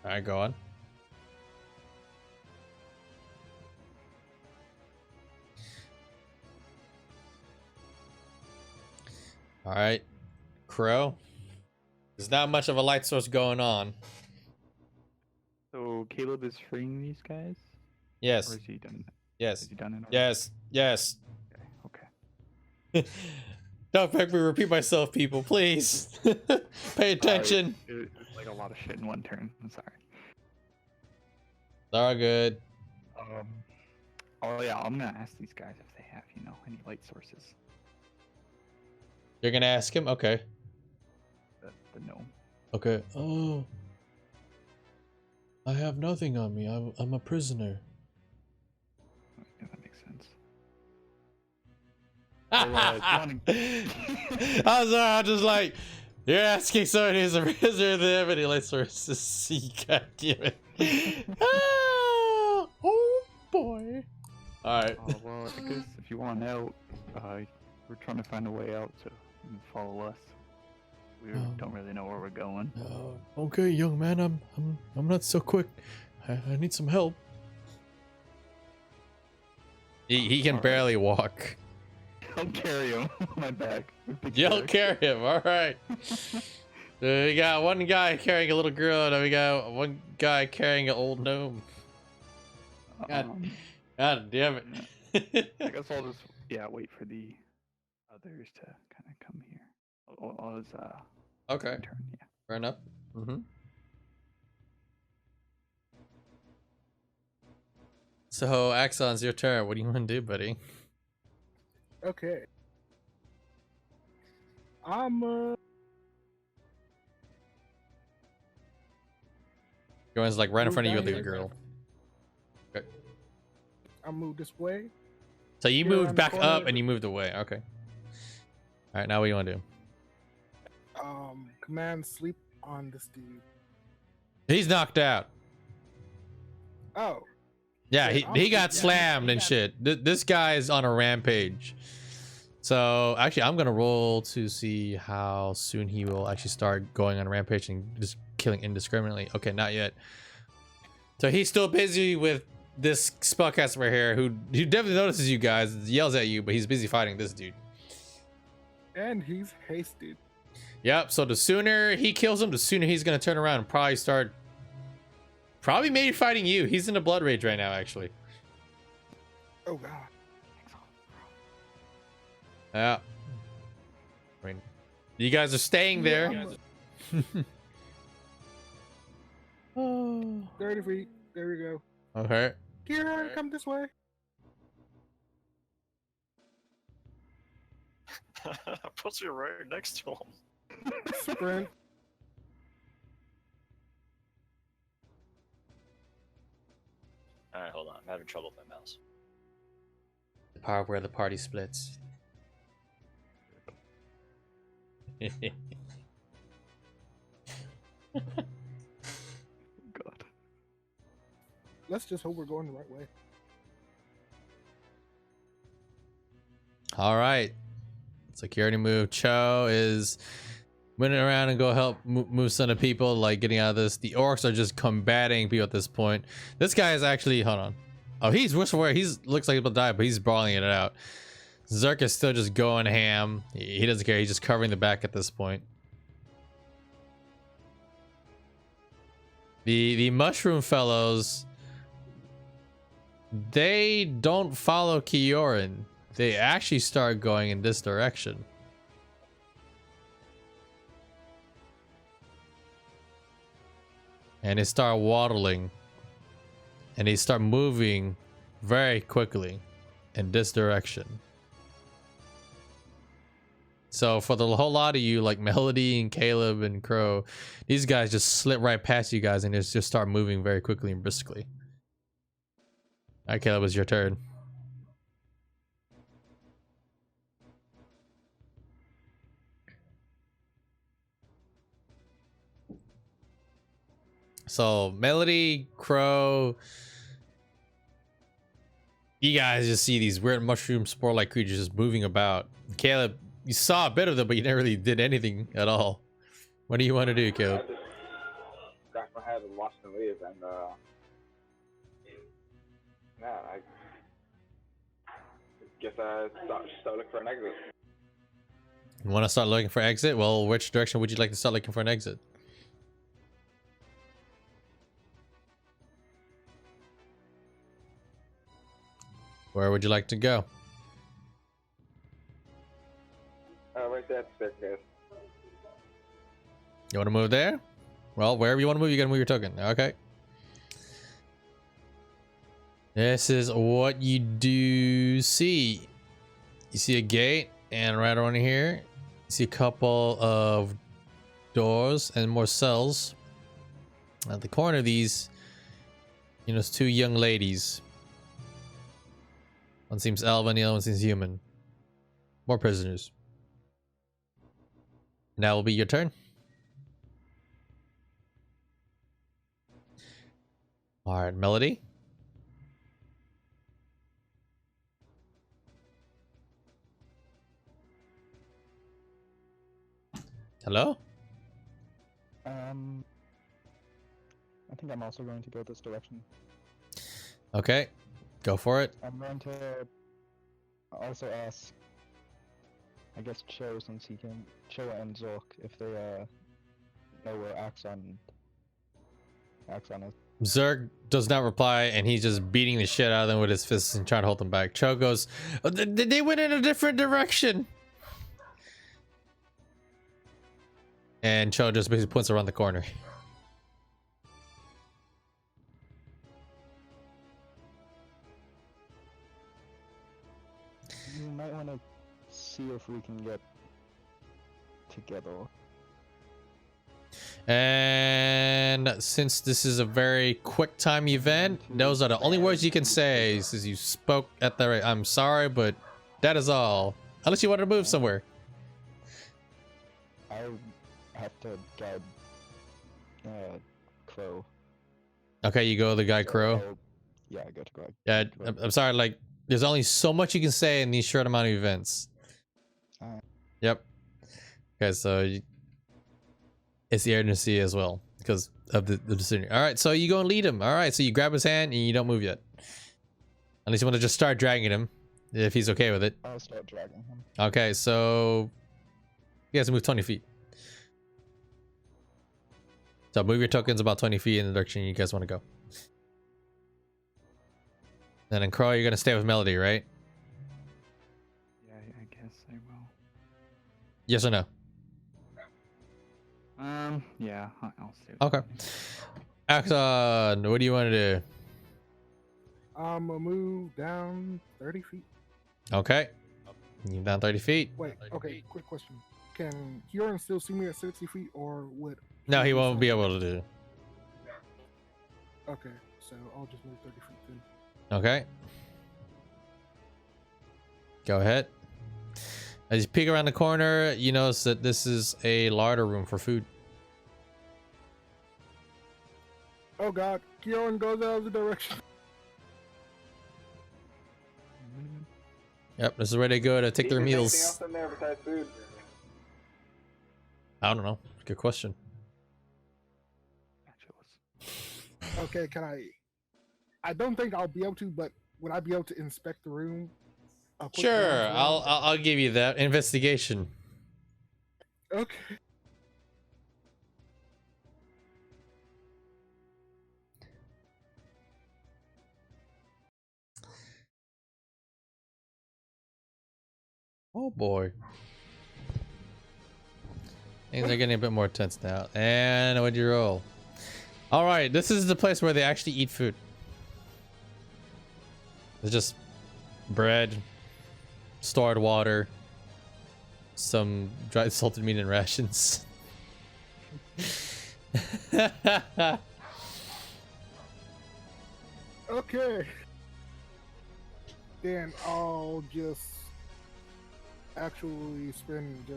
All right, go on. All right, Crow. There's not much of a light source going on. So Caleb is freeing these guys? Yes. Or is he done? Yes. Has he done it already? Yes. Yes. Okay. Don't make me repeat myself, people. Please pay attention. It's like a lot of shit in one turn. I'm sorry. All good. Oh yeah, I'm gonna ask these guys if they have, any light sources. You're gonna ask him? Okay. The gnome. Okay. Oh. I have nothing on me. I'm a prisoner. Yeah, that makes sense. I'm sorry, I'm just like, you're asking someone who's a prisoner, they have any light sources. See, God damn it. Oh boy. Alright. Well, I guess if you want out, we're trying to find a way out, so you can follow us. We don't really know where we're going. Okay, young man, I'm not so quick. I need some help. He can barely walk. I'll carry him on my back. You'll carry him, alright. We got one guy carrying a little girl, and we got one guy carrying an old gnome. God damn it. I guess I'll just wait for the others to kind of come here. Okay. Turn, yeah. Fair enough. So, Axon's your turn. What do you want to do, buddy? Okay. I'm Going's like right in front of you with the girl. Okay. I'll move this way. So you Here moved on the back corner. up and you moved away. Okay. Alright, now what do you want to do? Command sleep on this dude. He's knocked out. Oh. Yeah, Yeah, he got slammed he and got- shit. This guy's on a rampage. So actually, I'm gonna roll to see how soon he will actually start going on a rampage and just killing indiscriminately. Okay, not yet. So he's still busy with this spellcaster right here, who definitely notices you guys, yells at you, but he's busy fighting this dude. And he's hasted. Yep. So the sooner he kills him, the sooner he's gonna turn around and probably maybe fighting you. He's in a blood rage right now, actually. Oh god. Yeah. I mean, you guys are staying there. There 30 feet. There we go. Okay. Kira, come this way. I'm supposed to be right next to him. Sprint. Alright, hold on. I'm having trouble with my mouse. The part where the party splits. God. Let's just hope we're going the right way. All right. Security move. Cho is running around and go help move some of the people, like getting out of this. The orcs are just combating people at this point. This guy is actually, hold on. Oh, he's worse for wear. He's looks like he's about to die, but he's brawling it out. Zerk is still just going ham. He doesn't care. He's just covering the back at this point. The mushroom fellows, they don't follow Kioran. They actually start going in this direction. And they start waddling. And they start moving very quickly in this direction. So for the whole lot of you, like Melody and Caleb and Crow, these guys just slip right past you guys and just start moving very quickly and briskly. All right, Caleb, it's your turn. So Melody, Crow, you guys just see these weird mushroom spore-like creatures just moving about. Caleb, you saw a bit of them, but you never really did anything at all. What do you want to do, Caleb? I just scratched my head and watched them leave, and yeah, I guess I start looking for an exit. You want to start looking for exit? Well, which direction would you like to start looking for an exit? Where would you like to go? Right there at the staircase. You want to move there? Well, wherever you want to move, you gotta move your token. Okay. This is what you do see. You see a gate, and right around here, you see a couple of doors and more cells. At the corner of these, you know, it's two young ladies. One seems elven, the other one seems human. More prisoners. Now will be your turn. All right, Melody. Hello? I think I'm also going to go this direction. Okay, go for it. I'm going to also ask, I guess, Cho, since he can, Cho and Zork, if they know where Axon is. Zerg does not reply, and he's just beating the shit out of them with his fists and trying to hold them back. Cho goes, oh, they went in a different direction. And Cho just basically points around the corner. You might want to see if we can get together. And since this is a very quick time event, those are the only words you can say. Since you spoke at the right, I'm sorry, but that is all. Unless you want to move somewhere. I have to guide Crow. Okay, you go the guy Crow. Yeah, I go to guide. Yeah, I'm sorry, like, there's only so much you can say in these short amount of events. Yep. Okay, so it's the urgency as well because of the decision. All right, so you go and lead him. All right, so you grab his hand and you don't move yet. Unless you want to just start dragging him, if he's okay with it. I'll start dragging him. Okay, so you guys move 20 feet. So move your tokens about 20 feet in the direction you guys want to go. And then Crow, you're gonna stay with Melody, right? Yeah, I guess I will. Yes or no? Yeah, I'll stay. Okay. Axon, what do you want to do? I'm gonna move down 30 feet. Okay. You down 30 feet? Wait, okay, quick question. Can Kieran still see me at 60 feet, or would... No, he won't be able to do. Okay, so I'll just move 30 feet then. Okay. Go ahead. As you peek around the corner, you notice that this is a larder room for food. Oh god, Kieran goes out of the direction. Yep, this is where they go to take their Anything meals. else in there besides food? I don't know. Good question. Okay, can I don't think I'll be able to, but would I be able to inspect the room? A quick Sure, glance around? I'll give you that. Investigation. Okay. Oh boy. Things are getting a bit more tense now. And what'd you roll? Alright, this is the place where they actually eat food. It's just bread, stored water, some dried salted meat and rations. Okay. Then I'll just actually sprint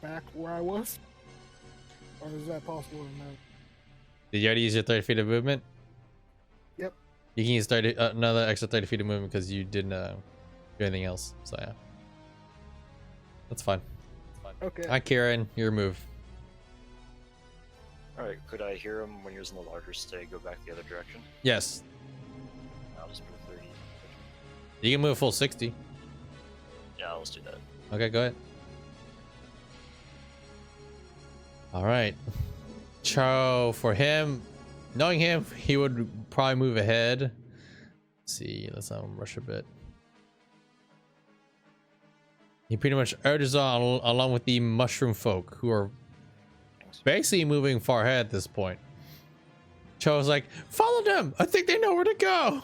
back where I was. Or is that possible or no? Did you already use your 30 feet of movement? Yep. You can use 30, another extra 30 feet of movement because you didn't do anything else. So yeah. That's fine. Okay. Hi Kieran, your move. Alright, could I hear him when he was in the larger state go back the other direction? Yes. I'll just move 30. You can move full 60. Yeah, let's do that. Okay, go ahead. All right. Cho, for him, knowing him, he would probably move ahead. Let's see, let's rush a bit. He pretty much urges on along with the mushroom folk who are basically moving far ahead at this point. Cho's like, follow them. I think they know where to go.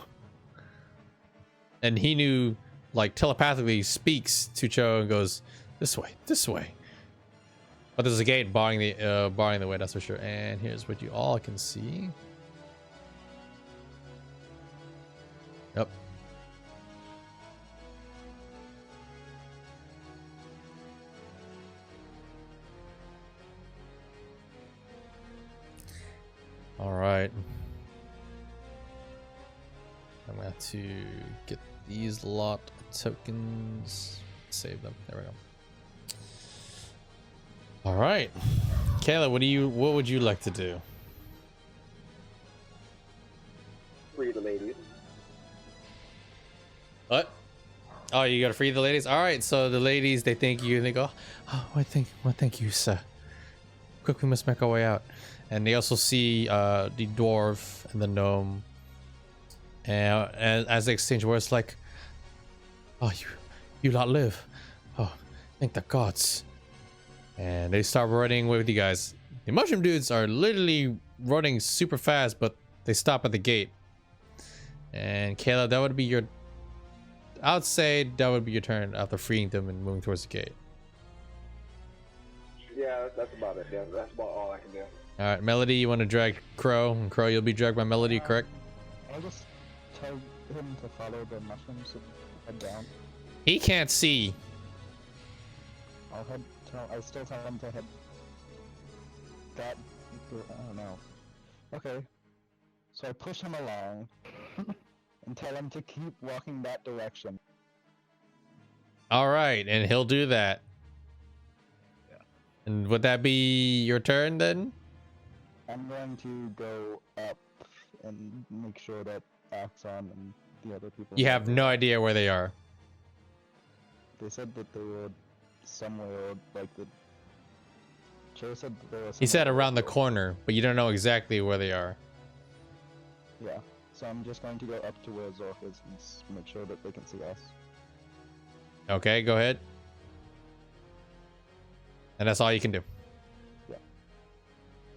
And he knew, like, telepathically speaks to Cho and goes, this way, this way. But there's a gate barring the way, that's for sure. And here's what you all can see. Yep. All right. I'm going to get these lot of tokens. Save them. There we go. All right, Kayla, what would you like to do? Free the ladies. What? Oh, you gotta free the ladies. All right, so the ladies, they thank you and they go, oh, thank you, sir. Quick, we must make our way out. And they also see the dwarf and the gnome. And as they exchange words, like, oh, you lot live. Oh, thank the gods. And they start running with you guys. The mushroom dudes are literally running super fast, but they stop at the gate. And Kayla, that would be your... I would say that would be your turn after freeing them and moving towards the gate. Yeah, that's about it. Yeah, that's about all I can do. All right, Melody, you want to drag Crow? And Crow, you'll be dragged by Melody, correct? I'll just tell him to follow the mushrooms and head down. He can't see. I'll still tell him to head that. I don't know. Okay. So I push him along and tell him to keep walking that direction. All right, and he'll do that. Yeah. And would that be your turn then? I'm going to go up and make sure that Axon and the other people... You have no idea where they are. They said that they were somewhere, like the... Joe said that they were He said somewhere around the corner, but you don't know exactly where they are. Yeah, so I'm just going to go up to where Zork is and make sure that they can see us. Okay, go ahead. And that's all you can do. Yeah.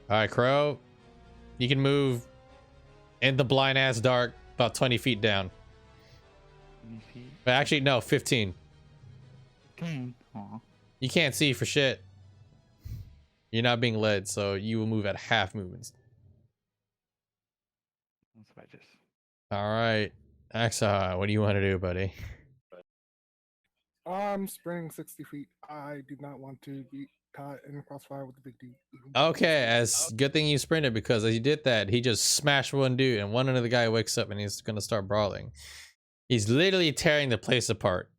All right, Crow. You can move in the blind ass dark, about 20 feet down. 20 feet. But actually, no, 15. 15. Aw. You can't see for shit. You're not being led, so you will move at half movements. That's what I just. All right, Axa, what do you want to do, buddy? I'm sprinting 60 feet. I do not want to be caught in crossfire with the big D. Okay, as good thing you sprinted, because as you did that, he just smashed one dude, and one other guy wakes up and he's gonna start brawling. He's literally tearing the place apart.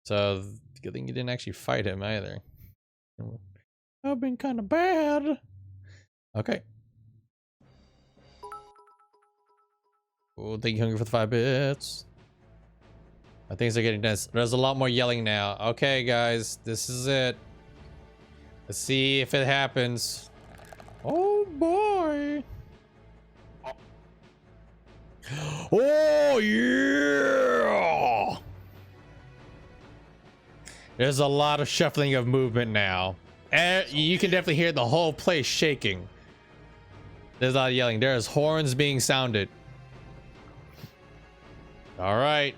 So good thing you didn't actually fight him either. I've been kind of bad. Okay. Oh, thank you, Hungry, for the 5 bits. Things are getting dense. There's a lot more yelling now. Okay, guys, this is it. Let's see if it happens. Oh boy. Oh yeah. There's a lot of shuffling of movement now. And you can definitely hear the whole place shaking. There's a lot of yelling. There's horns being sounded. All right.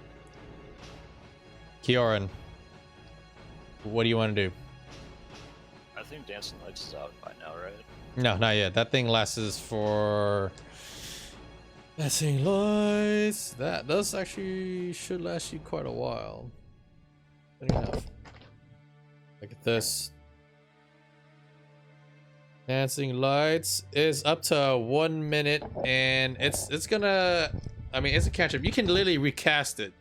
Kioran, what do you want to do? I think Dancing Lights is out by now, right? No, not yet. That thing lasts for... Dancing Lights. That does actually should last you quite a while. Funny enough. Look at this. Dancing Lights is up to 1 minute, and it's gonna... I mean, it's a catch-up. You can literally recast it.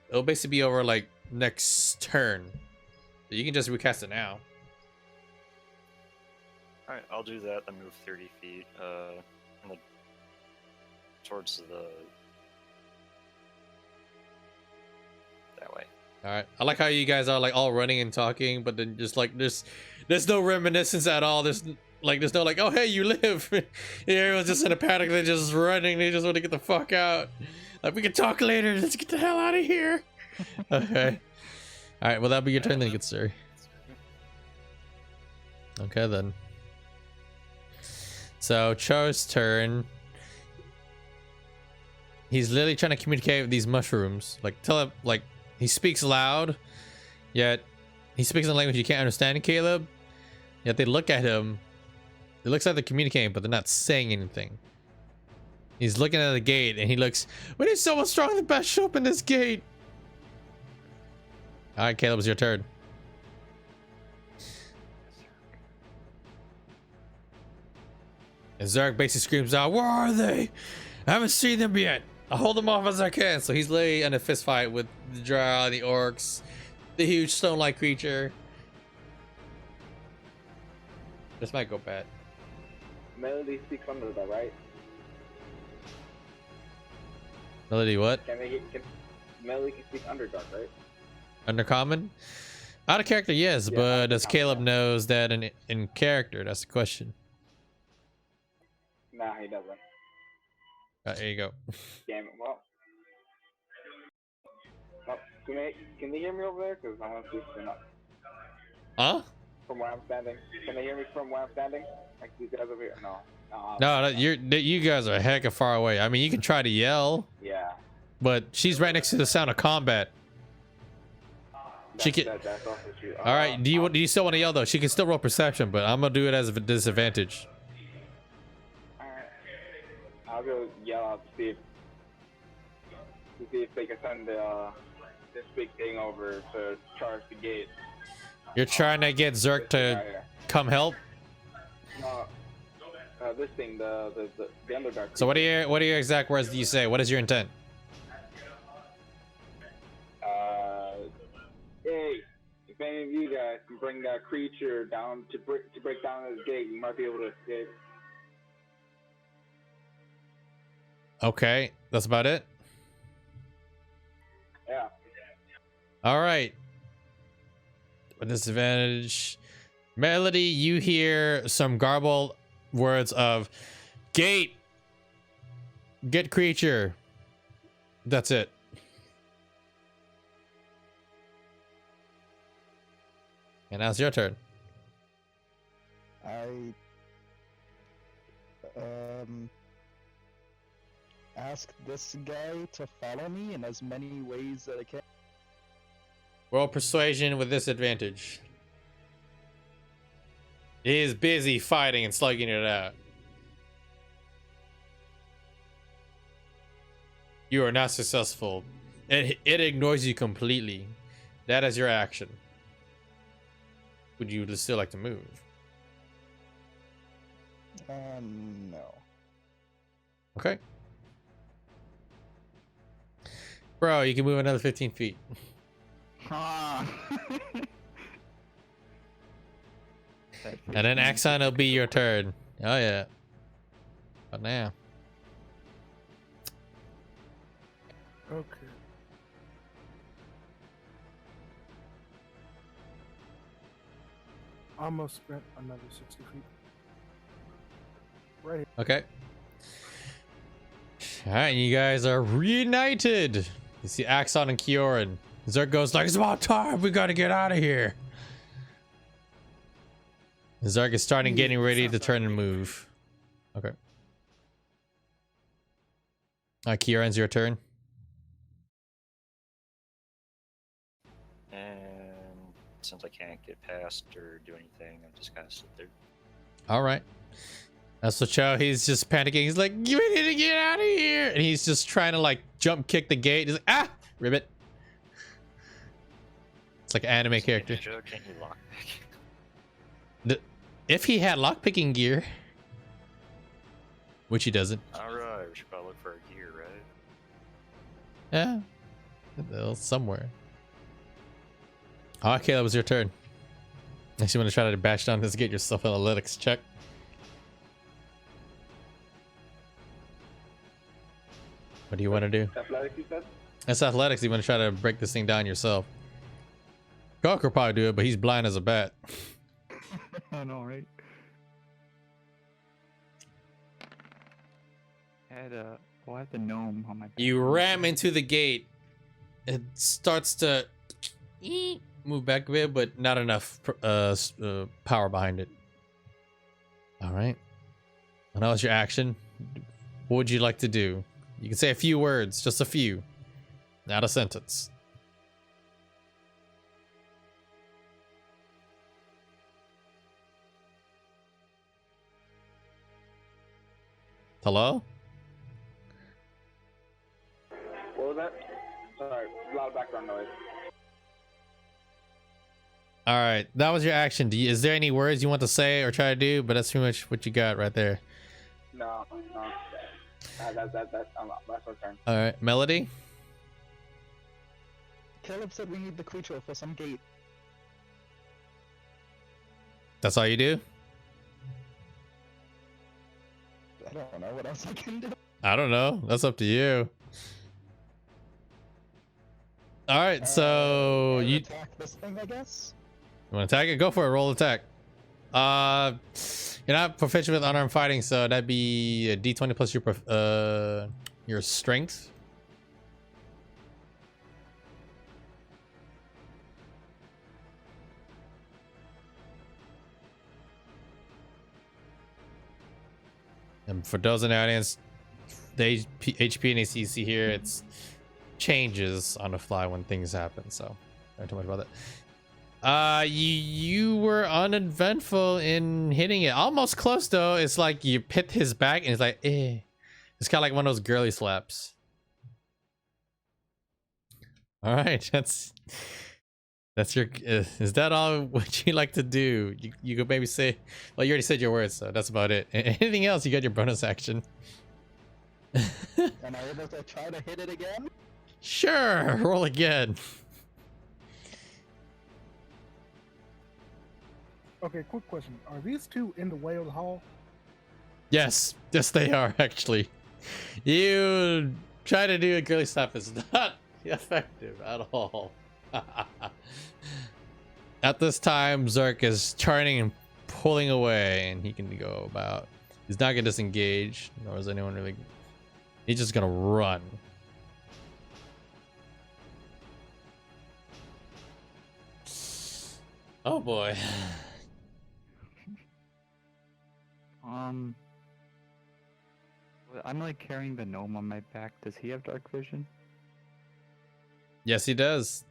It'll basically be over like next turn. You can just recast it now. Alright, I'll do that, then move 30 feet, towards the... that way. All right. I like how you guys are like all running and talking, but then just like there's no reminiscence at all. There's no like, oh hey, you live. Yeah, everyone's just in a panic. They're just running. They just want to get the fuck out. Like, we can talk later. Let's get the hell out of here. Okay. All right. Well, that'll be your turn then, good sir. Okay then. So Cho's turn. He's literally trying to communicate with these mushrooms. Like, tell him, like, he speaks loud, yet he speaks in a language you can't understand, Caleb. Yet they look at him. It looks like they're communicating, but they're not saying anything. He's looking at the gate, and he looks, we need someone strong to bash open this gate. All right, Caleb, it's your turn. And Zerg basically screams out, where are they? I haven't seen them yet. I'll hold them off as I can. So he's literally in a fist fight with the drow, the orcs, the huge stone-like creature. This might go bad. Melody speaks under that, right? Melody what? Melody can speak Underdark, right? Undercommon? Out of character, yes, Yeah, but does Undercommon. Caleb knows that in character? That's the question. Nah, he doesn't. There you go. Damn it. Well, can they hear me over there? Because I want to see if they're not. Huh? From where I'm standing. Can they hear me from where I'm standing? Like these guys over here? No. No, you guys are a heck of far away. I mean, you can try to yell, Yeah. but she's right next to the sound of combat. She can. That's also true. All right. Do you still want to yell though? She can still roll perception, but I'm gonna do it as a disadvantage. Alright. I'll go yell out to see if they can send this big thing over to charge the gate. You're trying to get Zerk to come help. No. This thing, the Underdark. So what are your exact words do you say? What is your intent? Hey, if any of you guys can bring that creature down to break down this gate, you might be able to escape. Okay, that's about it. Yeah. All right. With disadvantage, Melody, you hear some garbled words of gate, get creature. That's it. And now it's your turn. ask this guy to follow me in as many ways that I can. Roll persuasion with disadvantage. He is busy fighting and slugging it out. You are not successful. It ignores you completely. That is your action. Would you still like to move? No. Okay. Bro, you can move another 15 feet. Ah. And then Axon will be your turn. Oh yeah. But now. Okay. Almost spent another 60 feet. Right here. Okay. Alright, you guys are reunited. You see Axon and Kioran. Zerk goes like, it's about time, we gotta get out of here. Zerk is starting getting ready to turn and move. Okay. Kieran's your turn. And since I can't get past or do anything, I'm just gonna sit there. Alright. That's so Chow, he's just panicking. He's like, you need to get out of here. And he's just trying to like jump kick the gate. He's like, ah, ribbit. It's like an anime character. Joe, can you lock If he had lockpicking gear, which he doesn't. Alright, we should probably look for a gear, right? Yeah. Well, somewhere. Okay, that was your turn. Unless you want to try to bash down this gate yourself, analytics check. What do you want to do? Athletics, you said? That's athletics. You want to try to break this thing down yourself. Gawk could probably do it, but he's blind as a bat. I know, right? I had the gnome on my back. You ram into the gate. It starts to move back a bit, but not enough power behind it. All right. And that was your action. What would you like to do? You can say a few words, just a few, not a sentence. Hello? What was that? Sorry, a lot of background noise. All right, that was your action. Is there any words you want to say or try to do? But that's pretty much what you got right there. No. That's my turn. All right, Melody? Caleb said we need the creature for some gate. That's all you do? I don't know what else I can do. I don't know. That's up to you. All right, so you attack this thing, I guess. You want to attack it? Go for it. Roll attack. You're not proficient with unarmed fighting, so that'd be a D20 plus your strength. And for those in the audience, the HP and AC here, it's changes on the fly when things happen, so don't too much about that. You were uneventful in hitting it. Almost close though. It's like you hit his back and it's like, eh. It's kind of like one of those girly slaps. All right, that's your. Is that all what you like to do? You could maybe say. Well, you already said your words, so that's about it. Anything else? You got your bonus action. Am I able to try to hit it again? Sure. Roll again. Okay, quick question. Are these two in the way of the hall? Yes, they are actually. You try to do a girly slap, it's not effective at all. At this time, Zerk is turning and pulling away, and he can go about. He's not gonna disengage, nor is anyone really. He's just gonna run. Oh boy. I'm like carrying the gnome on my back. Does he have dark vision? Yes, he does.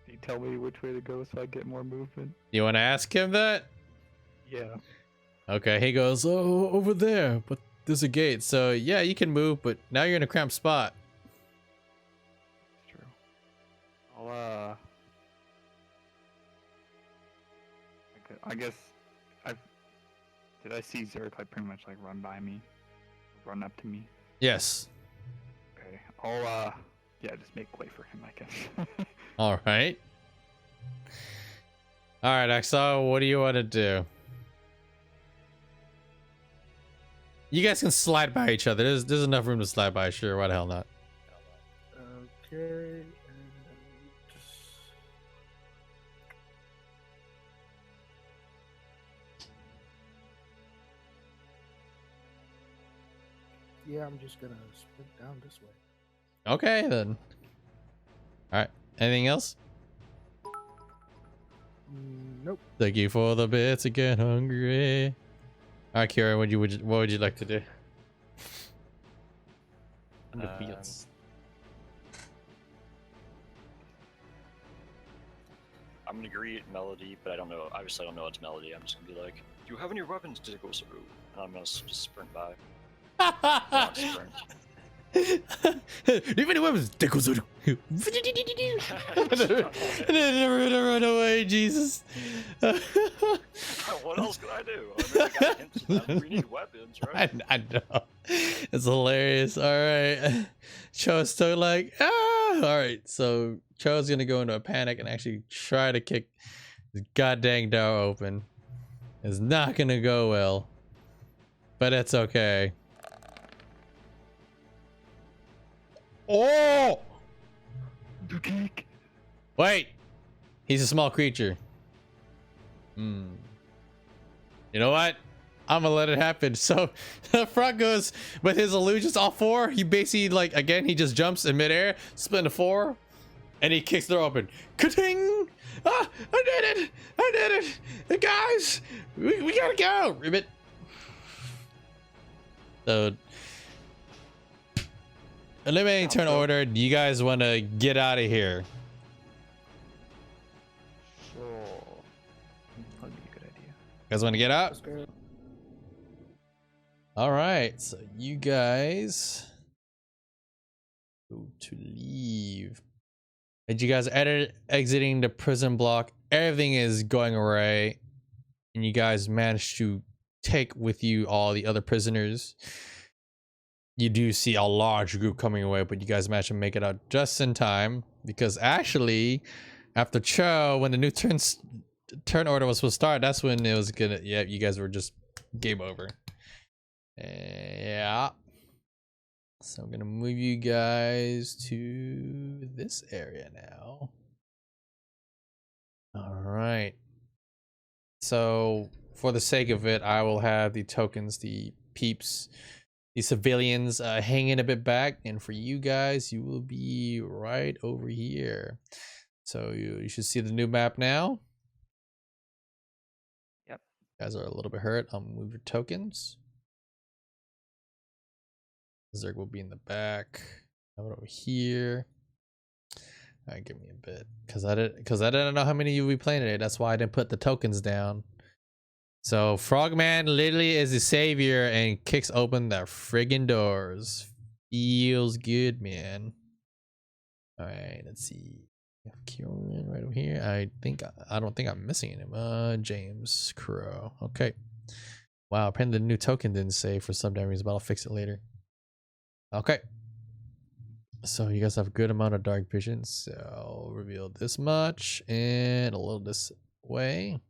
Can you tell me which way to go so I get more movement? You want to ask him that? Yeah. Okay, he goes, oh, over there, but there's a gate. So yeah, you can move, but now you're in a cramped spot. It's true. I'll I guess did I see Zerk like pretty much like run by me? Run up to me? Yes. Okay. I'll yeah, just make way for him, I guess. All right. All right, Axel, what do you want to do? You guys can slide by each other. There's enough room to slide by. Sure, why the hell not? Okay. Yeah, I'm just gonna sprint down this way. Okay, then. All right. Anything else? Nope. Thank you for the bits. Get hungry. All right, Kira, what would you like to do? The beats. I'm gonna greet Melody, but I don't know. Obviously, I don't know it's Melody. I'm just gonna be like, "Do you have any weapons to go through?" And I'm gonna just sprint by. Not sprint. Even weapons. Run away, Jesus. What else can I do? I mean, I got hints to them. We need weapons, right? I know. It's hilarious. All right. Cho's still like, ah. All right. So Cho's gonna go into a panic and actually try to kick this goddamn door open. It's not gonna go well, but it's okay. Oh! The cake. Wait. He's a small creature. You know what? I'm gonna let it happen. So the front goes with his illusions, all four. He basically, like, again, he just jumps in midair, split into four, and he kicks the door open. Ka-ting! Ah, I did it! I did it! Hey, guys, we gotta go! Ribbit. So, eliminating turn order. Do you guys want to get out of here? Sure. That'd be a good idea. You guys want to get out? Let's go. All right, so you guys go to leave. And you guys exiting the prison block. Everything is going right, and you guys managed to take with you all the other prisoners. You do see a large group coming away, but you guys managed to make it out just in time, because actually, after Cho, when the new turn order was supposed to start, that's when it was gonna. Yeah, you guys were just game over. Yeah. So I'm gonna move you guys to this area now. All right. So for the sake of it, I will have the tokens, the peeps, the civilians hanging a bit back, and for you guys, you will be right over here. So you should see the new map now. Yep. You guys are a little bit hurt. I'll move your tokens. Zerg will be in the back. Have it over here. All right, give me a bit, cause I didn't know how many you would be playing today. That's why I didn't put the tokens down. So Frogman literally is the savior and kicks open the friggin' doors. Feels good, man. All right, let's see. Kieran right over here. I don't think I'm missing him. James Crow. Okay. Wow, apparently the new token didn't save for some damn reason, but I'll fix it later. Okay. So you guys have a good amount of dark vision. So I'll reveal this much and a little this way.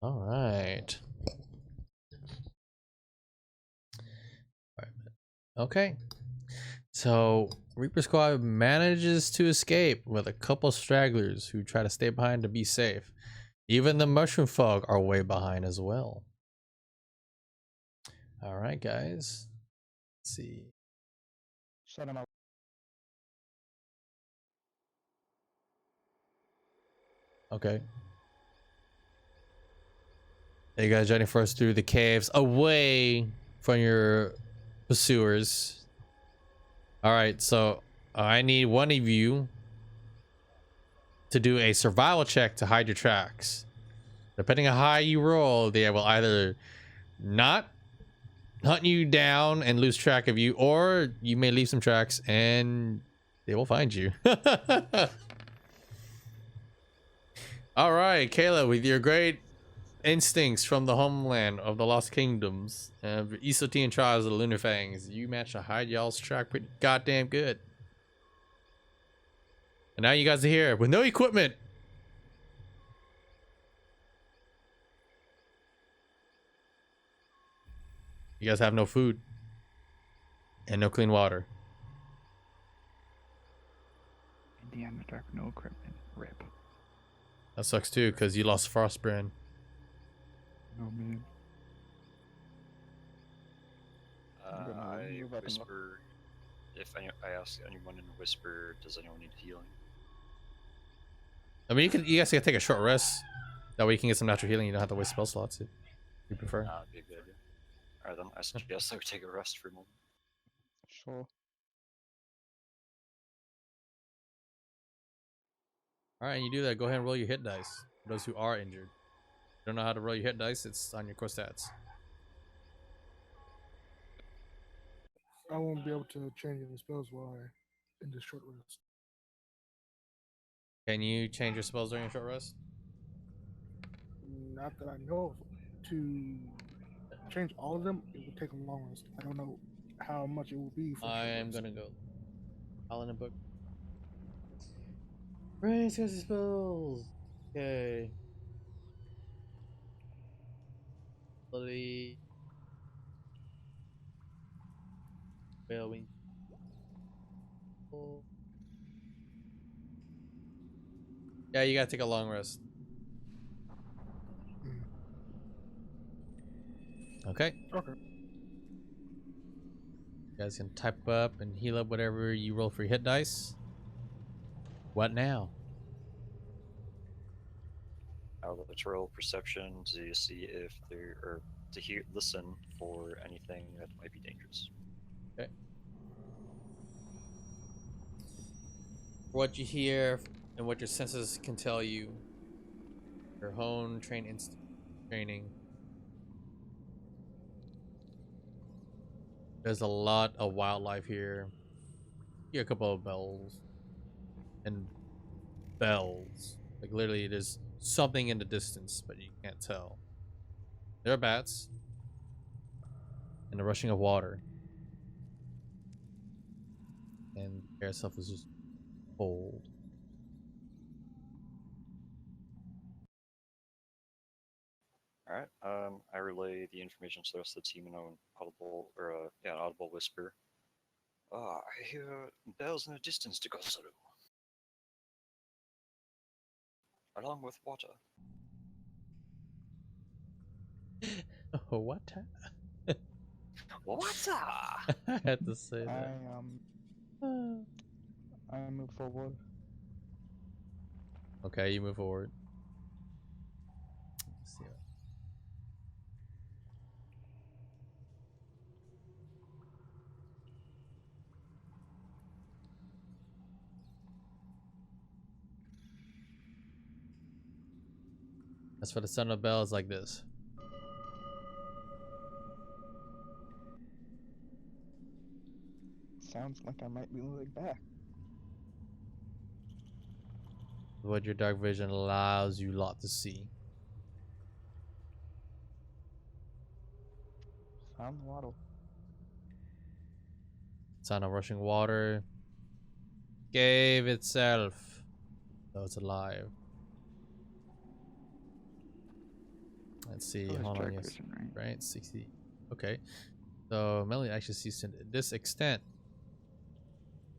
All right. Okay. So Reaper Squad manages to escape with a couple stragglers who try to stay behind to be safe. Even the Mushroom Folk are way behind as well. All right, guys. Let's see. Shut him up. Okay. You guys journey first through the caves away from your pursuers. All right, so I need one of you to do a survival check to hide your tracks. Depending on how high you roll, they will either not hunt you down and lose track of you, or you may leave some tracks and they will find you. All right, Kayla, with your great instincts from the homeland of the Lost Kingdoms, Isotian trials of the Lunar Fangs, you managed to hide y'all's track pretty goddamn good. And now you guys are here with no equipment. You guys have no food and no clean water. In the Underdark, no equipment. Rip. That sucks too, because you lost Frostbrand. Oh man. I whisper. If I ask anyone in a whisper, does anyone need healing? I mean, you guys can take a short rest. That way you can get some natural healing. You don't have to waste spell slots if you prefer. That'd be a good idea. Alright then, I suggest I would take a rest for a moment. Sure. Alright, you do that. Go ahead and roll your hit dice. For those who are injured. If you don't know how to roll your hit dice, it's on your core stats. I won't be able to change any spells while I in this short rest. Can you change your spells during a short rest? Not that I know of. To change all of them, it would take a long rest. I don't know how much it will be. For I short am rest. gonna go. All in a book. Raise your spells. Okay. Slowly. Bellwing. Oh. Yeah, you gotta take a long rest. Okay. Okay. You guys can type up and heal up whatever you roll for your hit dice. What now? Literal perception to see if there or to listen for anything that might be dangerous. Okay. What you hear and what your senses can tell you, your hone train instinct training. There's a lot of wildlife here. You hear a couple of bells and bells. Like literally, there's something in the distance, but you can't tell. There are bats and the rushing of water, and the air itself is just cold. Alright, I relay the information to the rest of the team in an audible or an audible whisper. I hear bells in the distance to Gosaru. Along with water. Oh, what? Water! I had to say that. I move forward. Okay, you move forward. Let's see. As for the sound of bells, like this. Sounds like I might be moving back. What your dark vision allows you lot to see. Found the water. Sound of rushing water. Gave itself. So it's alive. Let's see. Oh, it's Hold on. dark Yes. vision, Right. 60. Okay. So Melanie actually sees to this extent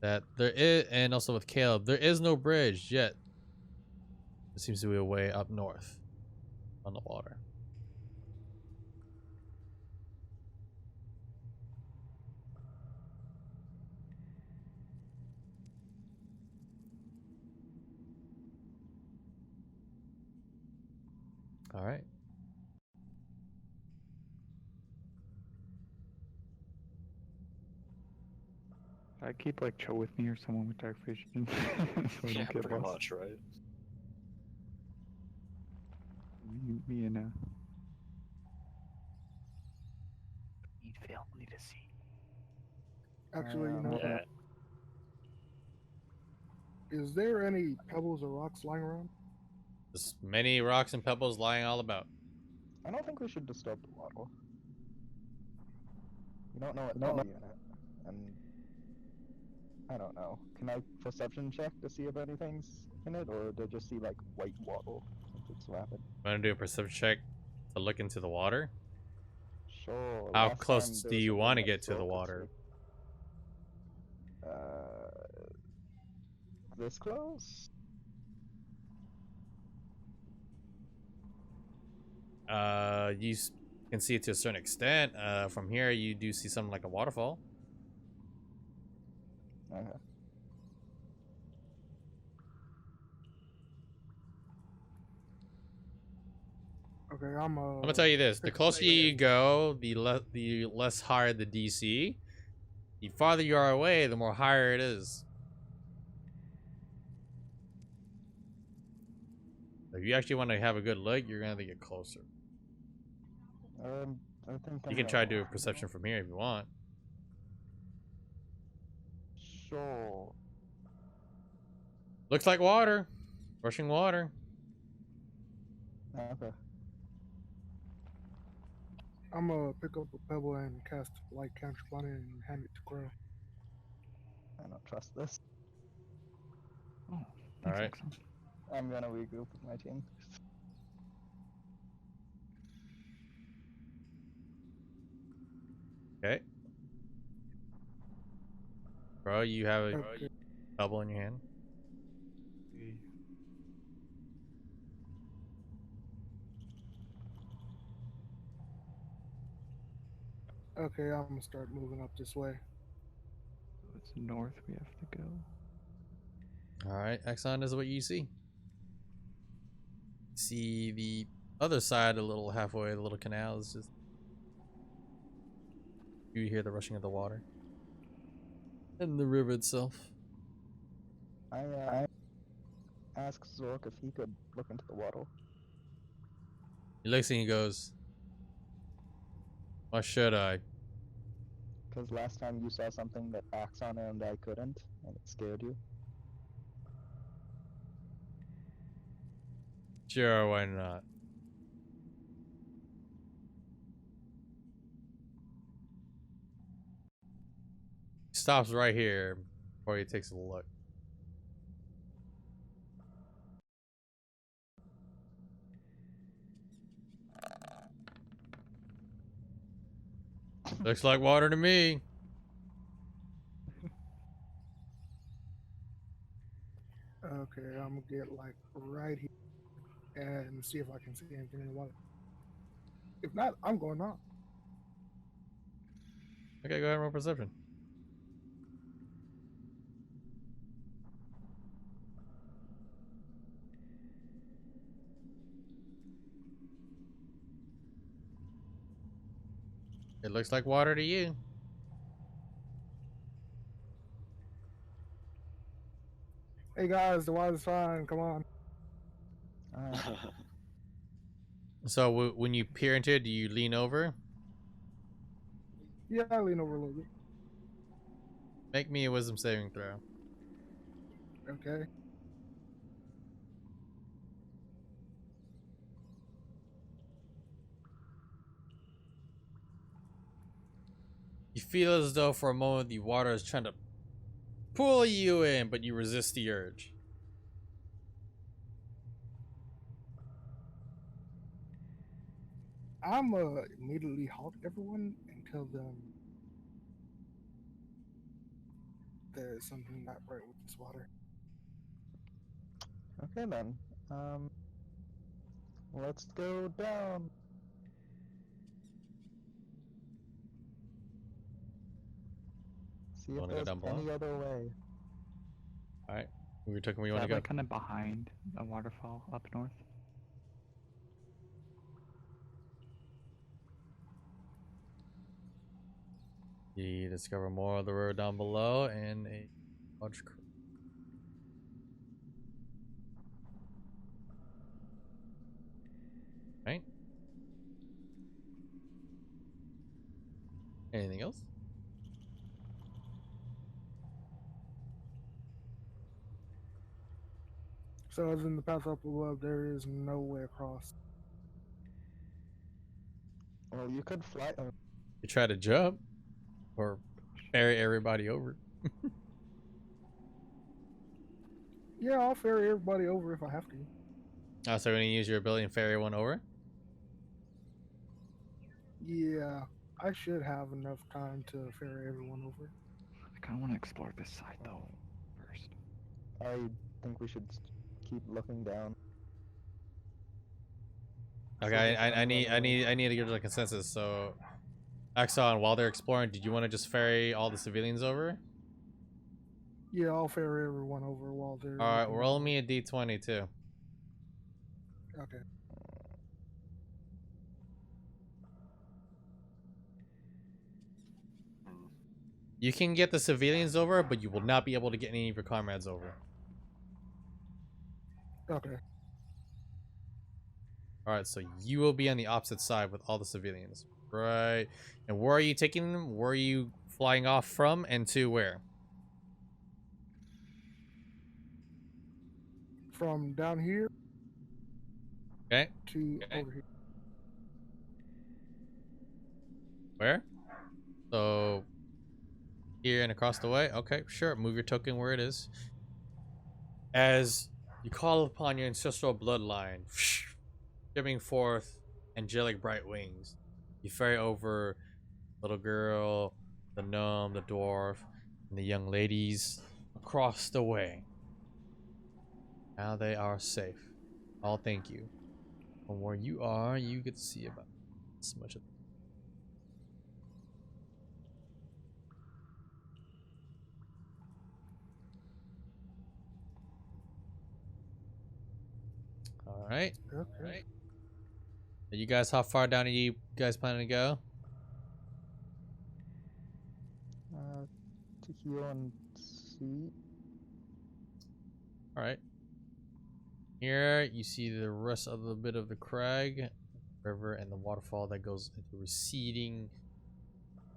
that there is, and also with Caleb, there is no bridge yet. It seems to be a way up north on the water. All right. I keep like Cho with me or someone with dark vision. So we Yeah, don't get pretty lost. much, right? Me and need fail me to see. Actually, you know, Yeah. is there any pebbles or rocks lying around? There's many rocks and pebbles lying all about. I don't think we should disturb the water. We don't know what might be in it, and I don't know. Can I perception check to see if anything's in it, or to just see like white water if it's rapid? Want to do a perception check to look into the water? Sure. How last close time there do was you something want to that get to the Zork could water? see. This close? Can see it to a certain extent. From here, you do see something like a waterfall. Okay. Okay, I'm gonna tell you this: the pick- closer you go, the less higher the DC. The farther you are away, the more higher it is. If you actually want to have a good look, you're gonna have to get closer. I think You can try to do a perception from here if you want. Sure. Looks like water, rushing water. Okay. I'm gonna pick up a pebble and cast light cantrip on it and hand it to Crow. I don't trust this. Oh, All right. Excellent. I'm gonna regroup with my team. Okay. Bro, you have a Okay. pebble in your hand. Okay, I'm gonna start moving up this way. So it's north we have to go. All right, Exxon, this is what you see. See the other side, a little halfway, the little canal is just. You hear the rushing of the water. And the river itself. I asked Zork if he could look into the water. He looks and he goes, why should I? Because last time you saw something that acts on it and I couldn't, and it scared you. Sure, why not? He stops right here before he takes a look. Looks like water to me. Okay, I'm gonna get like right here and see if I can see anything in the water. If not, I'm going on. Okay, go ahead and roll perception. It looks like water to you. Hey guys, the water's fine. Come on. So when you peer into it, do you lean over? Yeah, I lean over a little bit. Make me a wisdom saving throw. Okay. You feel as though for a moment the water is trying to pull you in, but you resist the urge. I'm immediately halt everyone and tell them there's something not right with this water. Okay then. Let's go down. See if Wanna go there's down below? any other way. All right, we took where you Is want to that go. like kind of behind a waterfall up north? You discover more of the road down below and a large crew. Right? Anything else? So as in the path up above, there is no way across. Well, you could fly. You try to jump or ferry everybody over. Yeah, I'll ferry everybody over if I have to. Oh, so when you use your ability and ferry one over? Yeah, I should have enough time to ferry everyone over. I kind of want to explore this side though first. I think we should keep looking down. Okay, I need to get to a consensus. So, Axon, while they're exploring, did you want to just ferry all the civilians over? Yeah, I'll ferry everyone over while they're. All right, looking roll around. me a d20 too. Okay. You can get the civilians over, but you will not be able to get any of your comrades over. Okay. All right, so you will be on the opposite side with all the civilians, right? And where are you taking them? Where are you flying off from, and to where? From down here Okay, to over here. where? So here and across the way. Okay, sure. Move your token where it is. As you call upon your ancestral bloodline, shimming forth angelic bright wings, you ferry over little girl, the gnome, the dwarf, and the young ladies across the way. Now they are safe. All thank you. From where you are, you get to see about this much of. All right. Okay. Are you guys, how far down are you guys planning to go? To heal and see. All right. Here you see the rest of the bit of the crag, river, and the waterfall that goes into receding,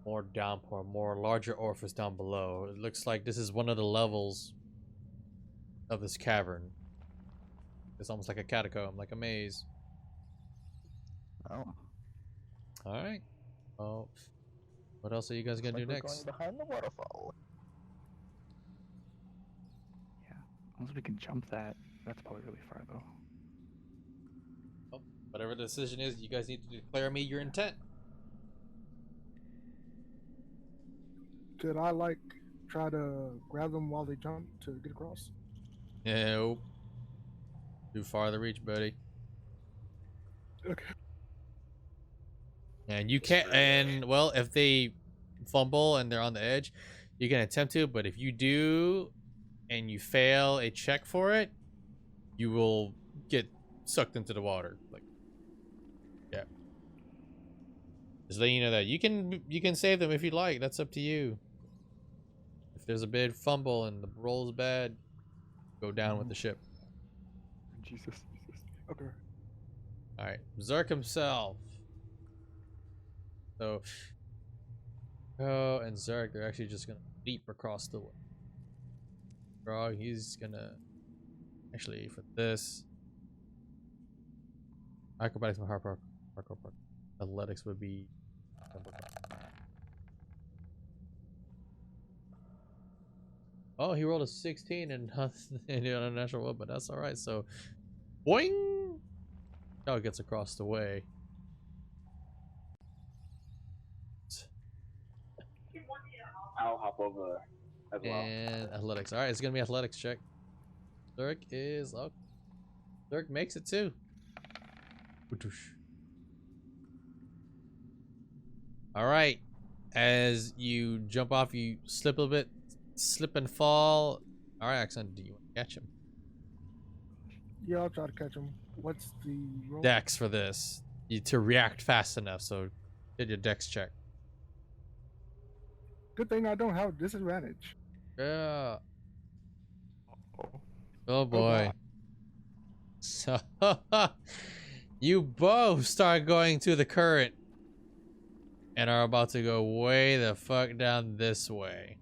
more downpour, more larger orifice down below. It looks like this is one of the levels of this cavern. It's almost like a catacomb, like a maze. Oh. All right. Oh, what else are you guys gonna do Looks like we're next? going behind the waterfall. Yeah, as long as we can jump that. That's probably really far though. Oh, whatever the decision is, you guys need to declare me your intent. Did I like try to grab them while they jump to get across? No. Too far to reach, buddy. Okay. And you can't, and well, if they fumble and they're on the edge, you can attempt to, but if you do and you fail a check for it, you will get sucked into the water. Like, yeah. Just letting you know that you can save them if you like. That's up to you. If there's a big fumble and the roll is bad, go down with the ship. Jesus. Okay. All right, Zerk himself. So, Ko and Zerk, they're actually just gonna leap across the way. Grog, he's gonna actually for this. Acrobatics and hardcore. Athletics would be. Oh, he rolled a 16 and in a natural one, but that's all right. So, boing! How it gets across the way. I'll hop over as well. And athletics. All right, it's gonna be athletics check. Zerk is up. Zerk makes it too. All right. As you jump off, you slip a bit, slip and fall. All right, Axon, do you want to catch him? Yeah, I'll try to catch him. What's the roll? Dex for this. You to react fast enough, so hit your dex check. Good thing I don't have disadvantage. Yeah. Oh. Oh boy. So you both start going to the current and are about to go way the fuck down this way.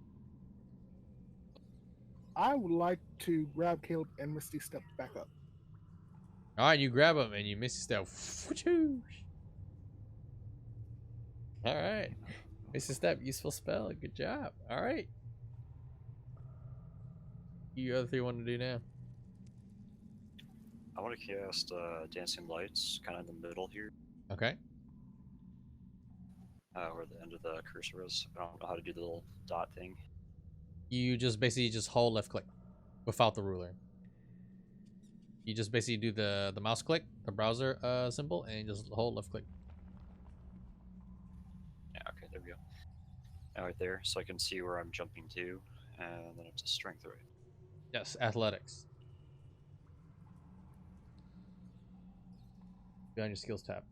I would like to grab Caleb and Misty step back up. All right, you grab him and you miss your step. All right, miss your step, useful spell. Good job. All right. You other three want to do now? I want to cast Dancing Lights, kind of in the middle here, Okay. where the end of the cursor is. I don't know how to do the little dot thing. You just basically just hold left click without the ruler. You just basically do the mouse click, the browser symbol, and just hold left click. Yeah, okay, there we go. Now right there, so I can see where I'm jumping to, and then it's a strength, right? Yes, athletics. Be on your skills tab.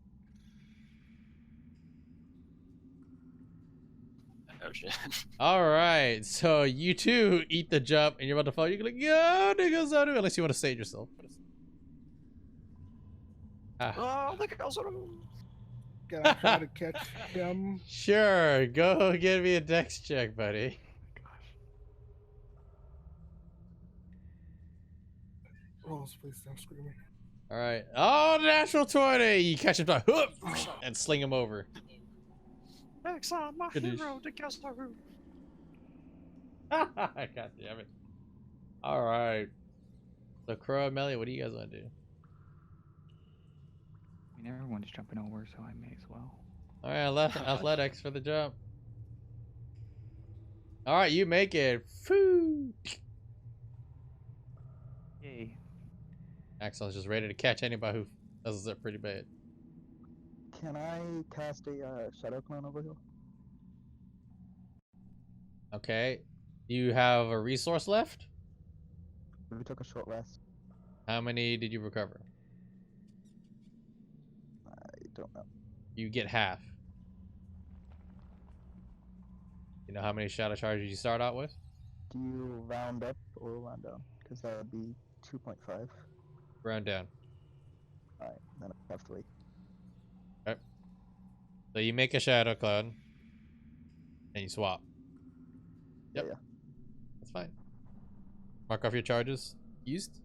Oh shit. All right, so you two eat the jump, and you're about to fall. You're like, yeah, niggas, unless you want to save yourself. Ah. Oh, the girls are. Can I try to catch him? Sure, go give me a dex check, buddy. Rolls, please don't screw me. All right. Oh, natural 20. You catch him by hook and sling him over. Exile my Good hero, the girls are. God damn it. All right. So, Crow and Melly, what do you guys want to do? I mean, everyone's jumping over, so I may as well. All right, athletics for the jump. All right, you make it. Foo. Yay. Axel's just ready to catch anybody who does it pretty bad. Can I cast a Shadow Clone over here? Okay. You have a resource left? We took a short rest. How many did you recover? I don't know. You get half. You know how many shadow charges you start out with? Do you round up or round down? Because that would be 2.5. Round down. Alright, then I have 3. Okay. So you make a shadow clone and you swap. Yep. Yeah. That's fine. Mark off your charges used.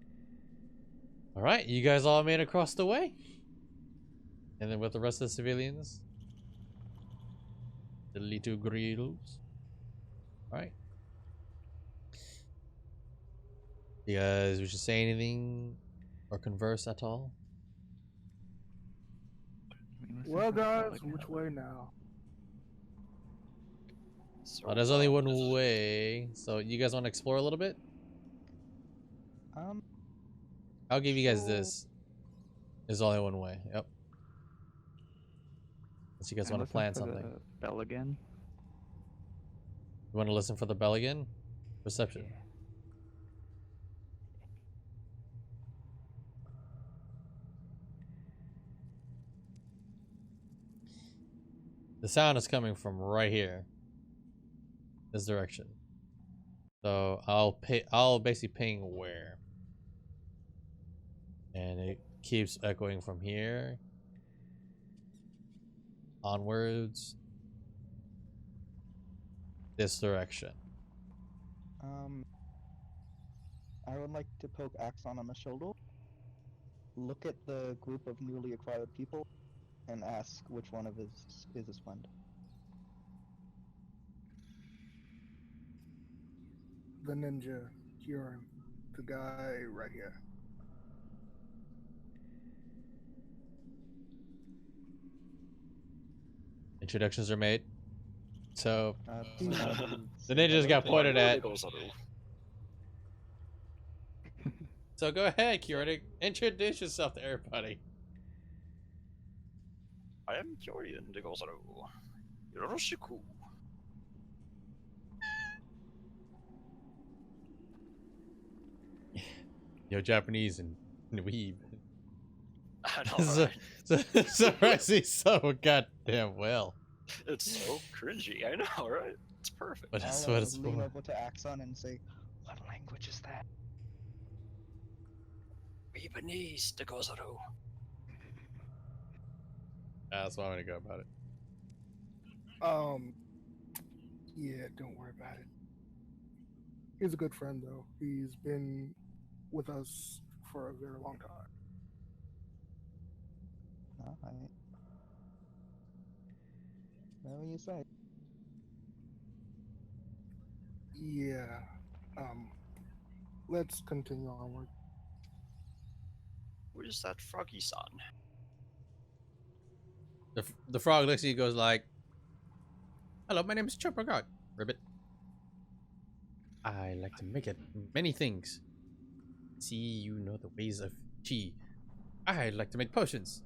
Alright, you guys all made it across the way. And then with the rest of the civilians. The little grills. Alright. You guys, we should say anything or converse at all? I mean, Well, listen, guys, like, which way now? So, Oh, there's only one way. So you guys want to explore a little bit? I'll give you guys this. There's only one way. Yep. Unless you guys can I want to listen plan for something. the bell again. You want to listen for the bell again? Perception. Yeah. The sound is coming from right here. This direction. So I'll basically ping where. And it keeps echoing from here onwards this direction. I would like to poke Axon on the shoulder. Look at the group of newly acquired people and ask which one of his is his friend. The ninja, Kieran, the guy right here. Introductions are made. So The the ninjas got pointed at. So go ahead, Kieran. Introduce yourself to everybody. I am Kyorian de Gozaro. Yoroshiku. Yo, Japanese and weeb. I know, Surprisingly so goddamn well. It's so cringy, I know, right? It's perfect. But that's I'll what it's lean for. over to Axon and say, "What language is that?" Weepanese the Gozaru. That's why I'm gonna go about it. Yeah, don't worry about it. He's a good friend, though. He's been with us for a very long time. Alright. Whatever you say. Yeah. Let's continue onward. Where's that froggy son? The frog looks at you and goes like, "Hello, my name is Chopper God. Ribbit. I like to make it many things. See, you know the ways of tea. I like to make potions.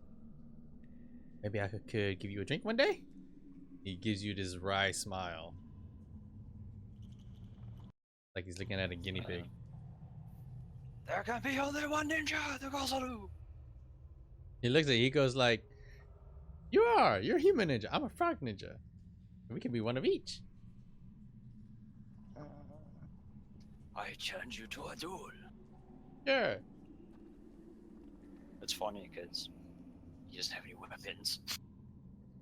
Maybe I could give you a drink one day?" He gives you this wry smile. Like he's looking at a guinea pig. There can be only one ninja, the Gozaru. He looks at you, he goes like, You're a human ninja. I'm a frog ninja. We can be one of each. I challenge you to a duel. Sure. It's funny because he doesn't have any weapons.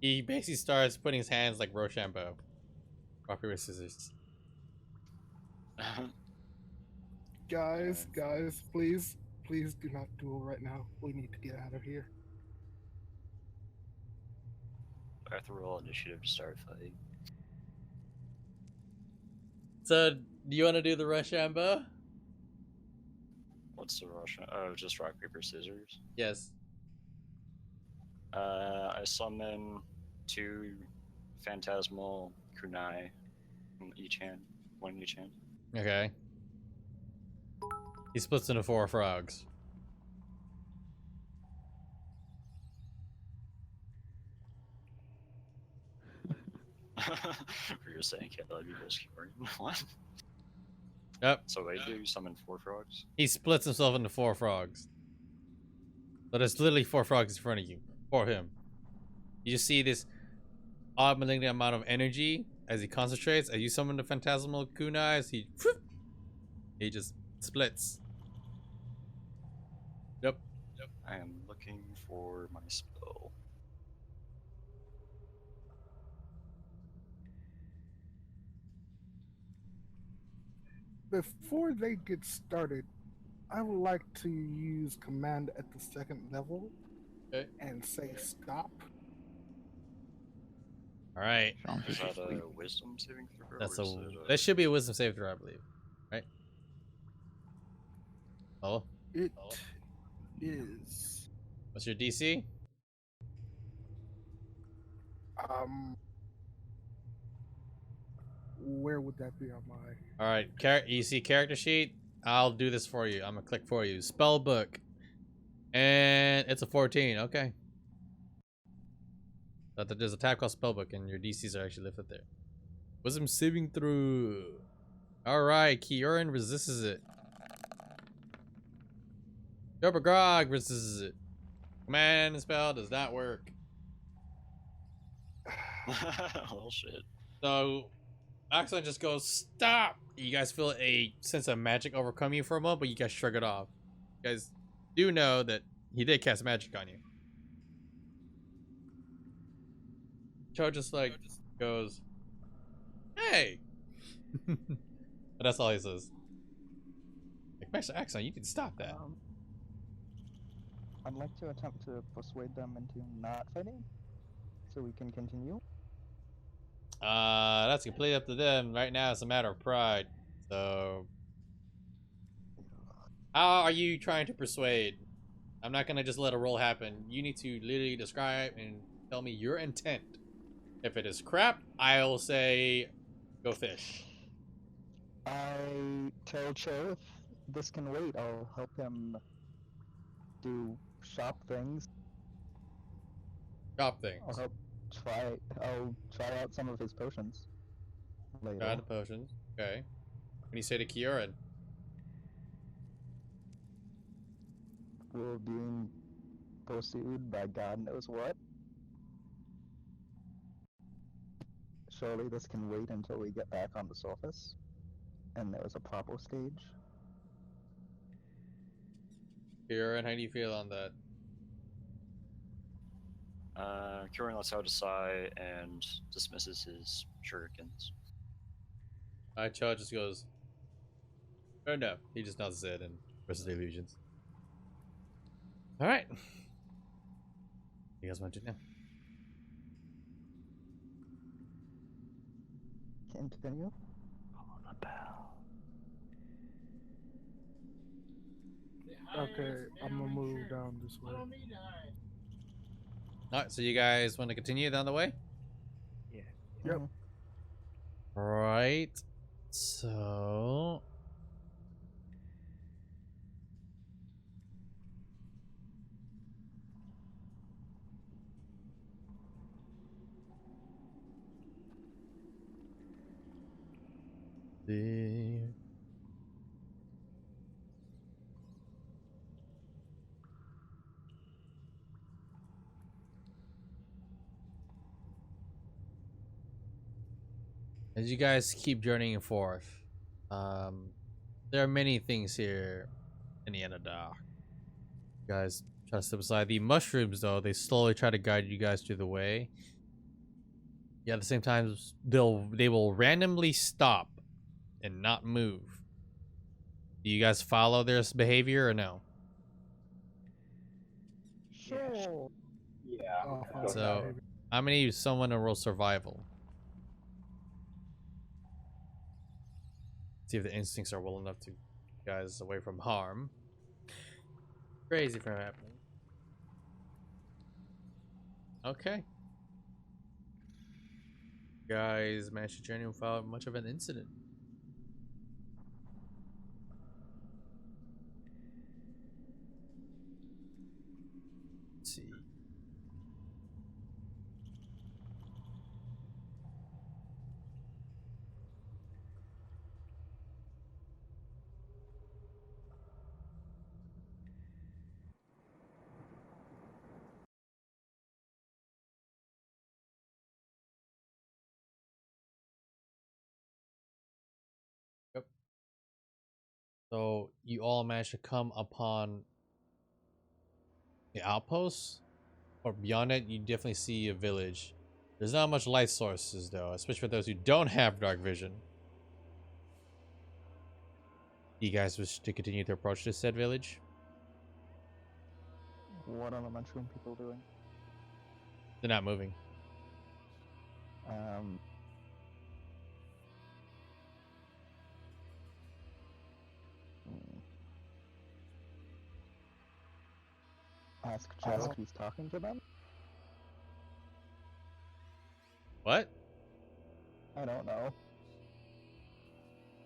He basically starts putting his hands like Rochambeau. Rock, paper, scissors. Guys, please do not duel right now. We need to get out of here. I have to roll initiative to start fighting. So, do you want to do the Rochambeau? What's the rush? Oh, just rock, paper, scissors. Yes. I summon 2 phantasmal kunai in each hand. One in each hand. Okay. He splits into 4 frogs. You're saying Caleb, you just what? Yep. So wait, do you summon 4 frogs? He splits himself into 4 frogs. So there's literally 4 frogs in front of you. For him. You just see this odd malignant amount of energy as he concentrates. As you summon the phantasmal kunais, he just splits. Yep. I am looking for my spell. Before they get started, I would like to use command at the 2nd level Okay. and say stop. Alright. Is that a wisdom saving throw? That's or a is it that should be a wisdom save throw, I believe. Right? Oh. It is. What's your DC? Where would that be on my? Alright, you see character sheet? I'll do this for you. I'm gonna click for you. Spell book. And it's a 14. Okay. But there's a tab called spellbook and your DCs are actually lifted there. Wisdom saving through. Alright, Kioran resists it. Joper Grog resists it. Command spell does not work. well, shit. So, Axon just goes, stop! You guys feel a sense of magic overcome you for a moment, but you guys shrug it off. You guys do know that he did cast magic on you. Cho just like goes, hey! But that's all he says. Like, Master Axon, you need to stop that. I'd like to attempt to persuade them into not fighting, so we can continue. That's completely up to them. Right now, it's a matter of pride. So, how are you trying to persuade? I'm not gonna just let a roll happen. You need to literally describe and tell me your intent. If it is crap, I'll say, go fish. I tell Cho if this can wait, I'll help him do shop things. Drop things. I'll try out some of his potions later. Try the potions. Okay. When you say to Kioran? We're being pursued by God knows what. surely this can wait until we get back on the surface, and there's a proper stage. Kieran, how do you feel on that? Kieran lets out a sigh and dismisses his shurikens. Cho just goes, oh no. He just nods his head and presses the illusions. Alright. You guys want to do now? Continue. Call the bell. Okay, I'm gonna move down this way. Alright, so you guys want to continue down the way? Yeah. Yep. Right. So the as you guys keep journeying forth, there are many things here in the Underdark. You guys try to step aside. The mushrooms, though, they slowly try to guide you guys through the way. Yeah, at the same time, they will randomly stop and not move. Do you guys follow their behavior or no? Sure. Yeah. Oh, let's go So, with how many of someone to roll survival? See if the instincts are well enough to keep you guys away from harm. Crazy from happening. Okay. Guys managed to journey without much of an incident. Let's see. Yep. So you all managed to come upon the outpost, or beyond it, you definitely see a village. There's not much light sources though, especially for those who don't have dark vision. You guys wish to continue to approach this said village? What are the mushroom people doing? They're not moving. Um. hmm. Ask Joe if he's talking to them? What? I don't know.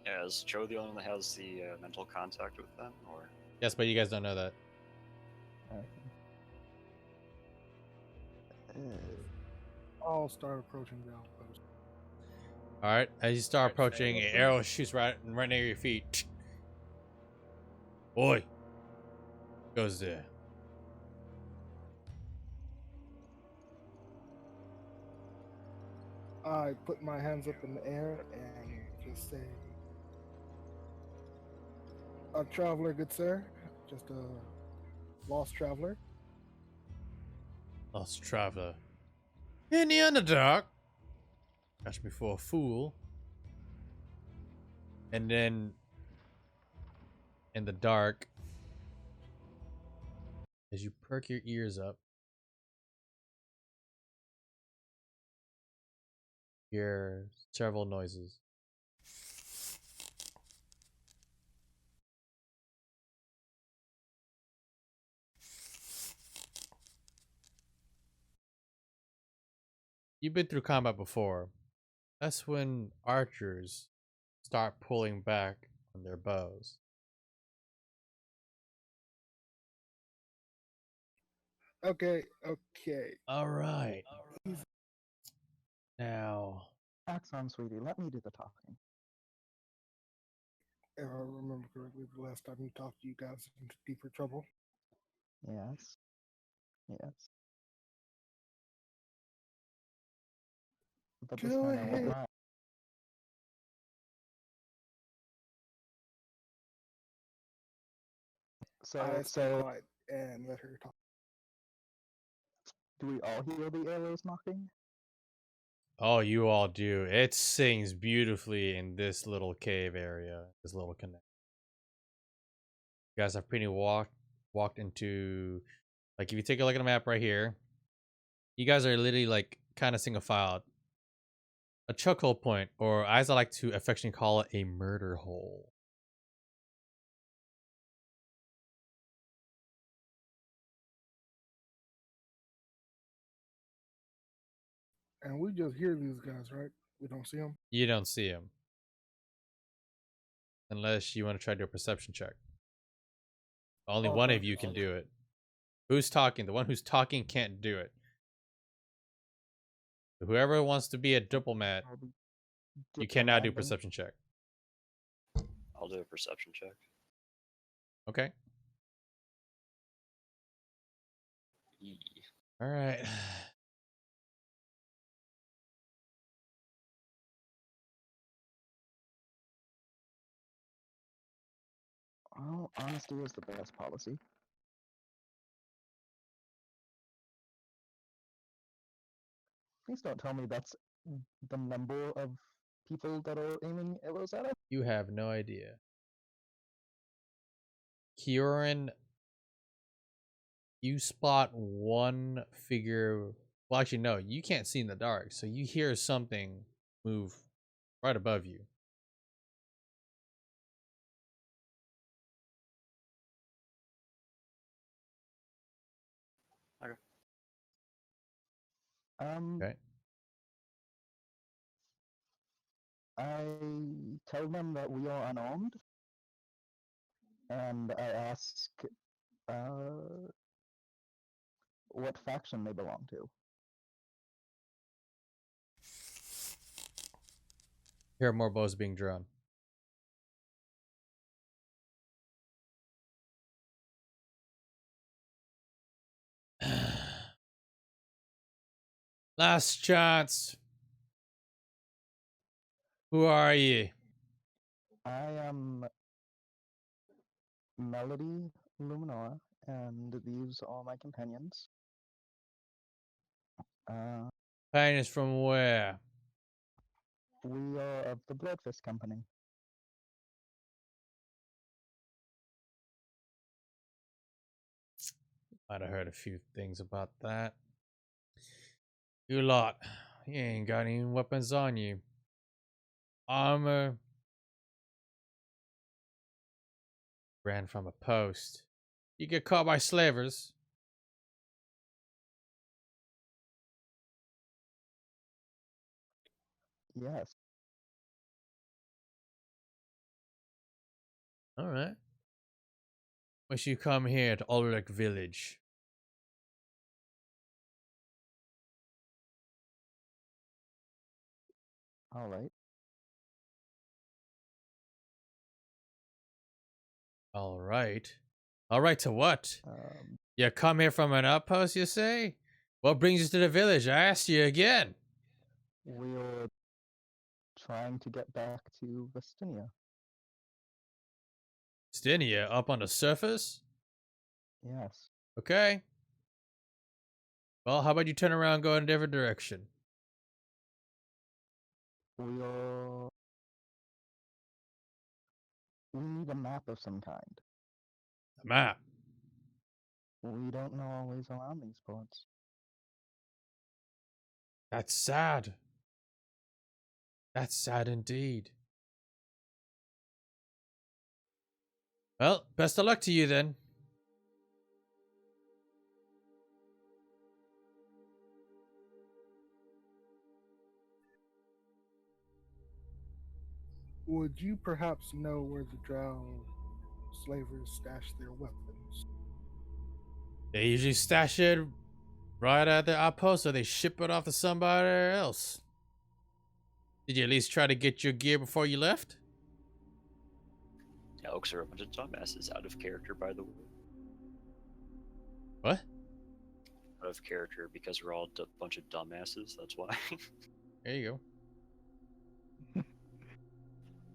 Yeah, is Cho the only one that has the mental contact with them, or? Yes, but you guys don't know that. Okay. I'll start approaching the outpost. All right, as you start approaching, an arrow shoots right near your feet. Boy, goes there. I put my hands up in the air and just say, "A traveler, good sir. Just a lost traveler." Lost traveler. In the Underdark. Catch me for a fool. And then in the dark, as you perk your ears up, you hear several noises. You've been through combat before. That's when archers start pulling back on their bows. Okay. All right. Now, Axon, sweetie, let me do the talking. If I remember correctly, the last time you talked to you guys into deeper trouble. Yes. Yes. but this Go time I want ahead. mine. I stay So quiet and let her talk. do we all hear the arrows knocking? Oh, you all do. It sings beautifully in this little cave area, this little connect. You guys have pretty walked into, like, if you take a look at the map right here, you guys are literally like kind of single filed. A chokehold point, or as I like to affectionately call it, a murder hole. And we just hear these guys, right? We don't see them. You don't see him. Unless you want to try to do a perception check. Only one of you can do it. Who's talking? The one who's talking can't do it. Whoever wants to be a diplomat, you cannot do Diplomat then. perception check. I'll do a perception check. Okay. Yee. All right. Well, honesty is the best policy. Please don't tell me that's the number of people that are aiming arrows at us. You have no idea. Kieran, you spot one figure. Well, actually, no, you can't see in the dark. So you hear something move right above you. Okay. I tell them that we are unarmed, and I ask what faction they belong to. Hear more bows being drawn. Last chance. Who are you? I am Melody Luminora, and these are my companions. Pioneers from where? We are of the Bloodfist Company. Might have heard a few things about that. You lot, you ain't got any weapons on you. Armor. Ran from a post. You get caught by slavers. Yes. Alright. Wish you come here to Ulrich Village. Alright. Alright. Alright to what? You come here from an outpost, you say? What brings you to the village? I asked you again. We're trying to get back to Vestinia. Stinia, up on the surface? Yes. Okay. Well, how about you turn around and go in a different direction? We need a map of some kind. A map. We don't know always around these parts. That's sad. That's sad indeed. Well, best of luck to you then. Would you perhaps know where the drow slavers stash their weapons? They usually stash it right at the outpost, or they ship it off to somebody else. Did you at least try to get your gear before you left? Elks are a bunch of dumbasses. Out of character, by the way. What? Out of character because we're all a bunch of dumbasses. That's why. There you go.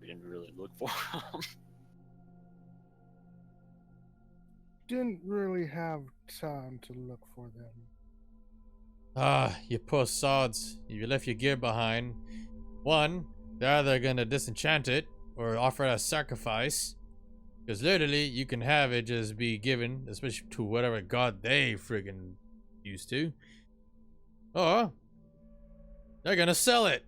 We didn't really look for them. Didn't really have time to look for them. Ah, you poor sods. If you left your gear behind, one, they're either gonna disenchant it or offer it as sacrifice. Because literally, you can have it just be given, especially to whatever god they friggin' used to. Or, they're gonna sell it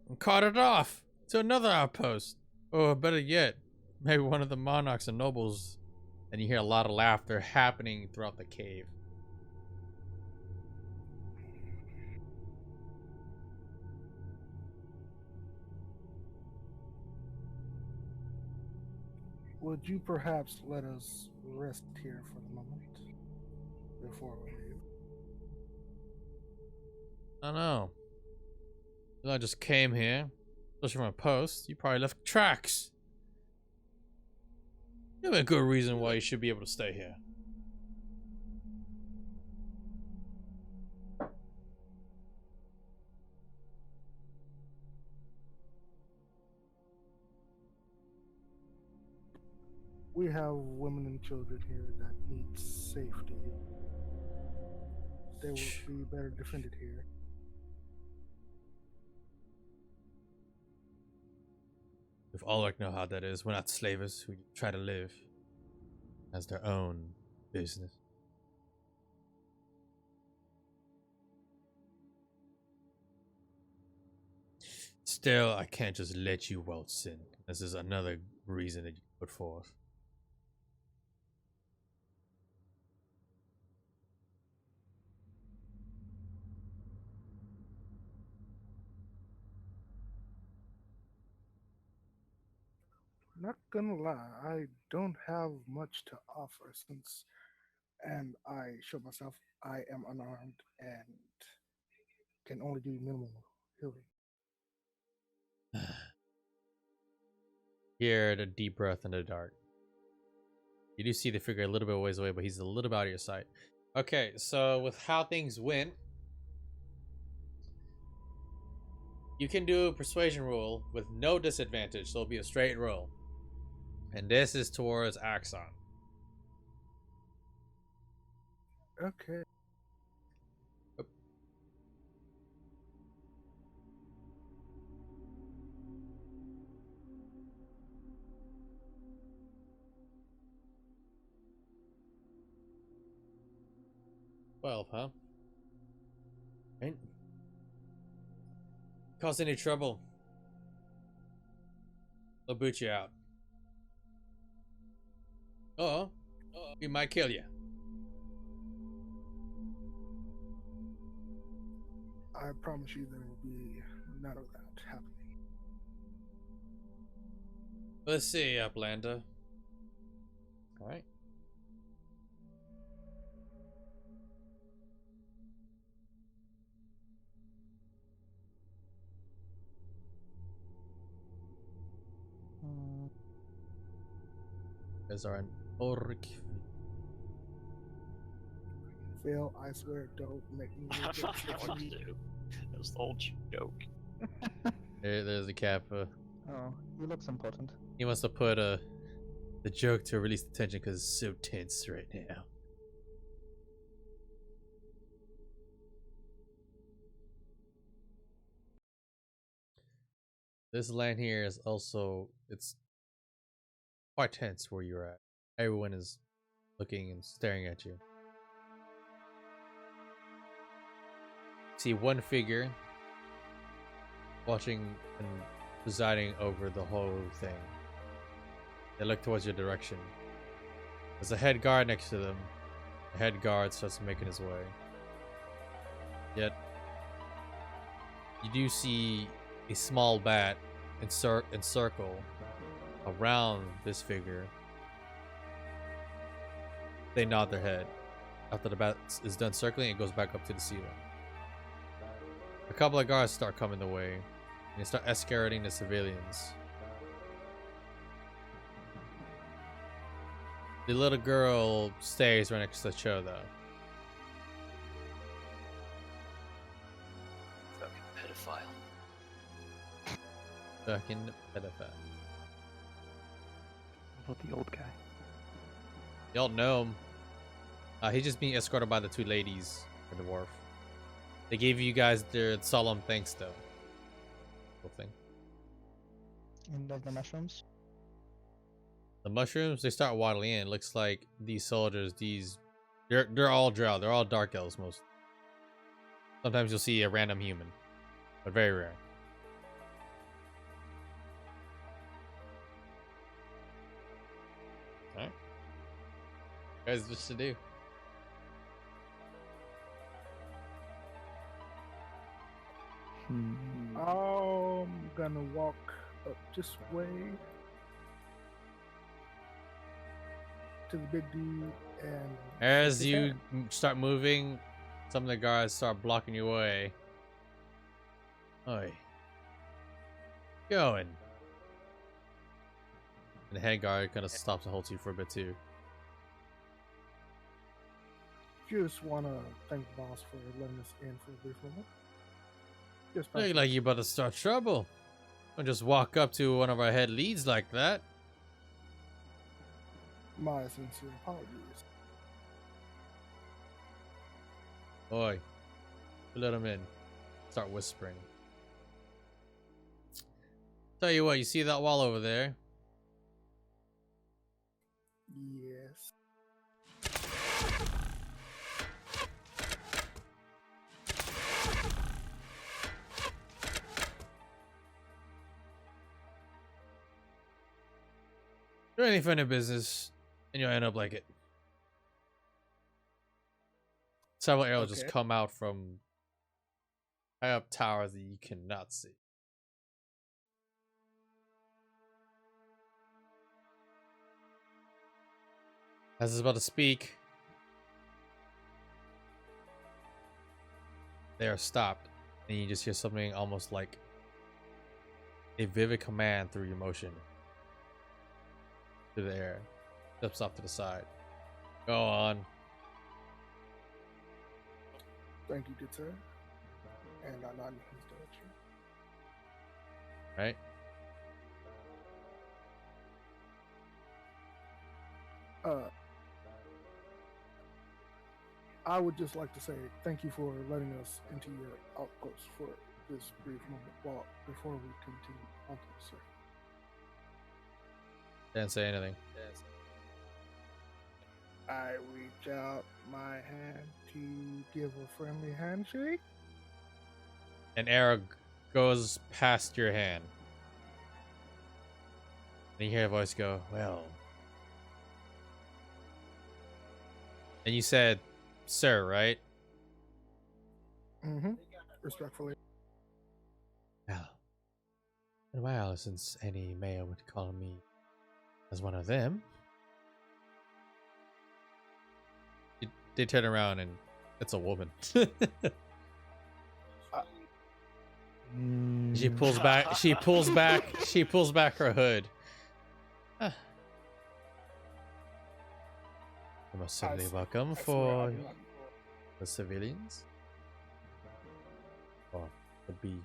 and cart it off to another outpost. Or better yet, maybe one of the monarchs and nobles. And you hear a lot of laughter happening throughout the cave. Would you perhaps let us rest here for the moment before we leave? I don't know. I just came here, especially from a post. You probably left tracks. Give me a good reason why you should be able to stay here. We have women and children here that need safety. They will be better defended here. If all know how that is, we're not slavers who try to live as their own business. Still, I can't just let you waltz in. This is another reason that you put forth. Not gonna lie, I don't have much to offer and I show myself I am unarmed and can only do minimal healing. Hear the deep breath in the dark. You do see the figure a little bit ways away, but he's a little bit out of your sight. Okay, so with how things went, you can do a persuasion roll with no disadvantage, so it'll be a straight roll. And this is towards Axon. Okay. Well, huh? Right? Cause any trouble, they'll boot you out. Or we might kill you. I promise you there will be none of that happening. Let's see, Uplander. Alright. These are an orc. Phil, I swear, don't make me I don't want to do. That was the whole joke. There's the Kappa. Oh, he looks important. He wants to put the joke to release the tension because it's so tense right now. This land here is also, it's quite tense where you're at. Everyone is looking and staring at you. See one figure watching and presiding over the whole thing. They look towards your direction. There's a head guard next to them. The head guard starts making his way. Yet, you do see a small bat encircle around this figure. They nod their head. After the bat is done circling, it goes back up to the ceiling. A couple of guards start coming the way, and they start escorting the civilians. The little girl stays right next to Cho, though. Fucking pedophile. Fucking pedophile. What about the old guy? Y'all know him. He's just being escorted by the two ladies at the wharf. They gave you guys their solemn thanks, though. Whole thing. And of the mushrooms? The mushrooms, they start waddling in. Looks like these soldiers, they're all drow. They're all dark elves, most. Sometimes you'll see a random human, but very rare. Alright. Guys, what's to do? I'm gonna walk up this way to the big dude and As shake his you hand. start moving, some of the guards start blocking your way. Oi. Going. And the head guard kind of stops and holds you for a bit too. Just wanna thank the boss for letting us in for a brief moment. Just Look like you about to start trouble. Don't just walk up to one of our head leads like that. my sincere apologies. Oi. Let him in. Start whispering. Tell you what, you see that wall over there? Yes. Do any funny business, and you'll end up like it. Several arrows just Okay. come out from high up towers that you cannot see. As he's about to speak, they are stopped, and you just hear something almost like a vivid command through your motion. To the air. Steps off to the side. Go on. Thank you, good sir. And I nod in his direction. Right? I would just like to say thank you for letting us into your outpost for this brief moment before we continue on to the surface. Didn't say anything. I reach out my hand to give a friendly handshake. An arrow goes past your hand. And you hear a voice go, well. And you said, sir, right? Mm-hmm. Respectfully. Well. Been a while since any male would call me as one of them. They turn around and it's a woman. She pulls back. She pulls back. She pulls back her hood. Ah. You're most certainly welcome for the civilians. Or would be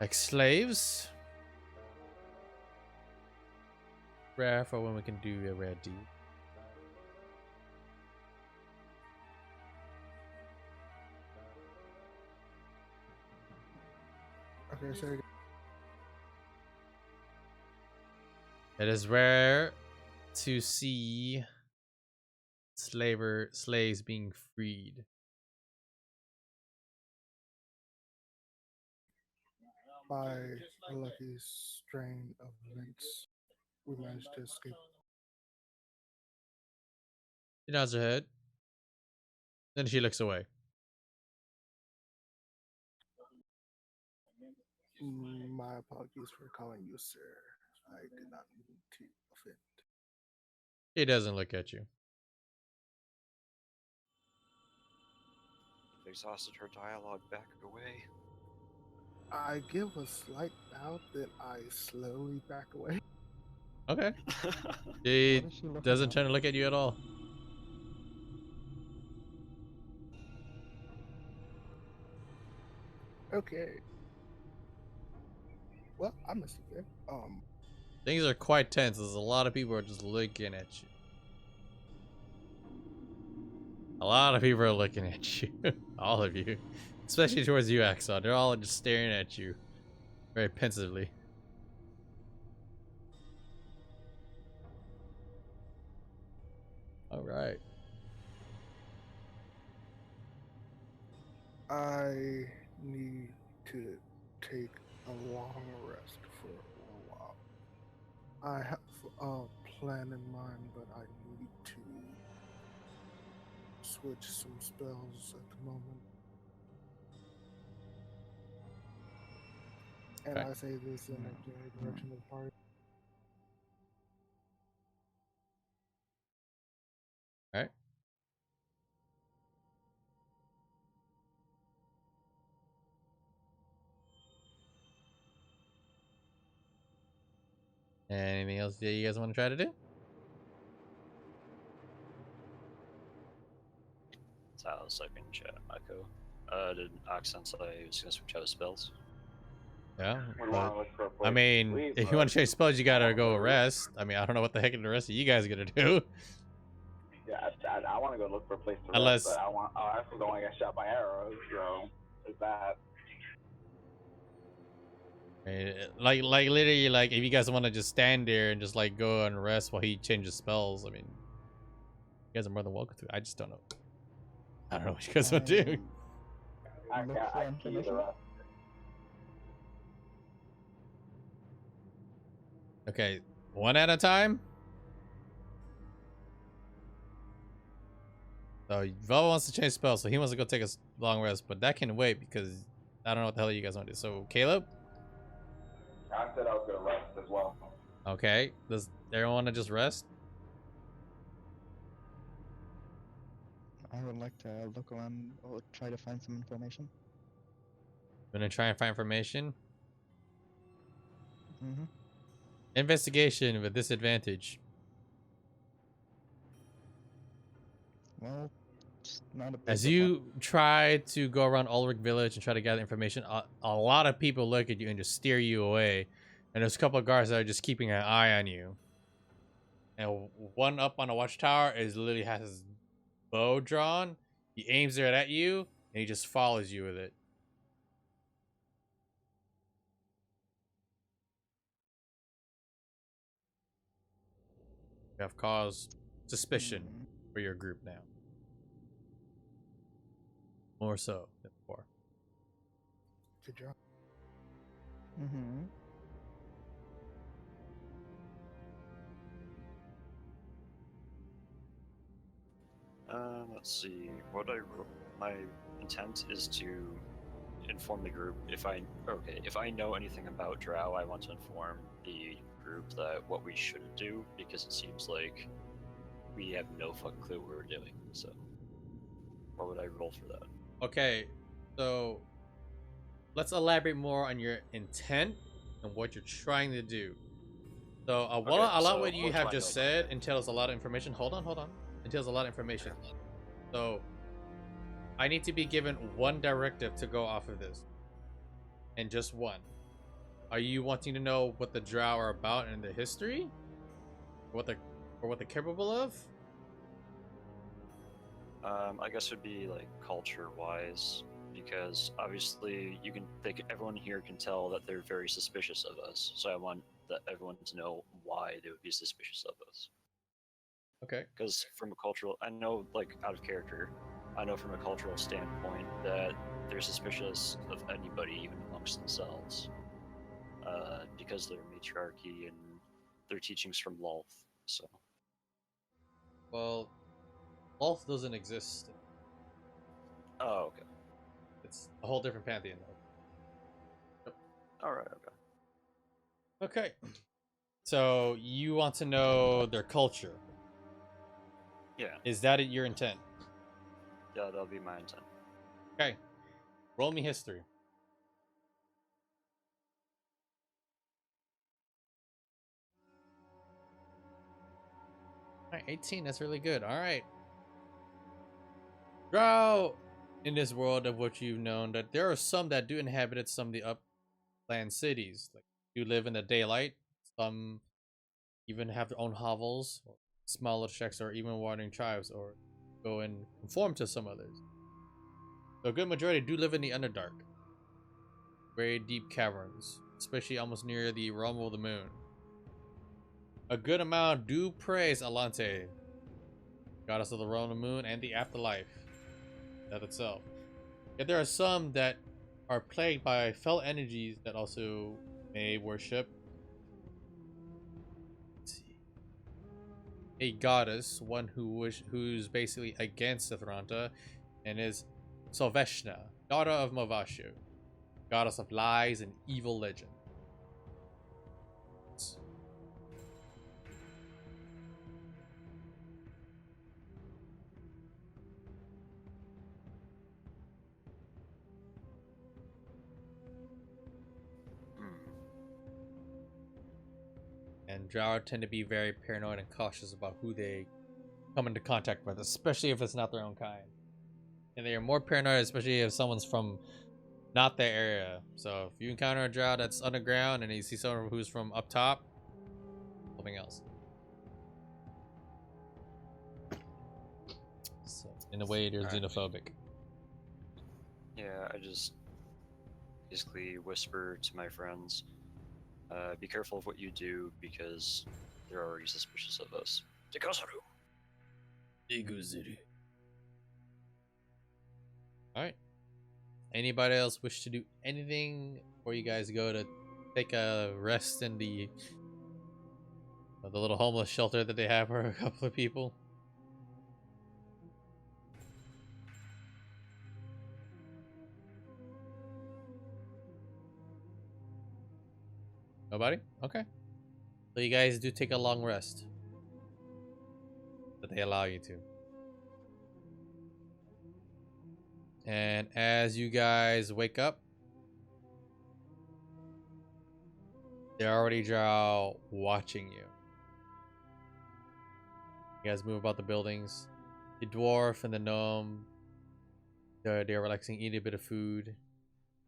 like slaves. Rare for when we can do a rare deed. Okay, so It is rare to see slaves being freed. by a lucky strain of events, we managed to escape. She nods her head. Then she looks away. My apologies for calling you sir. I did not mean to offend. She doesn't look at you. Exhausted her dialogue, back away. I give a slight bow that I slowly back away. Okay. She What is she looking doesn't at? turn to look at you at all. Okay. Well, I missed it there. Things are quite tense. There's a lot of people are just looking at you. A lot of people are looking at you. All of you. Especially towards you, Axon. They're all just staring at you. Very pensively. Alright. I need to take a long rest for a while. I have a plan in mind, but I need to switch some spells at the moment. And Okay. I say this in a direction of the party. Alright. Anything else that you guys want to try to do? So I was like in chat, Echo. Did Accent say he was gonna switch out his spells? Yeah. We want to look for a place I to mean, sleep, if you but want to change spells, you gotta go wanna- rest. I mean, I don't know what the heck the rest of you guys are gonna do. Yeah, I want to go look for a place to Unless- rest, but I also don't want to get shot by arrows, so there's that. Like literally, like if you guys want to just stand there and just like go and rest while he changes spells, I mean, you guys are more than welcome to. I just don't know. I don't know what you guys want to do. I Look can't. for I can do the information. rest. Okay, one at a time. So Velva wants to change spells, so he wants to go take a long rest, but that can wait because I don't know what the hell you guys want to do. So Caleb, I said I was gonna rest as well. okay, does everyone want to just rest? I would like to look around or try to find some information. Gonna try and find information. Mm-hmm. Investigation with disadvantage. Well, it's not a big As deal. you try to go around Ulrich Village and try to gather information, a lot of people look at you and just steer you away. And there's a couple of guards that are just keeping an eye on you. And one up on a watchtower is literally has his bow drawn. He aims it at you, and he just follows you with it. You have caused suspicion for your group now. More so than before. Good job. Mm-hmm. Let's see. My intent is to inform the group if I know anything about Drow, I want to inform the group that what we shouldn't do because it seems like we have no fucking clue what we're doing. So, what would I roll for that? Okay, so let's elaborate more on your intent and what you're trying to do. So a lot so what you what have do I just know said entails a lot of information. Hold on. Entails a lot of information. So I need to be given one directive to go off of this. And just one. Are you wanting to know what the Drow are about in the history? What they're capable of? I guess it would be like culture-wise, because obviously everyone here can tell that they're very suspicious of us. So I want everyone to know why they would be suspicious of us. Okay. Because from a cultural, I know like out of character, I know from a cultural standpoint that they're suspicious of anybody, even amongst themselves, because of their matriarchy and their teachings from Lolth. So. Well, Lolth doesn't exist. Oh, okay. It's a whole different pantheon though. All right. Okay. Okay. So you want to know their culture. Yeah. Is that your intent? Yeah, that'll be my intent. Okay. Roll me history. Alright, 18. That's really good. Alright. Drow in this world of what you've known, that there are some that do inhabit some of the upland cities, like do live in the daylight. Some even have their own hovels, or small little shacks, or even wandering tribes, or go and conform to some others. So a good majority do live in the Underdark. Very deep caverns, especially almost near the realm of the moon. A good amount do praise Alante, goddess of the realm of the moon and the afterlife, that itself. Yet there are some that are plagued by fell energies that also may worship. Let's see. A goddess, one who's basically against the Thranta, and is Soveshna, daughter of Mavashu, goddess of lies and evil legend. And Drow tend to be very paranoid and cautious about who they come into contact with, especially if it's not their own kind. And they are more paranoid, especially if someone's from not their area. So if you encounter a Drow that's underground and you see someone who's from up top, something else. So in a way, they're xenophobic. Yeah, I just basically whisper to my friends, be careful of what you do because they're already suspicious of us. Alright. Anybody else wish to do anything before you guys go to take a rest in the little homeless shelter that they have for a couple of people? Nobody? Okay. So you guys do take a long rest. That they allow you to. And as you guys wake up, they're already Drow watching you. You guys move about the buildings. The dwarf and the gnome, they're relaxing, eating a bit of food.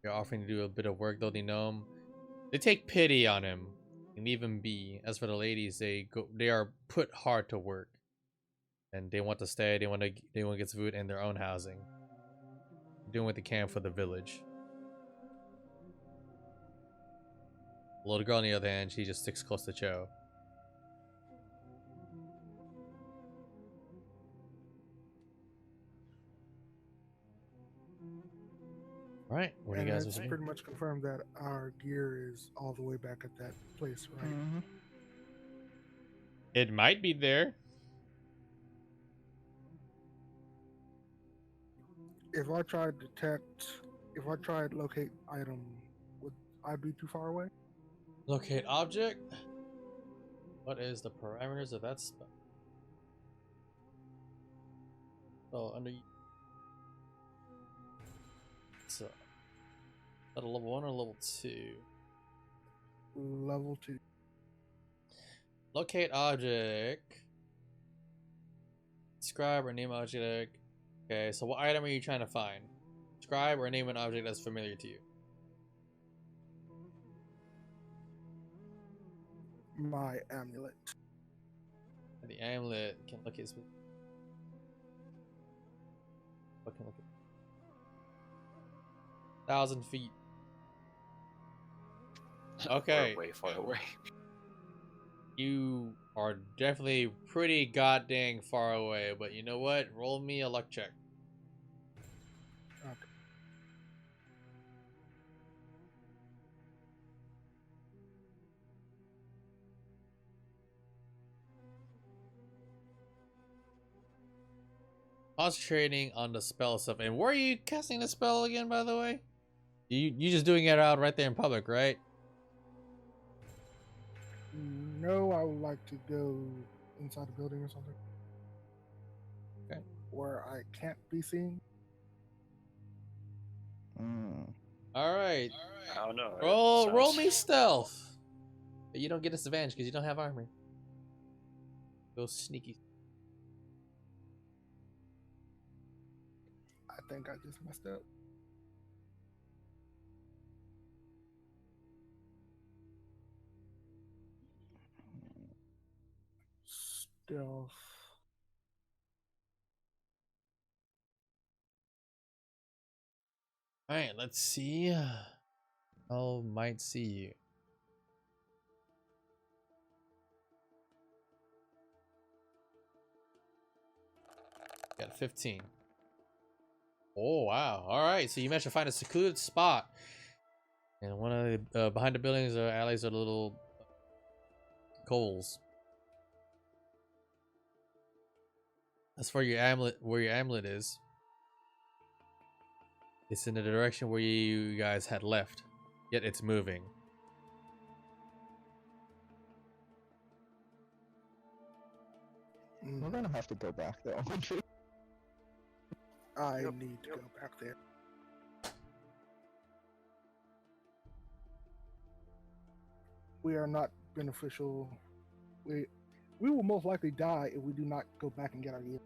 They're offering to do a bit of work, though the gnome, they take pity on him and leave him be. As for the ladies, they are put hard to work, and they want to stay. They want to get food and their own housing. Doing what they can for the village. The little girl on the other hand, she just sticks close to Cho. All right, what do you guys it's doing? pretty much confirmed that our gear is all the way back at that place, right? Mm-hmm. It might be there. If I tried locate item, would I be too far away? Locate object. What is the parameters of that spell? Oh, under. So, is that a level 1 or level 2? Level 2. Locate object. Describe or name object. Okay, so what item are you trying to find? Describe or name an object that's familiar to you. My amulet. And the amulet can look at. What can look at? 1,000 feet. Okay. We're way far away. You are definitely pretty goddamn far away, but you know what? Roll me a luck check. Okay. Concentrating on the spell stuff. And where are you casting the spell again, by the way? You just doing it out right there in public, right? No, I would like to go inside the building or something. Okay. Where I can't be seen. All right. I don't know. Roll me stealth. But you don't get disadvantage because you don't have armor. Go sneaky. I think I just messed up. Stealth. All right, let's see. Oh, might see you. Got 15. Oh wow! All right, so you managed to find a secluded spot, and one of the behind the buildings or alleys are little coals. As for your amulet, where your amulet is, it's in the direction where you guys had left, yet it's moving. We're gonna have to go back though. I need to go back there. We are not beneficial. We will most likely die if we do not go back and get our gear.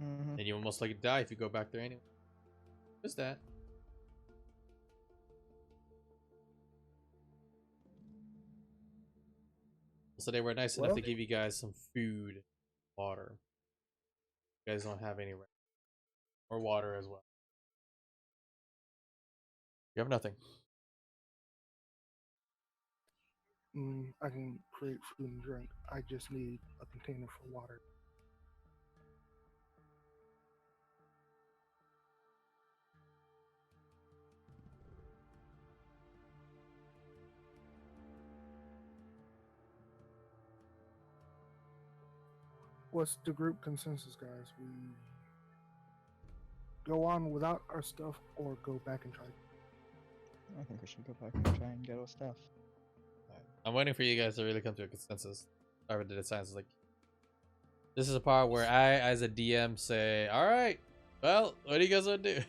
And you will most likely die if you go back there anyway. What's that? So they were nice enough to give you guys some food, water. You guys don't have any or water as well. You have nothing. I can create food and drink. I just need a container for water. What's the group consensus, guys? We go on without our stuff or go back and try? I think we should go back and try and get our stuff. I'm waiting for you guys to really come to a consensus. Whoever did it sounds like this is a part where I, as a DM, say, "All right, well, what do you guys want to do?"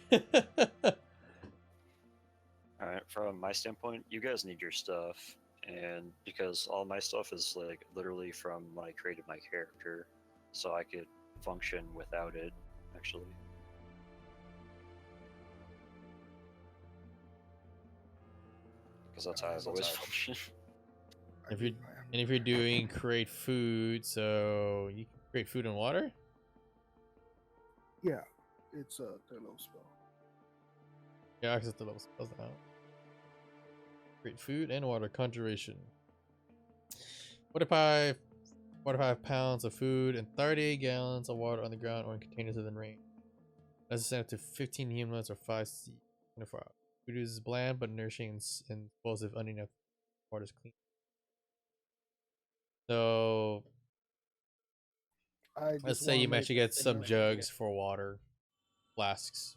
All right, from my standpoint, you guys need your stuff, and because all my stuff is like literally from when I created my character, so I could function without it, actually. Because that's how I've always functioned. If you're doing create food, so you can create food and water. Yeah, it's their little spell. Yeah, access to level spells now. Create food and water conjuration. 45 pounds of food and 30 gallons of water on the ground or in containers within range. That's sent up to 15 humans or 5 C. 24 hours. Food is bland but nourishing and explosive underneath. Water is clean. So let's say you manage to get some jugs for water, flasks.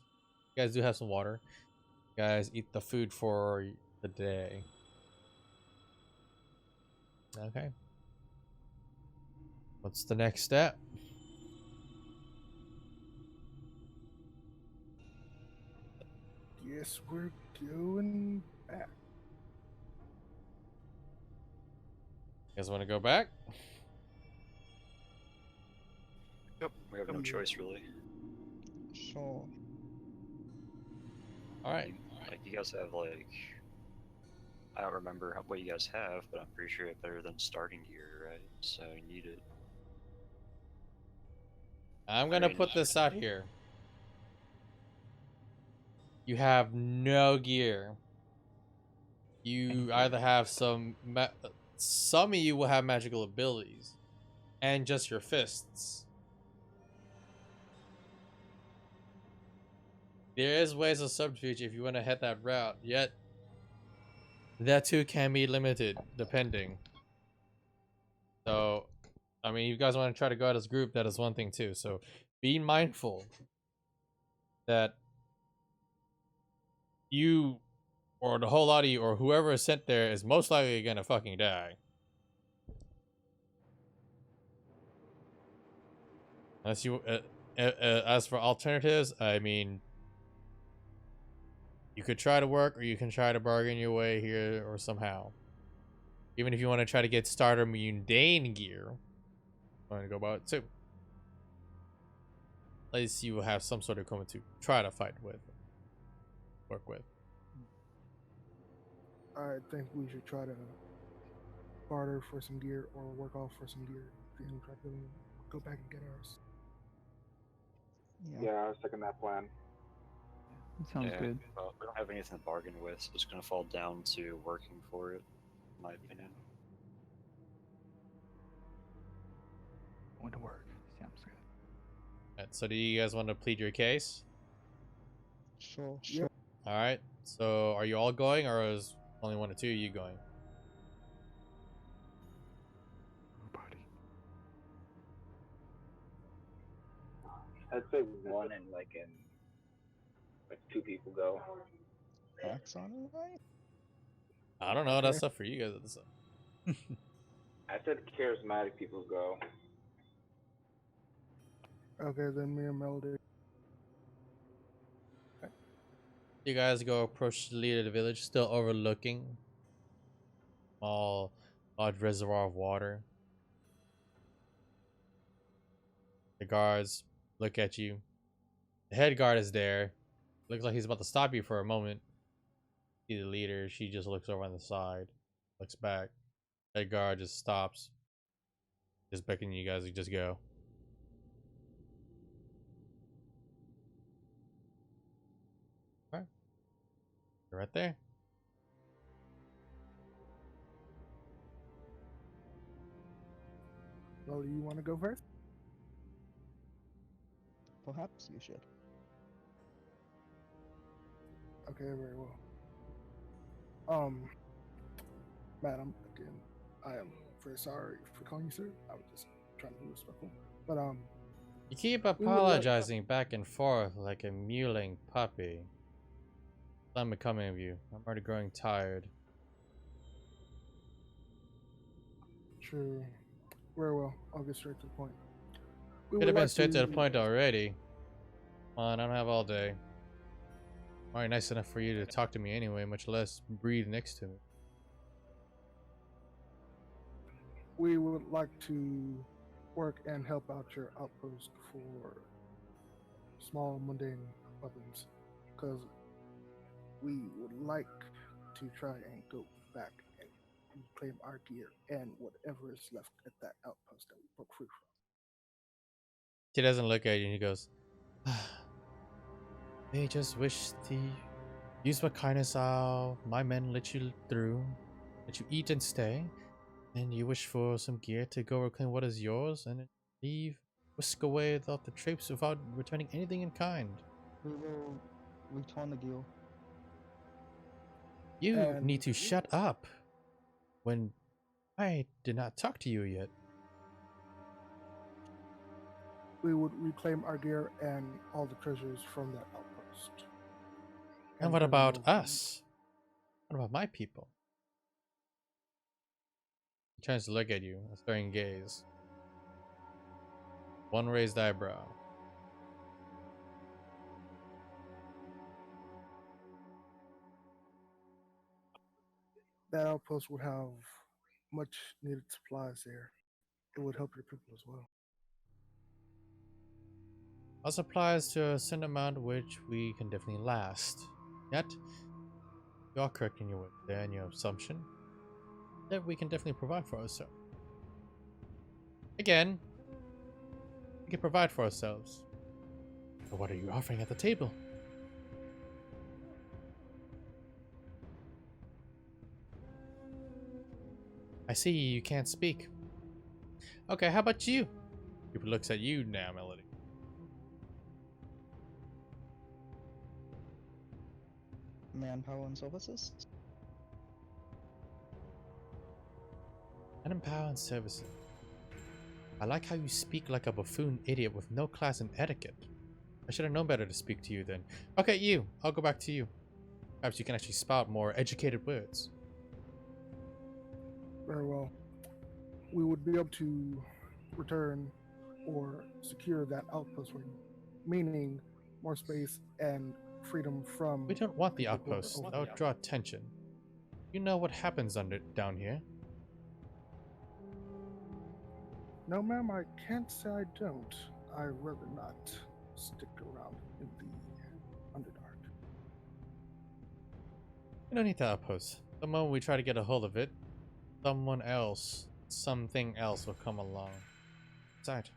You guys do have some water. You guys eat the food for the day. Okay. What's the next step? Yes, we're going back. You guys want to go back? Yep, we have no choice really. Sure. Alright. Like, you guys have like, I don't remember what you guys have, but I'm pretty sure you have better than starting gear, right? So you need it. I'm gonna put this out here. You have no gear. You either have some of you will have magical abilities, and just your fists. There is ways of subterfuge if you want to head that route, yet that too can be limited depending. So, I mean, you guys want to try to go out as a group, that is one thing too. So, be mindful that you or the whole lot of you or whoever is sent there is most likely gonna fucking die. Unless you, as for alternatives, I mean, you could try to work, or you can try to bargain your way here, or somehow. Even if you want to try to get starter mundane gear, I'm gonna go about it too. At least you will have some sort of equipment to try to fight with, work with. I think we should try to barter for some gear or work off for some gear and try to go back and get ours. Yeah, I was second that plan. That sounds Yeah, good. well, we don't have anything to bargain with, so it's gonna fall down to working for it, in my opinion. Going to work. Sounds good. Alright, so do you guys want to plead your case? Sure. Yep. All right. So are you all going, or is only one or two of you going? Nobody. I'd say one and like two people go. Axe on it, right? I don't know. Okay. That's stuff for you guys to decide. I said charismatic people go. Okay, then me and Melody. You guys go approach the leader of the village, still overlooking small large reservoir of water. The guards look at you. The head guard is there. Looks like he's about to stop you for a moment. See the leader, she just looks over on the side, looks back. Head guard just stops. Just beckoning you guys to just go. Alright. You're right there. Melody, you want to go first? Perhaps you should. Okay, very well. Madam, again, I am very sorry for calling you sir. I was just trying to be respectful. But You keep we would like- apologizing back and forth like a mewling puppy. It's unbecoming of you. I'm already growing tired. True. Very well. I'll get straight to the point. We Could would have been like straight to the point already. Come on, I don't have all day. Alright, nice enough for you to talk to me anyway, much less breathe next to me. We would like to work and help out your outpost for small mundane weapons, because we would like to try and go back and reclaim our gear and whatever is left at that outpost that we broke free from. He doesn't look at you and he goes, they just wish to use what kindness my men let you through, let you eat and stay, and you wish for some gear to go reclaim what is yours and then leave, whisk away without the troops without returning anything in kind. We will return the gear. You And- need to shut up when I did not talk to you yet. We would reclaim our gear and all the treasures from that outpost. And what bring them about over. us? What about my people? He turns to look at you, a staring gaze. One raised eyebrow. That outpost would have much needed supplies there. It would help your people as well. Our supplies to a certain amount which we can definitely last. Yet, you are correct in your way there and your assumption that we can definitely provide for ourselves. Again, we can provide for ourselves. But what are you offering at the table? I see you can't speak. Okay, how about you? He looks at you now, Melody. Manpower and services? Manpower and services. I like how you speak like a buffoon idiot with no class in etiquette. I should have known better to speak to you then. Okay, you. I'll go back to you. Perhaps you can actually spout more educated words. Very well. We would be able to return or secure that outpost for you, meaning more space and freedom from. We don't want the people who are outpost. over That would draw attention. You know what happens down here. No, ma'am, I can't say I don't. I'd rather not stick around in the Underdark. We don't need the outpost. The moment we try to get a hold of it, someone else, something else will come along. Besides,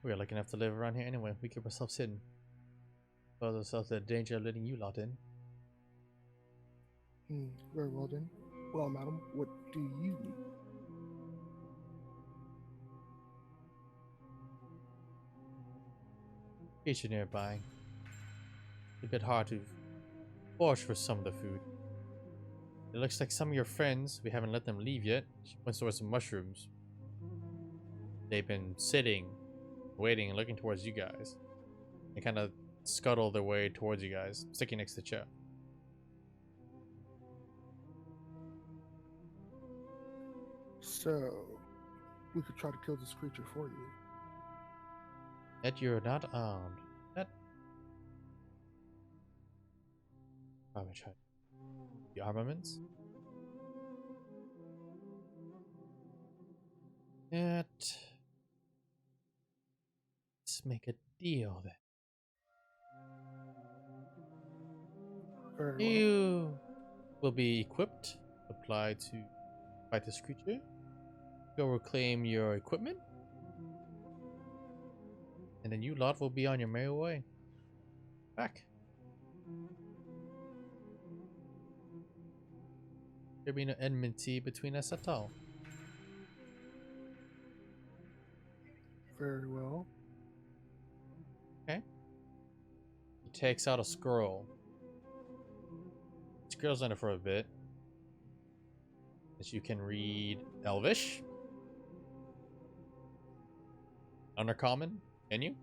We're lucky enough to live around here anyway. We keep ourselves hidden. Expose ourselves to the danger of letting you lot in. Very well then. Well, madam, what do you need? Creature nearby. It's a bit hard to forage for some of the food. It looks like some of your friends, we haven't let them leave yet. She went towards some mushrooms. They've been sitting, waiting, and looking towards you guys. They kind of scuttle their way towards you guys, sticking next to Cho. So, we could try to kill this creature for you. Yet you're not armed. That probably try the armaments. Yet let's make a deal then. Very well. You will be equipped, applied to fight this creature. Go reclaim your equipment. And then you lot will be on your merry way. Back. There'll be no enmity between us at all. Very well. Okay. He takes out a scroll. Scroll's on it for a bit. As you can read Elvish. Undercommon. Can you?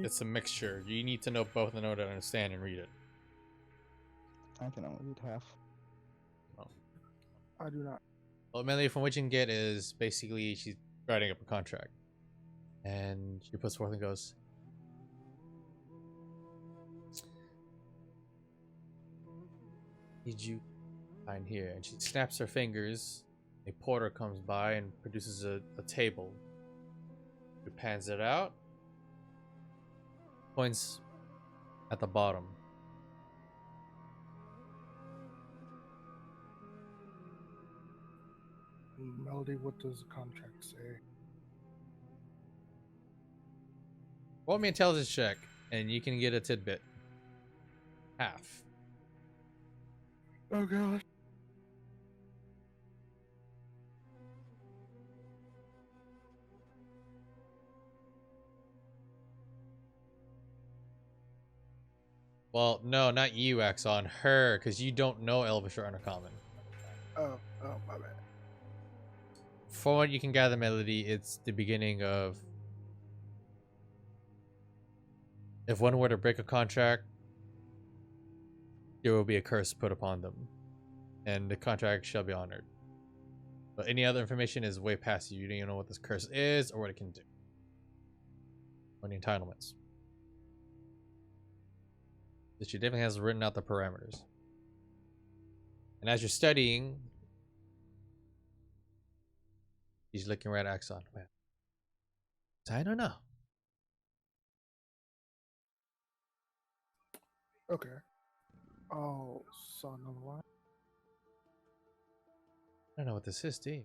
It's a mixture. You need to know both in order to understand and read it. I can only read half. Oh. I do not. Well, mainly from what you can get is basically she's writing up a contract. And she puts forth and goes, need you find here. And she snaps her fingers. A porter comes by and produces a table. He pans it out. Points at the bottom. Melody, what does the contract say? Roll me an intelligence check, and you can get a tidbit. Half. Oh god. Well, no, not you, Axon. Her, because you don't know Elvish or Undercommon. Oh, my bad. For what you can gather, Melody, it's the beginning of... If one were to break a contract, there will be a curse put upon them. And the contract shall be honored. But any other information is way past you. You don't even know what this curse is or what it can do. Or the entitlements. But she definitely has written out the parameters. And as you're studying, he's looking right at Axon. Man, I don't know. Okay. Oh, saw another line. I don't know what this is, do you?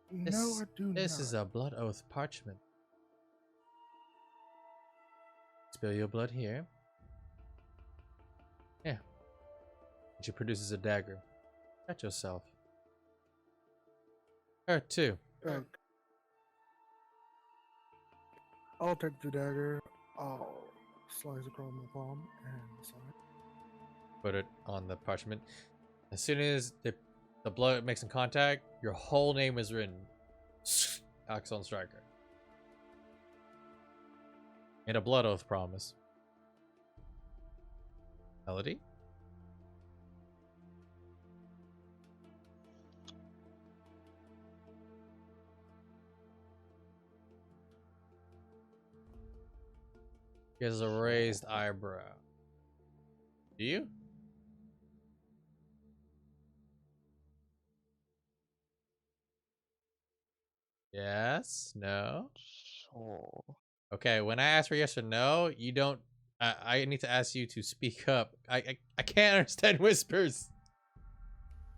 No, I do not. This is a blood oath parchment. Spill your blood here. Yeah. And she produces a dagger. Cut yourself. Her too. I'll take the dagger. I'll slice across my palm and sign. Put it on the parchment. As soon as the blood makes contact, your whole name is written. Axon Striker. And a blood oath promise. Melody? He has a raised eyebrow. Do you? Yes? No? Sure. Okay, when I ask for yes or no, you don't... I need to ask you to speak up. I can't understand whispers.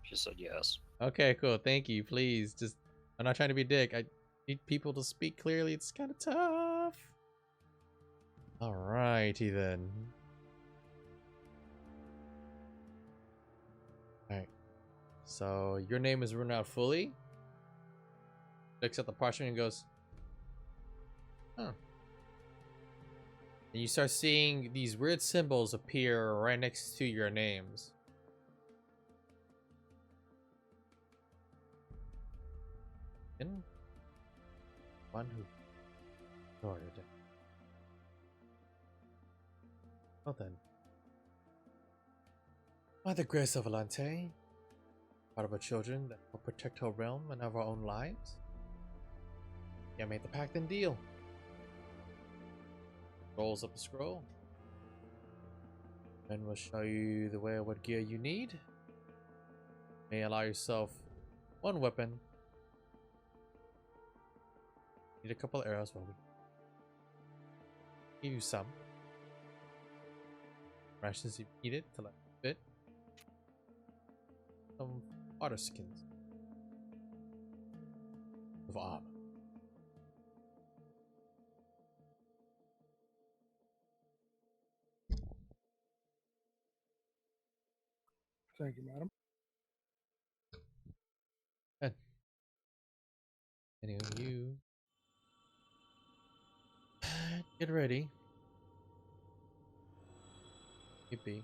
She said yes. Okay, cool. Thank you. Please, just I'm not trying to be a dick. I need people to speak clearly. It's kind of tough. Alrighty then. Alright. So your name is written out fully. Looks at the parchment and goes, huh. And you start seeing these weird symbols appear right next to your names. And one who ordered it. Well then. By the grace of Alante, part of our children that will protect our realm and of our own lives, we made the pact and deal. Rolls up a scroll. And we'll show you the way of what gear you need. May allow yourself one weapon. Need a couple of arrows, well, we give you some. Rations if you need it to let it fit. Some otter skins of armor. Thank you, madam. And any of you get ready. Yippee.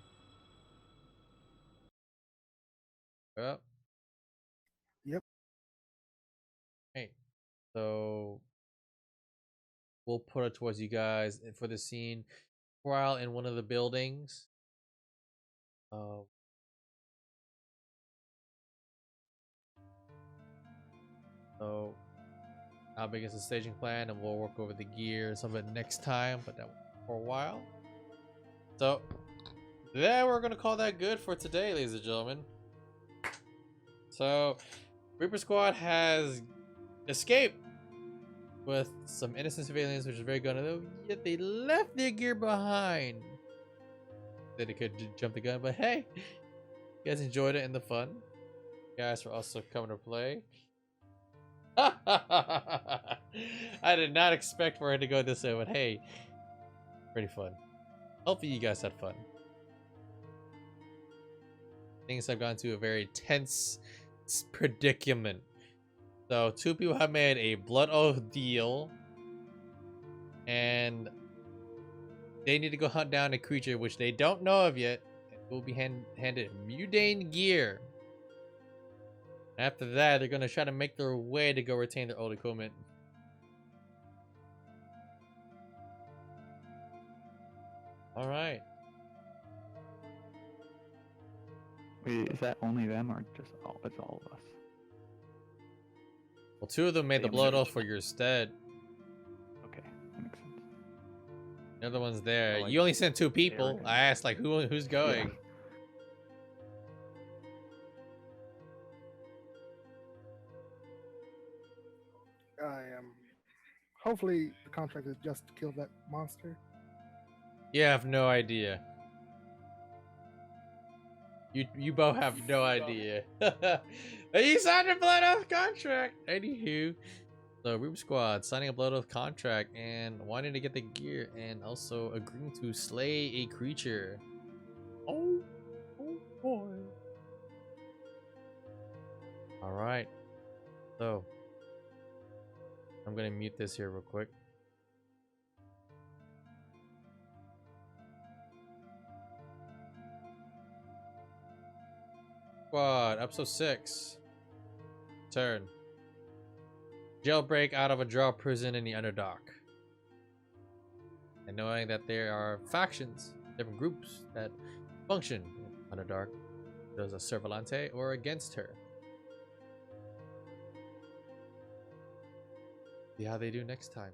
Up. Yep. Hey. So we'll put it towards you guys for the scene while in one of the buildings. So how big is the staging plan, and we'll work over the gear some of it next time, but that for a while. So yeah, we're gonna call that good for today, ladies and gentlemen. So Reaper Squad has escaped with some innocent civilians, which is very good. Yet they left their gear behind. That they could jump the gun, but hey, you guys enjoyed it and the fun. You guys are also coming to play. I did not expect for it to go this way, but hey, pretty fun. Hopefully you guys had fun. Things have gone to a very tense predicament. So 2 people have made a blood oath deal, and they need to go hunt down a creature which they don't know of yet, and will be handed mundane gear. After that, they're gonna try to make their way to go retain their old equipment. All right. Wait, is that only them or just all? It's all of us. Well, 2 of them made the blood oath for your stead. Okay, that makes sense. The other one's there. Oh, like, you only sent 2 people. in. I asked like who's going. Yeah. I am. Hopefully, the contract is just to kill that monster. You have no idea. You both have no idea. You signed a blood oath contract. Anywho, so Reaper Squad signing a blood oath contract and wanting to get the gear and also agreeing to slay a creature. Oh boy. All right. So I'm gonna mute this here real quick. Squad, episode 6. Turn. Jailbreak out of a draw prison in the Underdark. And knowing that there are factions, different groups that function in Underdark, there's a Servalante or against her. See how they do next time.